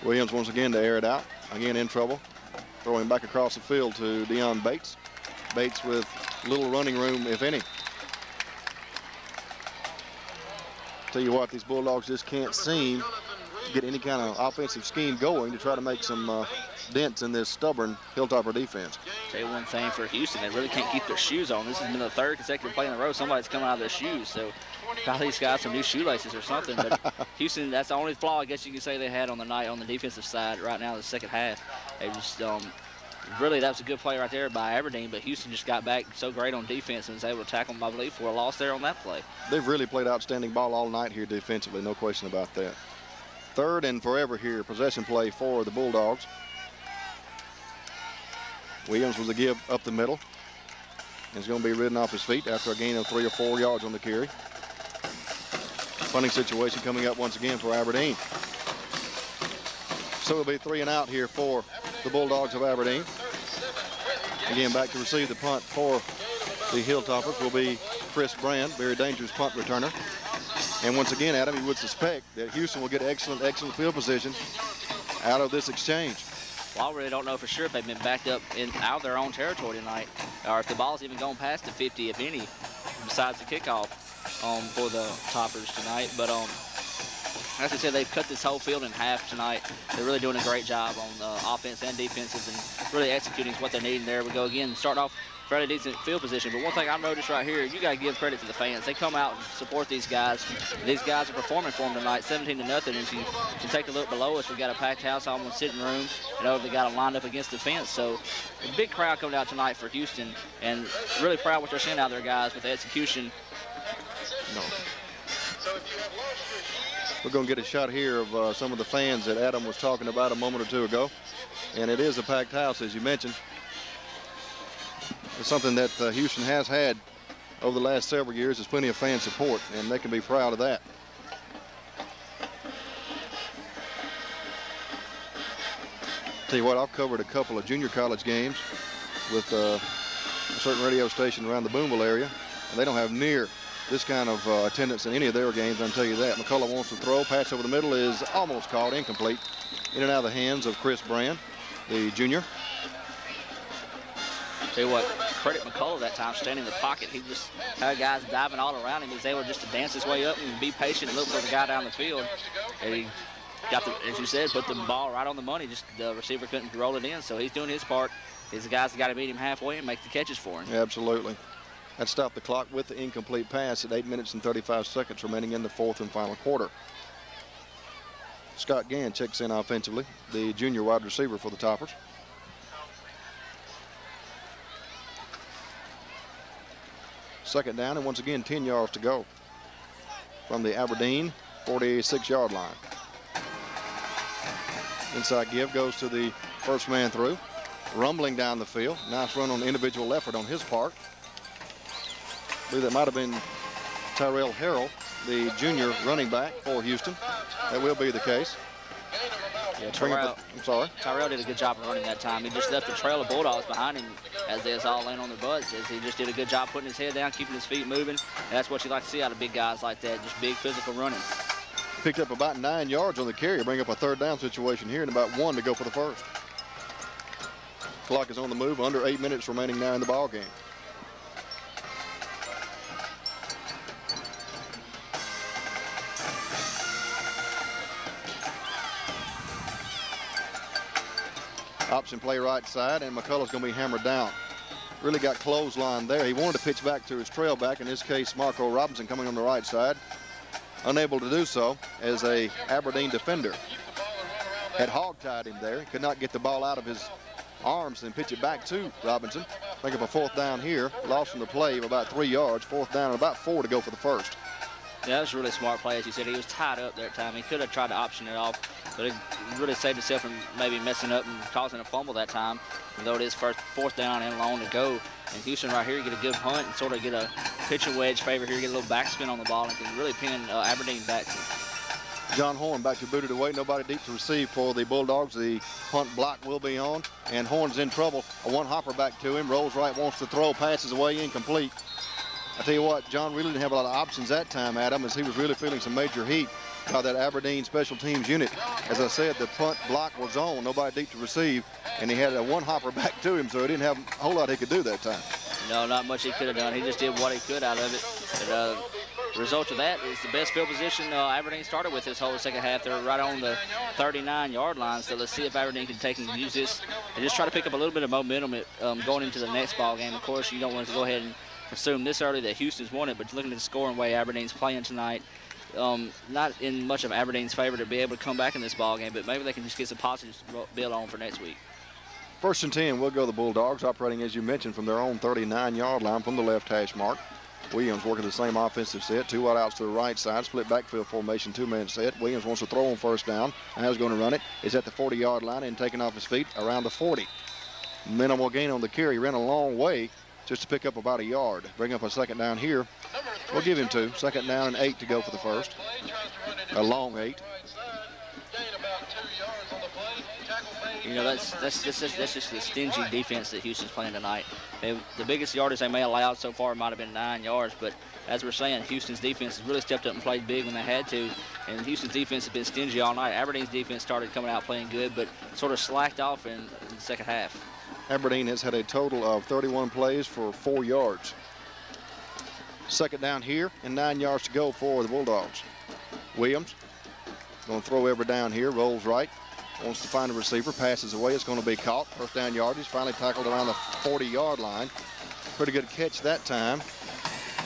Williams once again to air it out. Again in trouble. Throwing back across the field to Deion Bates. Bates with little running room, if any. Tell you what, these Bulldogs just can't seem to get any kind of offensive scheme going to try to make some dents in this stubborn Hilltopper defense. Tell you one thing for Houston, they really can't keep their shoes on. This has been the 3rd consecutive play in a row. Somebody's coming out of their shoes. So probably these guys some new shoelaces or something. But Houston, that's the only flaw I guess you can say they had on the night on the defensive side right now in the second half. They just really, that was a good play right there by Aberdeen, but Houston just got back so great on defense and was able to tackle them, I believe, for a loss there on that play. They've really played outstanding ball all night here defensively, no question about that. Third and forever here, possession play for the Bulldogs. Williams was a give up the middle. He's going to be ridden off his feet after a gain of 3 or 4 yards on the carry. Punting situation coming up once again for Aberdeen. So it'll be 3 and out here for the Bulldogs of Aberdeen. Again, back to receive the punt for the Hilltoppers will be Chris Brand, very dangerous punt returner. And once again, Adam, you would suspect that Houston will get excellent field position out of this exchange. Well, I really don't know for sure if they've been backed up out of their own territory tonight, or if the ball's even gone past the 50, if any, besides the kickoff for the Toppers tonight. But as I said, they've cut this whole field in half tonight. They're really doing a great job on offense and defenses, and really executing what they're needing. There we go again, starting off fairly decent field position. But one thing I noticed right here, you got to give credit to the fans. They come out and support these guys. These guys are performing for them tonight, 17-0. As you can take a look below us, we got a packed house, almost sitting room, and over they got them lined up against the fence. So a big crowd coming out tonight for Houston, and really proud what they're seeing out there, guys, with the execution. No. We're going to get a shot here of some of the fans that Adam was talking about a moment or two ago. And it is a packed house, as you mentioned. It's something that Houston has had over the last several years. There's plenty of fan support, and they can be proud of that. Tell you what, I've covered a couple of junior college games with a certain radio station around the Boonville area, and they don't have near this kind of attendance in any of their games, I can tell you that. McCullough wants to throw. Pass over the middle is almost caught, incomplete. In and out of the hands of Chris Brand, the junior. Tell you what, credit McCullough that time, standing in the pocket. He just had guys diving all around him. He was able just to dance his way up and be patient and look for the guy down the field. And he got, as you said, put the ball right on the money. Just the receiver couldn't roll it in, so he's doing his part. He's the guys that got to meet him halfway and make the catches for him. Absolutely. That stopped the clock with the incomplete pass at 8 minutes and 35 seconds remaining in the fourth and final quarter. Scott Gann checks in offensively, the junior wide receiver for the Toppers. Second down, and once again 10 yards to go from the Aberdeen 46-yard line. Inside give goes to the first man through. Rumbling down the field. Nice run on individual effort on his part. I believe that might have been Tyrell Harrell, the junior running back for Houston. That will be the case. Yeah, Tyrell did a good job of running that time. He just left the trail of Bulldogs behind him as they was all laying on their butts. As he just did a good job putting his head down, keeping his feet moving. And that's what you like to see out of big guys like that, just big physical running. Picked up about 9 yards on the carry, bring up a third down situation here, and about 1 to go for the first. Clock is on the move, under 8 minutes remaining now in the ball game. Option play right side, and McCullough's going to be hammered down. Really got clothesline there. He wanted to pitch back to his trail back, in this case Marco Robinson coming on the right side. Unable to do so as a Aberdeen defender had hog-tied him there. He could not get the ball out of his arms and pitch it back to Robinson. Think of a fourth down here. Lost in the play of about 3 yards. Fourth down and about 4 to go for the first. Yeah, that was a really smart play. As you said, he was tied up that time. He could have tried to option it off, but it really saved himself from maybe messing up and causing a fumble that time. Though it is fourth down and long to go. And Houston right here get a good punt and sort of get a pitching wedge favor here, get a little backspin on the ball, and can really pin Aberdeen back. John Horn back to booted away. Nobody deep to receive for the Bulldogs. The punt block will be on, and Horn's in trouble. A one hopper back to him. Rolls right, wants to throw, passes away, incomplete. I tell you what, John really didn't have a lot of options that time, Adam, as he was really feeling some major heat by that Aberdeen special teams unit. As I said, the punt block was on, nobody deep to receive, and he had a one hopper back to him, so he didn't have a whole lot he could do that time. No, not much he could have done. He just did what he could out of it. But, the result of that is the best field position Aberdeen started with this whole second half. They're right on the 39-yard line, so let's see if Aberdeen can take and use this and just try to pick up a little bit of momentum going into the next ball game. Of course, you don't want to go ahead and assume this early that Houston's won it, but looking at the scoring way Aberdeen's playing tonight, not in much of Aberdeen's favor to be able to come back in this ball game, but maybe they can just get some positives to build on for next week. First and 10 will go the Bulldogs, operating, as you mentioned, from their own 39-yard line from the left hash mark. Williams working the same offensive set. 2 wide outs to the right side. Split backfield formation, 2-man set. Williams wants to throw on first down. Now he's going to run it. Is at the 40-yard line and taking off his feet around the 40. Minimal gain on the carry. Ran a long way just to pick up about a yard. Bring up a second down here. We'll give him 2. Second down and 8 to go for the first. A long 8. You know, that's just the stingy defense that Houston's playing tonight. The biggest yardage they may have allowed so far might have been 9 yards, but as we're saying, Houston's defense has really stepped up and played big when they had to, and Houston's defense has been stingy all night. Aberdeen's defense started coming out playing good, but sort of slacked off in the second half. Aberdeen has had a total of 31 plays for 4 yards. Second down here and 9 yards to go for the Bulldogs. Williams going to throw every down here, rolls right. Wants to find a receiver, passes away. It's going to be caught. First down yardage, finally tackled around the 40-yard line. Pretty good catch that time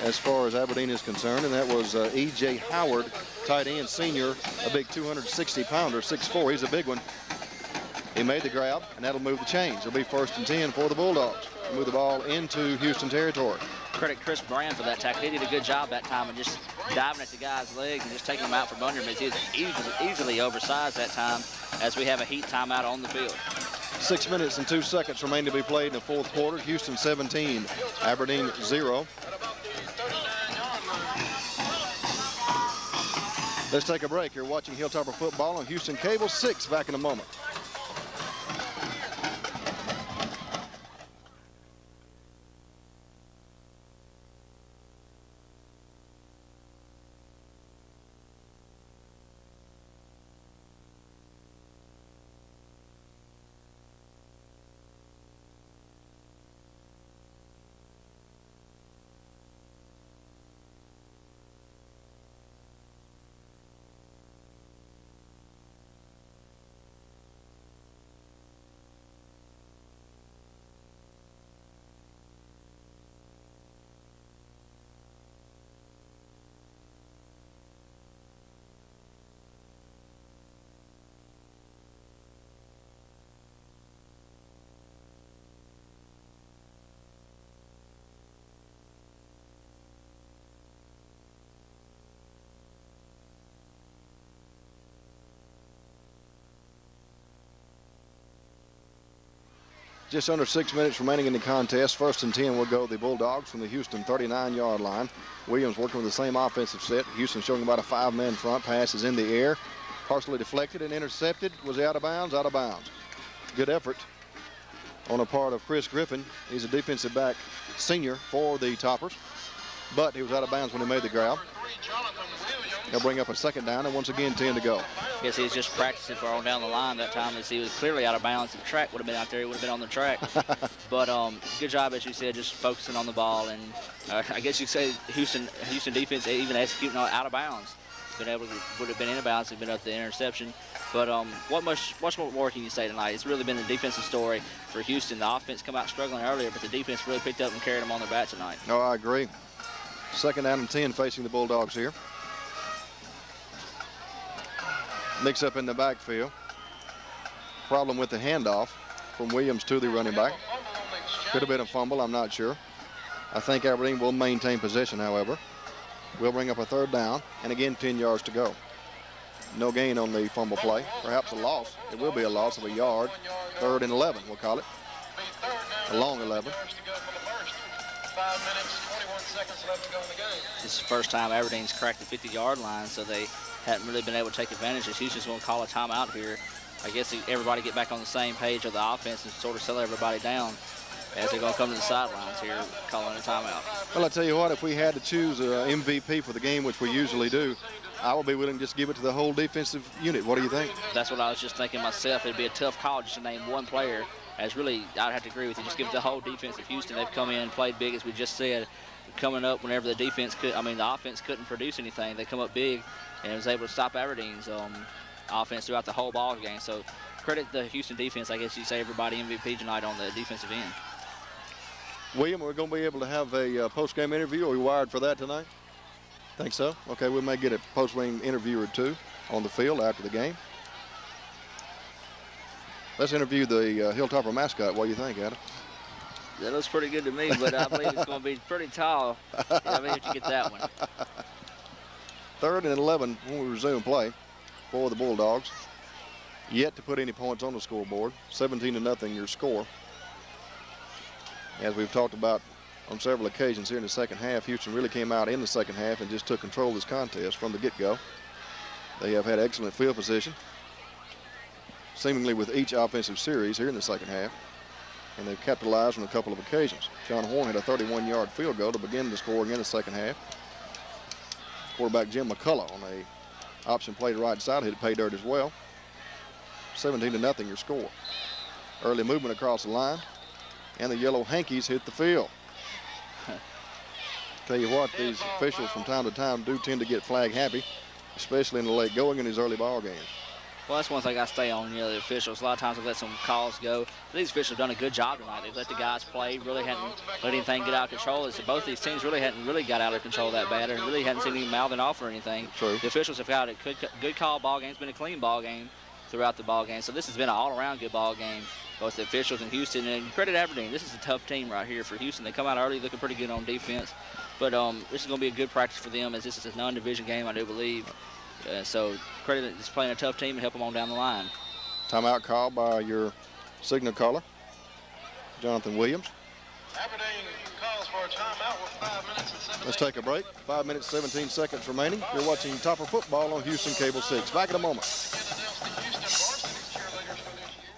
as far as Aberdeen is concerned, and that was E.J. Howard, tight end senior, a big 260-pounder, 6'4". He's a big one. He made the grab, and that'll move the chains. It'll be 1st and 10 for the Bulldogs. Move the ball into Houston territory. Credit Chris Brand for that tackle. He did a good job that time and just diving at the guy's legs and just taking him out from under him. He was easily oversized that time as we have a heat timeout on the field. 6 minutes and 2 seconds remain to be played in the fourth quarter. Houston 17, Aberdeen 0. Let's take a break. You're watching Hilltopper football on Houston Cable 6. Back in a moment. Just under 6 minutes remaining in the contest. 1st and 10 will go the Bulldogs from the Houston 39-yard line. Williams working with the same offensive set. Houston showing about a 5-man front. Pass is in the air. Partially deflected and intercepted. Was he out of bounds? Out of bounds. Good effort on the part of Chris Griffin. He's a defensive back senior for the Toppers. But he was out of bounds when he made the grab. He'll bring up a second down and once again 10 to go. I guess he was just practicing for on down the line that time as he was clearly out of bounds. If the track would have been out there, he would have been on the track. But good job, as you said, just focusing on the ball. And I guess you say Houston defense even executing out of bounds. Would have been in bounds if been up the interception. But what much more can you say tonight? It's really been a defensive story for Houston. The offense come out struggling earlier, but the defense really picked up and carried them on their back tonight. No, I agree. Second down and 10 facing the Bulldogs here. Mix up in the backfield. Problem with the handoff from Williams to the running back. Could have been a fumble, I'm not sure. I think Aberdeen will maintain possession, however. We'll bring up a third down, and again 10 yards to go. No gain on the fumble play. Perhaps a loss. It will be a loss of a yard. 3rd and 11, we'll call it. A long 11. 5 minutes, 21 seconds left to go in the game. This is the first time Aberdeen's cracked the 50-yard line, so they hadn't really been able to take advantage. As Houston's going to call a timeout here. I guess everybody get back on the same page of the offense and sort of settle everybody down as they're going to come to the sidelines here, calling a timeout. Well, I tell you what, if we had to choose an MVP for the game, which we usually do, I would be willing to just give it to the whole defensive unit. What do you think? That's what I was just thinking myself. It'd be a tough call just to name one player. As really, I'd have to agree with you. Just give it to the whole defense of Houston. They've come in and played big, as we just said. Coming up whenever the offense couldn't produce anything. They come up big and was able to stop Aberdeen's offense throughout the whole ball game. So credit the Houston defense. I guess you say everybody MVP tonight on the defensive end. William, we're going to be able to have a post-game interview. Are we wired for that tonight? Think so? Okay, we may get a post-game interview or two on the field after the game. Let's interview the Hilltopper mascot. What do you think, Adam? That looks pretty good to me, but I believe it's going to be pretty tall. Yeah, I mean, if you get that one. 3rd and 11 when we resume play for the Bulldogs. Yet to put any points on the scoreboard. 17-0 your score. As we've talked about on several occasions here in the second half, Houston really came out in the second half and just took control of this contest from the get-go. They have had excellent field position, seemingly with each offensive series here in the second half, and they've capitalized on a couple of occasions. John Horn had a 31-yard field goal to begin the scoring in the second half. Quarterback Jim McCullough on a option play to right side hit pay dirt as well. 17-0 your score. Early movement across the line, and the yellow hankies hit the field. Tell you what, these officials from time to time do tend to get flag happy, especially in the late going in these early ball games. Well, that's one thing I stay on, you know, the officials. A lot of times they let some calls go. But these officials have done a good job tonight. They've let the guys play, really hadn't let anything get out of control. So both these teams really hadn't got out of control that bad, and really hadn't seen any mouthing off or anything. True. The officials have got a good call ball game. It's been a clean ball game throughout the ball game. So this has been an all-around good ball game, both the officials in Houston. And credit Aberdeen. This is a tough team right here for Houston. They come out early looking pretty good on defense. But this is going to be a good practice for them, as this is a non-division game, I do believe. So credit is playing a tough team and help them on down the line. Timeout call by your signal caller, Jonathan Williams. Aberdeen calls for a timeout with 5 minutes and 17 Let's take a break. 5 minutes, 17 seconds remaining. You're watching Topper Football on Houston Cable 6. Back in a moment. Again, announce the Houston varsity cheerleaders for this year.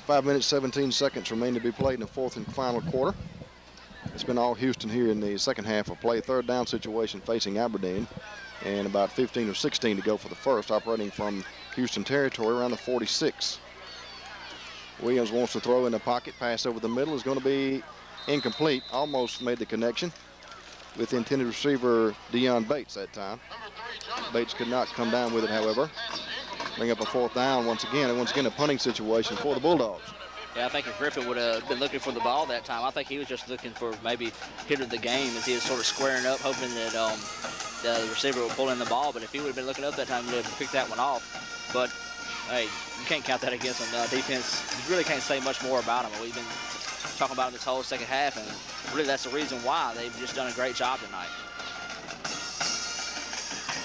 5 minutes, 17 seconds remain to be played in the fourth and final quarter. It's been all Houston here in the second half of play. Third down situation facing Aberdeen, and about 15 or 16 to go for the first, operating from Houston territory around the 46. Williams wants to throw in the pocket. Pass over the middle is going to be incomplete. Almost made the connection with the intended receiver Deion Bates that time. Bates could not come down with it, however. Bring up a fourth down once again, and once again a punting situation for the Bulldogs. Yeah, I think if Griffin would have been looking for the ball that time, I think he was just looking for maybe hit of the game as he was sort of squaring up, hoping that the receiver would pull in the ball. But if he would have been looking up that time, he would have picked that one off. But, hey, you can't count that against them. Defense, you really can't say much more about them. We've been talking about them this whole second half, and really that's the reason why they've just done a great job tonight.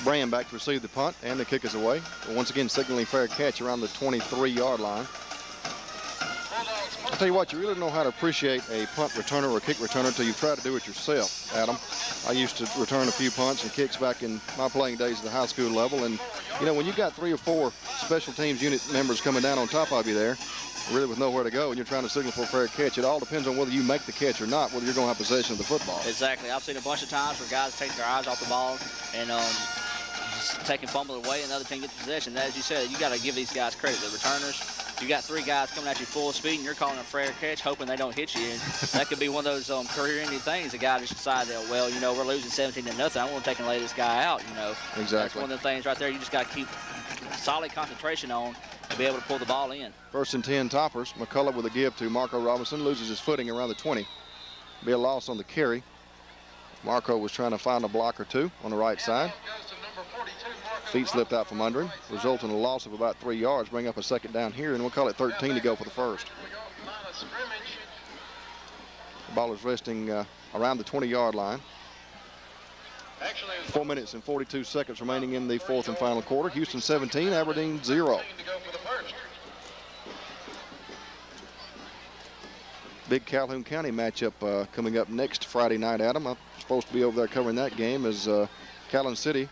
Brand back to receive the punt, and the kick is away. Once again, signaling fair catch around the 23-yard line. I'll tell you what, you really don't know how to appreciate a punt returner or a kick returner until you try to do it yourself, Adam. I used to return a few punts and kicks back in my playing days at the high school level, and, you know, when you've got 3 or 4 special teams unit members coming down on top of you there, really with nowhere to go, and you're trying to signal for a fair catch, it all depends on whether you make the catch or not, whether you're going to have possession of the football. Exactly. I've seen a bunch of times where guys take their eyes off the ball and just taking fumble away, and the other team gets possession. As you said, you got to give these guys credit. The returners, you got 3 guys coming at you full speed, and you're calling a fair catch, hoping they don't hit you. And that could be one of those career-ending things. The guy just decided, well, you know, we're losing 17-0. I want to take and lay this guy out. You know, exactly. That's one of the things right there. You just got to keep solid concentration on to be able to pull the ball in. 1st and 10 Toppers. McCullough with a give to Marco Robinson, loses his footing around the 20. Be a loss on the carry. Marco was trying to find a block or two on the right side. Feet slipped out from under him, resulting in a loss of about 3 yards. Bring up a second down here, and we'll call it 13 to go for the first. The ball is resting around the 20-yard line. 4 minutes and 42 seconds remaining in the fourth and final quarter. Houston 17, Aberdeen 0. Big Calhoun County matchup coming up next Friday night, Adam. I'm supposed to be over there covering that game as Calhoun City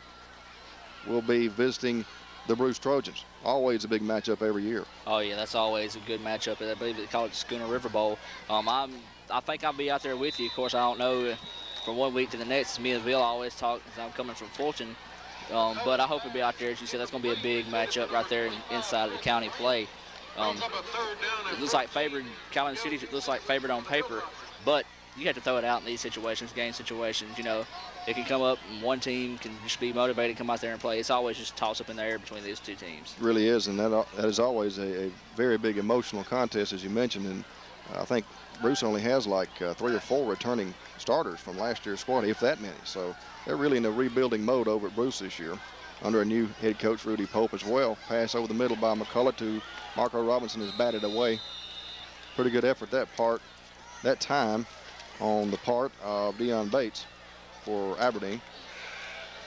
will be visiting the Bruce Trojans. Always a big matchup every year. Oh yeah, that's always a good matchup. I believe they call it Schooner River Bowl. I think I'll be out there with you. Of course, I don't know from one week to the next. Me and Bill always talk as I'm coming from Fulton. But I hope to be out there. As you said, that's going to be a big matchup right there inside of the county play. It looks like favored, Calhoun City looks like favored on paper, but you have to throw it out in these situations, game situations. You know, it can come up and one team can just be motivated, come out there and play. It's always just a toss-up in the air between these two teams. It really is, and that is always a very big emotional contest, as you mentioned. And I think Bruce only has like 3 or 4 returning starters from last year's squad, if that many. So they're really in a rebuilding mode over at Bruce this year, under a new head coach, Rudy Pope, as well. Pass over the middle by McCullough to Marco Robinson, is batted away. Pretty good effort that time on the part of Deion Bates for Aberdeen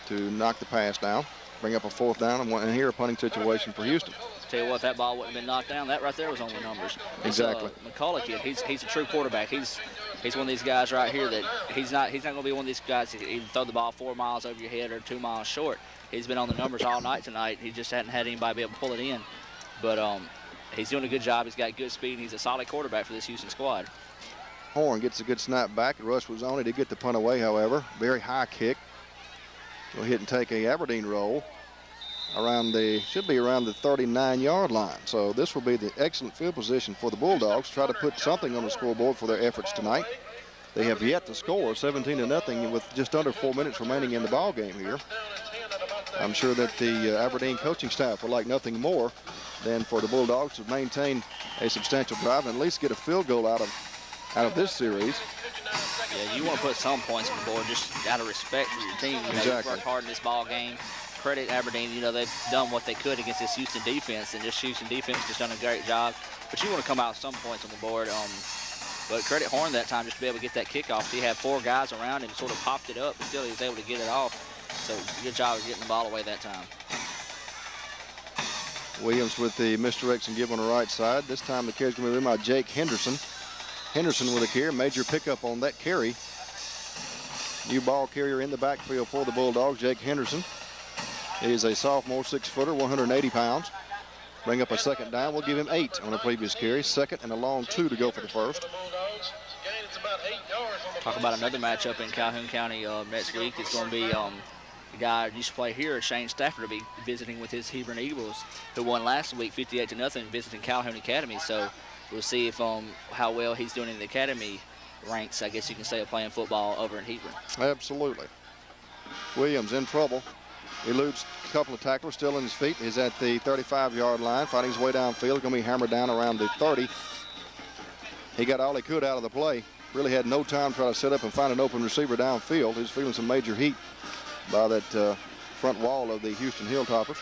to knock the pass down, bring up a 4th down, and here a punting situation for Houston. Tell you what, if that ball wouldn't have been knocked down, that right there was on the numbers. Exactly. McCullough kid, he's a true quarterback. He's one of these guys right here that he's not going to be one of these guys that either throw the ball 4 miles over your head or 2 miles short. He's been on the numbers all night tonight. He just hadn't had anybody be able to pull it in. But he's doing a good job. He's got good speed. And he's a solid quarterback for this Houston squad. Horn gets a good snap back. Rush was on it. He did get the punt away, however. Very high kick. Will hit and take a Aberdeen roll should be around the 39-yard line. So this will be the excellent field position for the Bulldogs. Try to put something on the scoreboard for their efforts tonight. They have yet to score 17-0 with just under 4 minutes remaining in the ball game here. I'm sure that the Aberdeen coaching staff would like nothing more than for the Bulldogs to maintain a substantial drive and at least get a field goal out of this series. Yeah, you want to put some points on the board just out of respect for your team. You know, exactly. You've worked hard in this ball game. Credit Aberdeen, you know, they've done what they could against this Houston defense, and this Houston defense just done a great job. But you want to come out with some points on the board. But credit Horn that time just to be able to get that kickoff. He had 4 guys around him, sort of popped it up, but still he was able to get it off. So good job of getting the ball away that time. Williams with the misdirection give on the right side. This time the carry's going to be by Jake Henderson. Henderson with a carry, major pickup on that carry. New ball carrier in the backfield for the Bulldogs, Jake Henderson. He is a sophomore, 6-footer, 180 pounds. Bring up a 2nd down. We'll give him 8 on the previous carry. 2nd and a long 2 to go for the first. Talk about another matchup in Calhoun County next week. It's going to be the guy who used to play here, Shane Stafford, will be visiting with his Hebron Eagles, who won last week 58-0, visiting Calhoun Academy. So we'll see if how well he's doing in the academy ranks, I guess you can say, of playing football over in Hebron. Absolutely. Williams in trouble. Eludes a couple of tacklers, still on his feet. He's at the 35-yard line, fighting his way downfield. Going to be hammered down around the 30. He got all he could out of the play. Really had no time to try to set up and find an open receiver downfield. He's feeling some major heat by that front wall of the Houston Hilltoppers.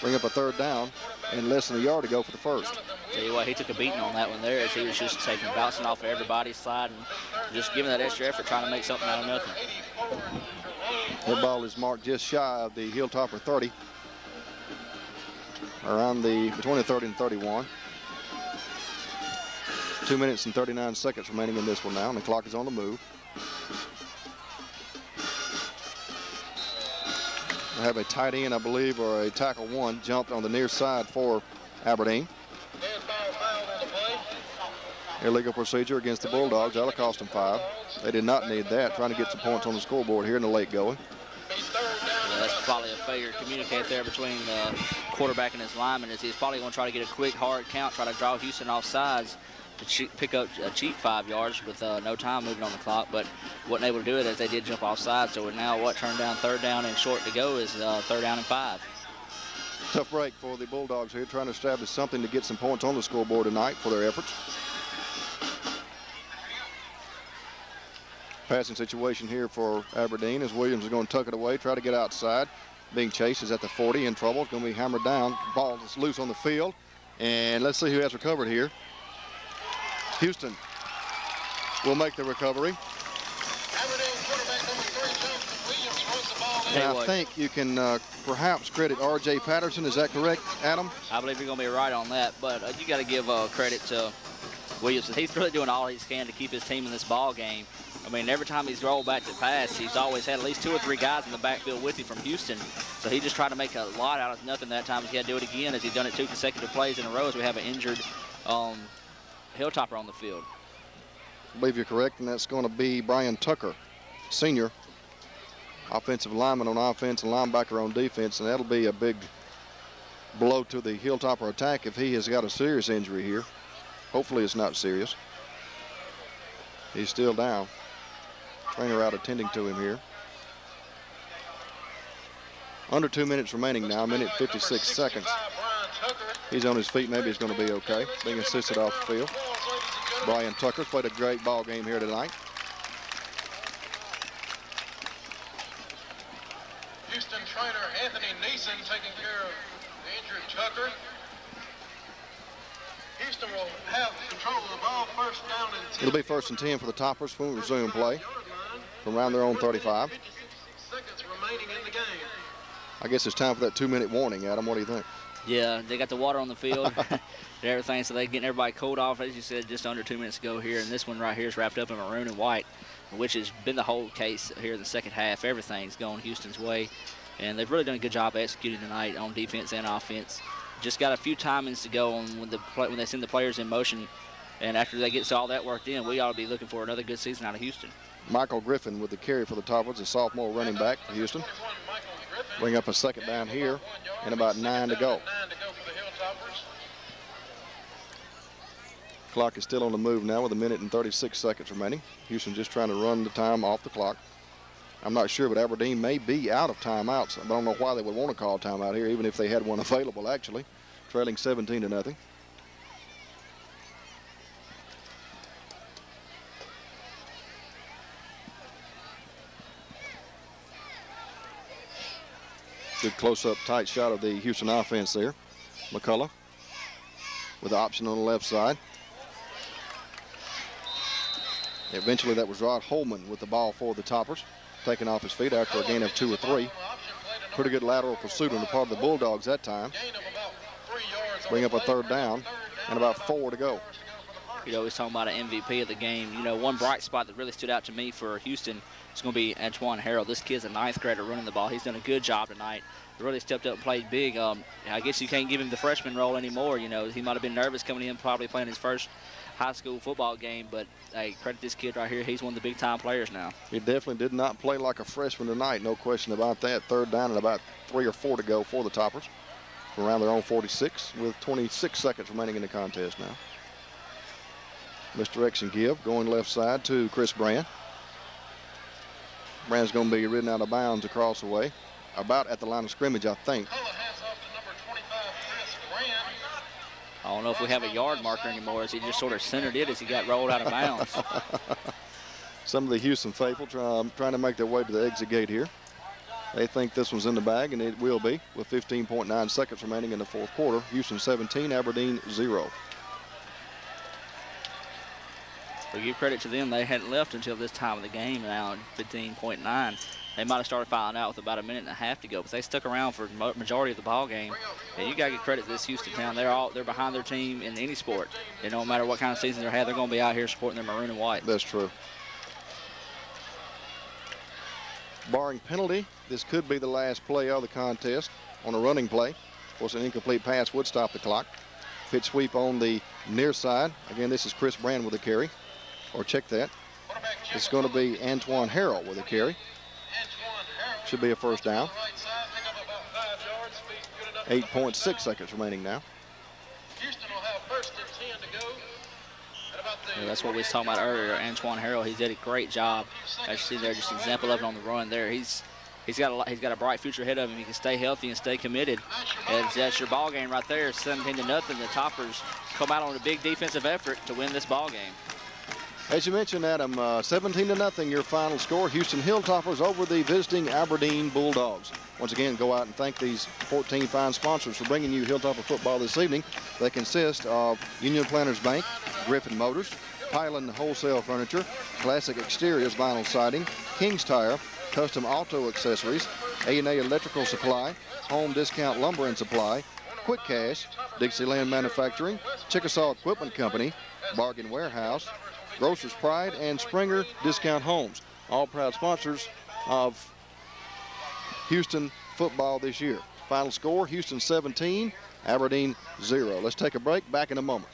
Bring up a 3rd down and less than a yard to go for the first. Tell you what, he took a beating on that one there as he was just bouncing off of everybody's side and just giving that extra effort, trying to make something out of nothing. That ball is marked just shy of the Hilltopper 30, between the 30 and 31. 2 minutes and 39 seconds remaining in this one now, and the clock is on the move. I have a tight end, I believe, or a tackle 1 jumped on the near side for Aberdeen. Illegal procedure against the Bulldogs. That'll cost them 5. They did not need that. Trying to get some points on the scoreboard here in the late going. Yeah, that's probably a failure to communicate there between the quarterback and his lineman. As he's probably going to try to get a quick, hard count, try to draw Houston off sides to pick up a cheap 5 yards with no time moving on the clock, but wasn't able to do it as they did jump off sides. So we're now turned down 3rd down and short to go is 3rd down and 5. Tough break for the Bulldogs here, trying to establish something to get some points on the scoreboard tonight for their efforts. Passing situation here for Aberdeen as Williams is going to tuck it away, try to get outside. Being chased is at the 40, in trouble. It's going to be hammered down. Ball is loose on the field. And let's see who has recovered here. Houston will make the recovery. And I think you can perhaps credit R.J. Patterson. Is that correct, Adam? I believe you're going to be right on that, but you got to give credit to Williams. He's really doing all he can to keep his team in this ball game. I mean, every time he's rolled back to pass, he's always had at least 2 or 3 guys in the backfield with him from Houston. So he just tried to make a lot out of nothing that time. He had to do it again, as he's done it 2 consecutive plays in a row as we have an injured Hilltopper on the field. I believe you're correct, and that's going to be Brian Tucker, senior, offensive lineman on offense and linebacker on defense, and that'll be a big blow to the Hilltopper attack if he has got a serious injury here. Hopefully it's not serious. He's still down. Trainer out attending to him here. Under 2 minutes remaining now, 1:56 seconds. He's on his feet, maybe he's going to be okay. Being assisted off the field. Brian Tucker's played a great ball game here tonight. Houston trainer Anthony Neeson taking care of the injured Tucker. Houston will have control of the ball, first down and 10. It'll be 1st and 10 for the Toppers when we resume play from around their own 35. 56 seconds remaining in the game. I guess it's time for that 2-minute warning, Adam. What do you think? Yeah, they got the water on the field and everything, so they're getting everybody cooled off, as you said, just under 2 minutes to go here. And this one right here is wrapped up in maroon and white, which has been the whole case here in the second half. Everything's going Houston's way, and they've really done a good job executing tonight on defense and offense. Just got a few timings to go on when they send the players in motion, and after they get all that worked in, we ought to be looking for another good season out of Houston. Michael Griffin with the carry for the Toppers, a sophomore running back for Houston. Bring up a second down here and about 9 to go. Clock is still on the move now with 1:36 seconds remaining. Houston just trying to run the time off the clock. I'm not sure, but Aberdeen may be out of timeouts. I don't know why they would want to call timeout here, even if they had one available, actually. Trailing 17 to nothing. Good close-up, tight shot of the Houston offense there. McCullough with the option on the left side. Eventually, that was Rod Holman with the ball for the Toppers, taking off his feet after a gain of 2 or 3. Pretty good lateral pursuit on the part of the Bulldogs that time. Bring up a 3rd down and about 4 to go. You know, he's talking about an MVP of the game. You know, one bright spot that really stood out to me for Houston is going to be Antoine Harrell. This kid's a 9th grader running the ball. He's done a good job tonight. Really stepped up and played big. I guess you can't give him the freshman role anymore. You know, he might have been nervous coming in, probably playing his first high school football game, but hey, credit this kid right here. He's one of the big-time players now. He definitely did not play like a freshman tonight, no question about that. 3rd down and about 3 or 4 to go for the Toppers. From around their own 46 with 26 seconds remaining in the contest now. Misdirection give, going left side to Chris Brand. Brand's going to be ridden out of bounds across the way, about at the line of scrimmage, I think. I don't know if we have a yard marker anymore, as he just sort of centered it as he got rolled out of bounds. Some of the Houston faithful trying to make their way to the exit gate here. They think this one's in the bag, and it will be, with 15.9 seconds remaining in the 4th quarter. Houston 17, Aberdeen 0. We give credit to them. They hadn't left until this time of the game now, 15.9. They might have started filing out with about 1.5 minutes to go, but they stuck around for the majority of the ball game. And you got to give credit to this Houston town. They're behind their team in any sport. And no matter what kind of season they're having, they're going to be out here supporting their maroon and white. That's true. Barring penalty, this could be the last play of the contest on a running play. Of course, an incomplete pass would stop the clock. Pitch sweep on the near side. Again, this is Chris Brand with a carry. Or check that. It's going to be Antoine Harrell with a carry. Should be a 1st down. 8.6 seconds remaining now. Houston will have 1st and 10 to go. Yeah, that's what we was talking about earlier. Antoine Harrell, he did a great job. As you see there, just an example of it on the run there. He's got a bright future ahead of him. He can stay healthy and stay committed. That's your ball game right there. 17 to nothing. The Toppers come out on a big defensive effort to win this ball game. As you mentioned, Adam, 17 to nothing your final score. Houston Hilltoppers over the visiting Aberdeen Bulldogs. Once again, go out and thank these 14 fine sponsors for bringing you Hilltopper football this evening. They consist of Union Planters Bank, Griffin Motors, Highland Wholesale Furniture, Classic Exteriors Vinyl Siding, King's Tire, Custom Auto Accessories, A&A Electrical Supply, Home Discount Lumber and Supply, Quick Cash, Dixieland Manufacturing, Chickasaw Equipment Company, Bargain Warehouse, Grocer's Pride, and Springer Discount Homes, all proud sponsors of Houston football this year. Final score, Houston 17, Aberdeen 0. Let's take a break. Back in a moment.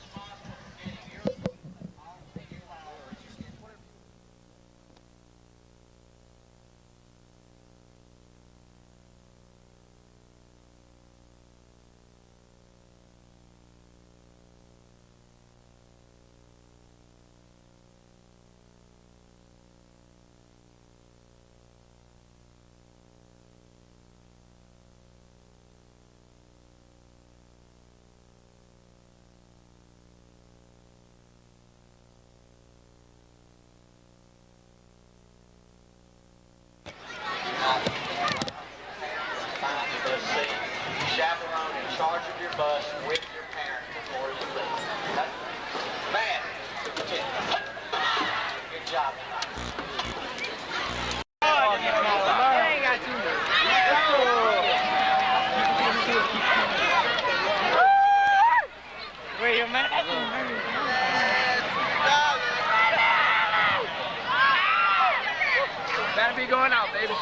Gotta be going out, baby.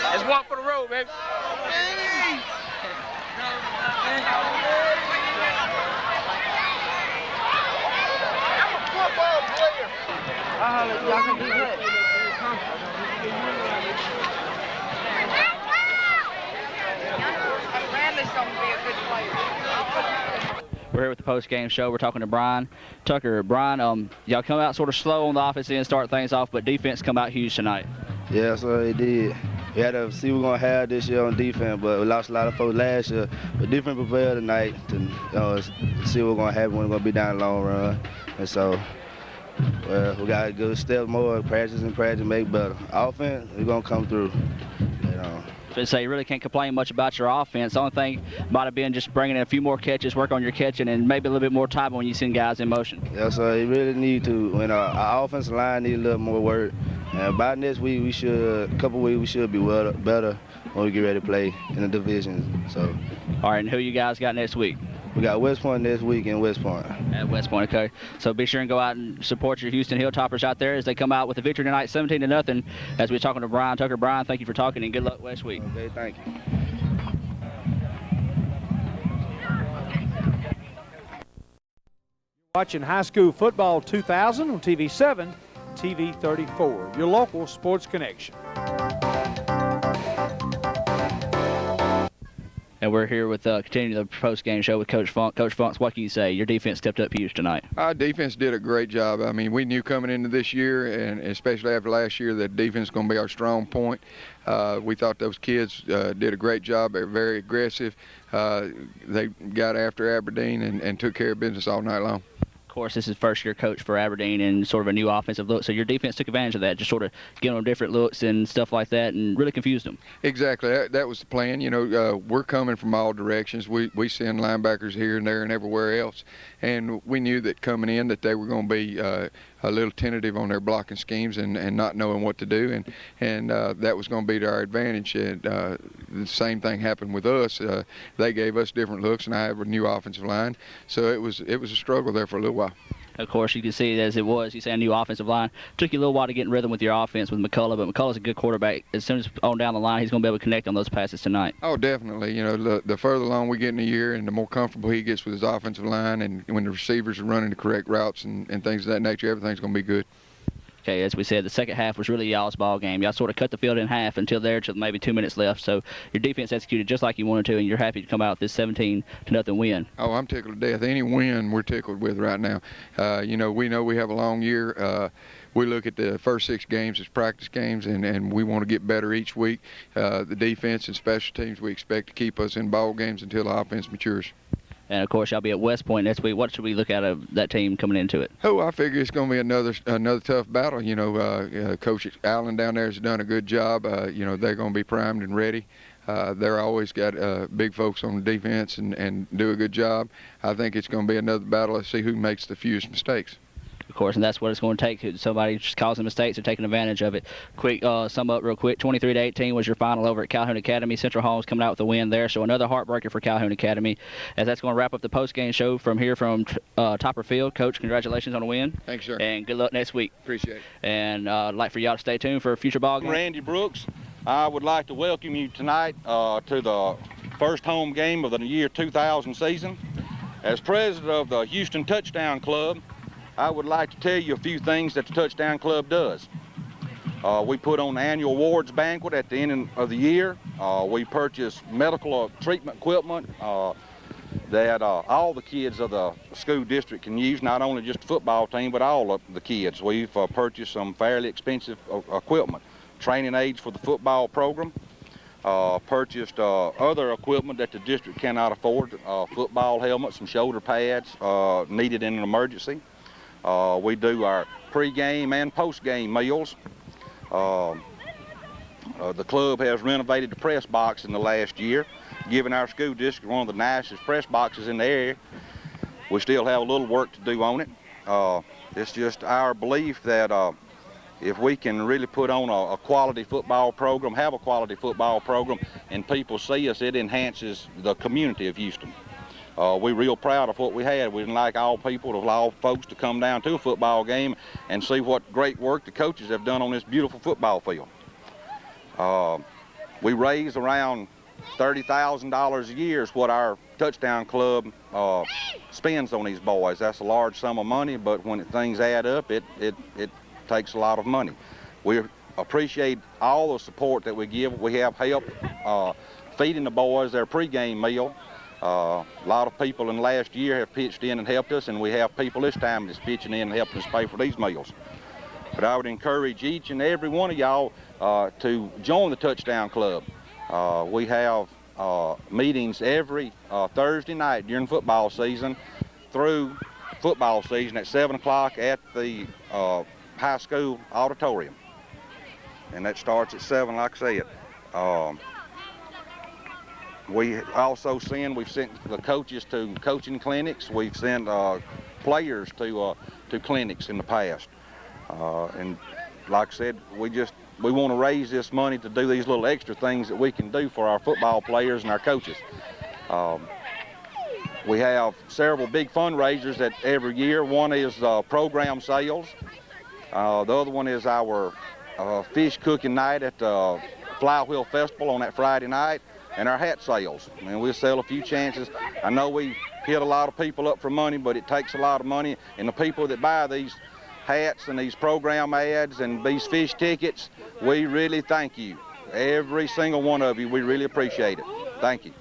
Let's walk for the road, baby. I'm a football player. Y'all can be good. Randy's gonna be a good player. We're here with the post-game show. We're talking to Brian Tucker. Brian, y'all come out sort of slow on the offense end, start things off, but defense come out huge tonight. Yeah, so it did. We had to see what we're going to have this year on defense, but we lost a lot of folks last year. But defense prepared tonight to see what's going to happen when we're going to be down the long run. And so, well, we got to go a step more, practice, make better. Offense, we're going to come through. So you really can't complain much about your offense. The only thing might have been just bringing in a few more catches, work on your catching, and maybe a little bit more time when you send guys in motion. Yeah, so you really need to. Our offensive line needs a little more work. And by next week, we should be better when we get ready to play in the division. So. All right, and who you guys got next week? We got West Point next week in West Point. At West Point, okay. So be sure and go out and support your Houston Hilltoppers out there as they come out with a victory tonight, 17-0. As we're talking to Brian Tucker. Brian, thank you for talking and good luck next week. Okay, thank you. Watching High School Football 2000 on TV 7, TV 34, your local sports connection. And we're here with continuing the post-game show with Coach Funk. Coach Funk, what can you say? Your defense stepped up huge tonight. Our defense did a great job. I mean, we knew coming into this year, and especially after last year, that defense is going to be our strong point. We thought those kids did a great job. They're very aggressive. They got after Aberdeen and took care of business all night long. Of course, this is first-year coach for Aberdeen and sort of a new offensive look. So your defense took advantage of that, just sort of giving them different looks and stuff like that, and really confused them. Exactly. That was the plan. You know, we're coming from all directions. We send linebackers here and there and everywhere else, and we knew that coming in that they were going to be a little tentative on their blocking schemes and not knowing what to do, and that was going to be to our advantage. And the same thing happened with us. They gave us different looks, and I have a new offensive line, so it was a struggle there for a little while. Of course, you can see it as it was. You say a new offensive line. Took you a little while to get in rhythm with your offense with McCullough, but McCullough's a good quarterback. As soon as on down the line, he's going to be able to connect on those passes tonight. Oh, definitely. You know, the further along we get in the year and the more comfortable he gets with his offensive line, and when the receivers are running the correct routes and things of that nature, everything's going to be good. Okay, as we said, the second half was really y'all's ball game. Y'all sort of cut the field in half until maybe 2 minutes left. So your defense executed just like you wanted to, and you're happy to come out with this 17-0 win. Oh, I'm tickled to death. Any win we're tickled with right now. You know we have a long year. We look at the first 6 games as practice games, and we want to get better each week. The defense and special teams, we expect to keep us in ball games until the offense matures. And, of course, y'all be at West Point next week. What should we look at of that team coming into it? Oh, I figure it's going to be another tough battle. You know, Coach Allen down there has done a good job. You know, they're going to be primed and ready. They're always got big folks on the defense and do a good job. I think it's going to be another battle. Let's see who makes the fewest mistakes. of course, and that's what it's going to take. Somebody just causing mistakes or taking advantage of it. Quick, sum up real quick. 23-18 was your final over at Calhoun Academy. Central Hall's coming out with a win there, so another heartbreaker for Calhoun Academy. As that's going to wrap up the post-game show from here from Topper Field. Coach, congratulations on the win. Thanks, sir. And good luck next week. Appreciate it. And I'd like for y'all to stay tuned for a future ball game. Randy Brooks. I would like to welcome you tonight to the first home game of the year 2000 season. As president of the Houston Touchdown Club, I would like to tell you a few things that the Touchdown Club does. We put on the annual awards banquet at the end of the year. We purchase medical treatment equipment that all the kids of the school district can use, not only just the football team, but all of the kids. We've purchased some fairly expensive equipment, training aids for the football program, purchased other equipment that the district cannot afford, football helmets and shoulder pads needed in an emergency. We do our pre-game and post-game meals. The club has renovated the press box in the last year, giving our school district one of the nicest press boxes in the area. We still have a little work to do on it. It's just our belief that if we can really put on a quality football program, have a quality football program, and people see us, it enhances the community of Houston. We're real proud of what we had. We'd like all people, all folks to come down to a football game and see what great work the coaches have done on this beautiful football field. We raise around $30,000 a year is what our Touchdown Club spends on these boys. That's a large sum of money, but when things add up, it takes a lot of money. We appreciate all the support that we give. We have help feeding the boys their pregame meal. A lot of people in the last year have pitched in and helped us, and we have people this time that's pitching in and helping us pay for these meals. But I would encourage each and every one of y'all to join the Touchdown Club. We have meetings every Thursday night during football season through football season at 7 o'clock at the high school auditorium. And that starts at 7, like I said. We also we've sent the coaches to coaching clinics. We've sent players to clinics in the past. And like I said, we want to raise this money to do these little extra things that we can do for our football players and our coaches. We have several big fundraisers that every year. One is program sales. The other one is our fish cooking night at the Flywheel Festival on that Friday night, and our hat sales. And we'll sell a few chances. I know we hit a lot of people up for money, but it takes a lot of money, and the people that buy these hats and these program ads and these fish tickets, we really thank you. Every single one of you, we really appreciate it. Thank you.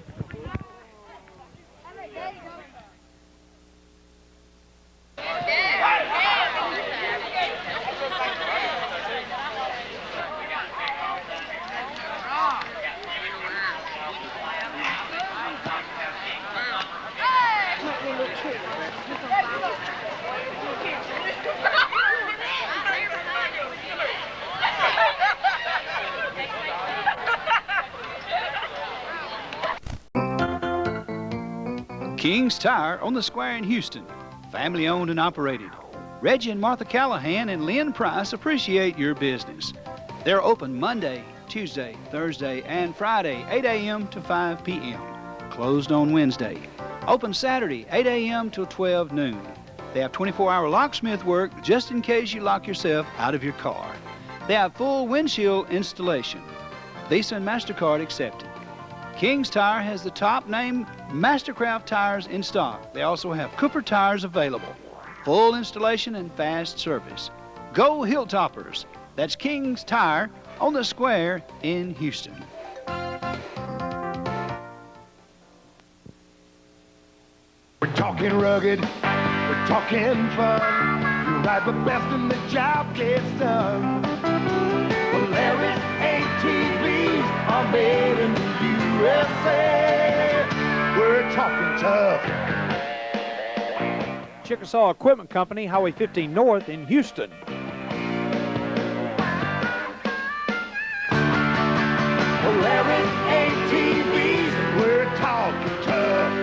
King's Tire on the Square in Houston, family owned and operated. Reggie and Martha Callahan and Lynn Price appreciate your business. They're open Monday, Tuesday, Thursday, and Friday, 8 a.m. to 5 p.m. Closed on Wednesday. Open Saturday, 8 a.m. till 12 noon. They have 24-hour locksmith work just in case you lock yourself out of your car. They have full windshield installation. Visa and MasterCard accepted. King's Tire has the top name Mastercraft tires in stock. They also have Cooper tires available. Full installation and fast service. Go Hilltoppers. That's King's Tire on the Square in Houston. We're talking rugged, we're talking fun. You ride the best and the job gets done. Polaris ATVs are made in the USA. We're talking tough. Chickasaw Equipment Company, Highway 15 North in Houston. Polaris ATVs, we're talking tough.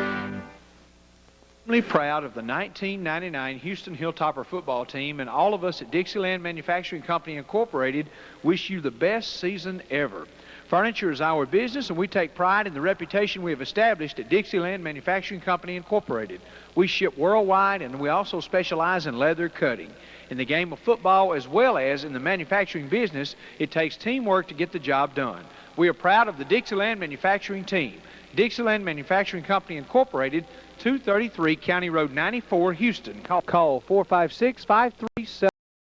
Proud of the 1999 Houston Hilltopper football team, and all of us at Dixieland Manufacturing Company Incorporated wish you the best season ever. Furniture is our business, and we take pride in the reputation we have established at Dixieland Manufacturing Company Incorporated. We ship worldwide, and we also specialize in leather cutting. In the game of football, as well as in the manufacturing business, it takes teamwork to get the job done. We are proud of the Dixieland Manufacturing team. Dixieland Manufacturing Company Incorporated, 233 County Road 94, Houston. Call 456-537.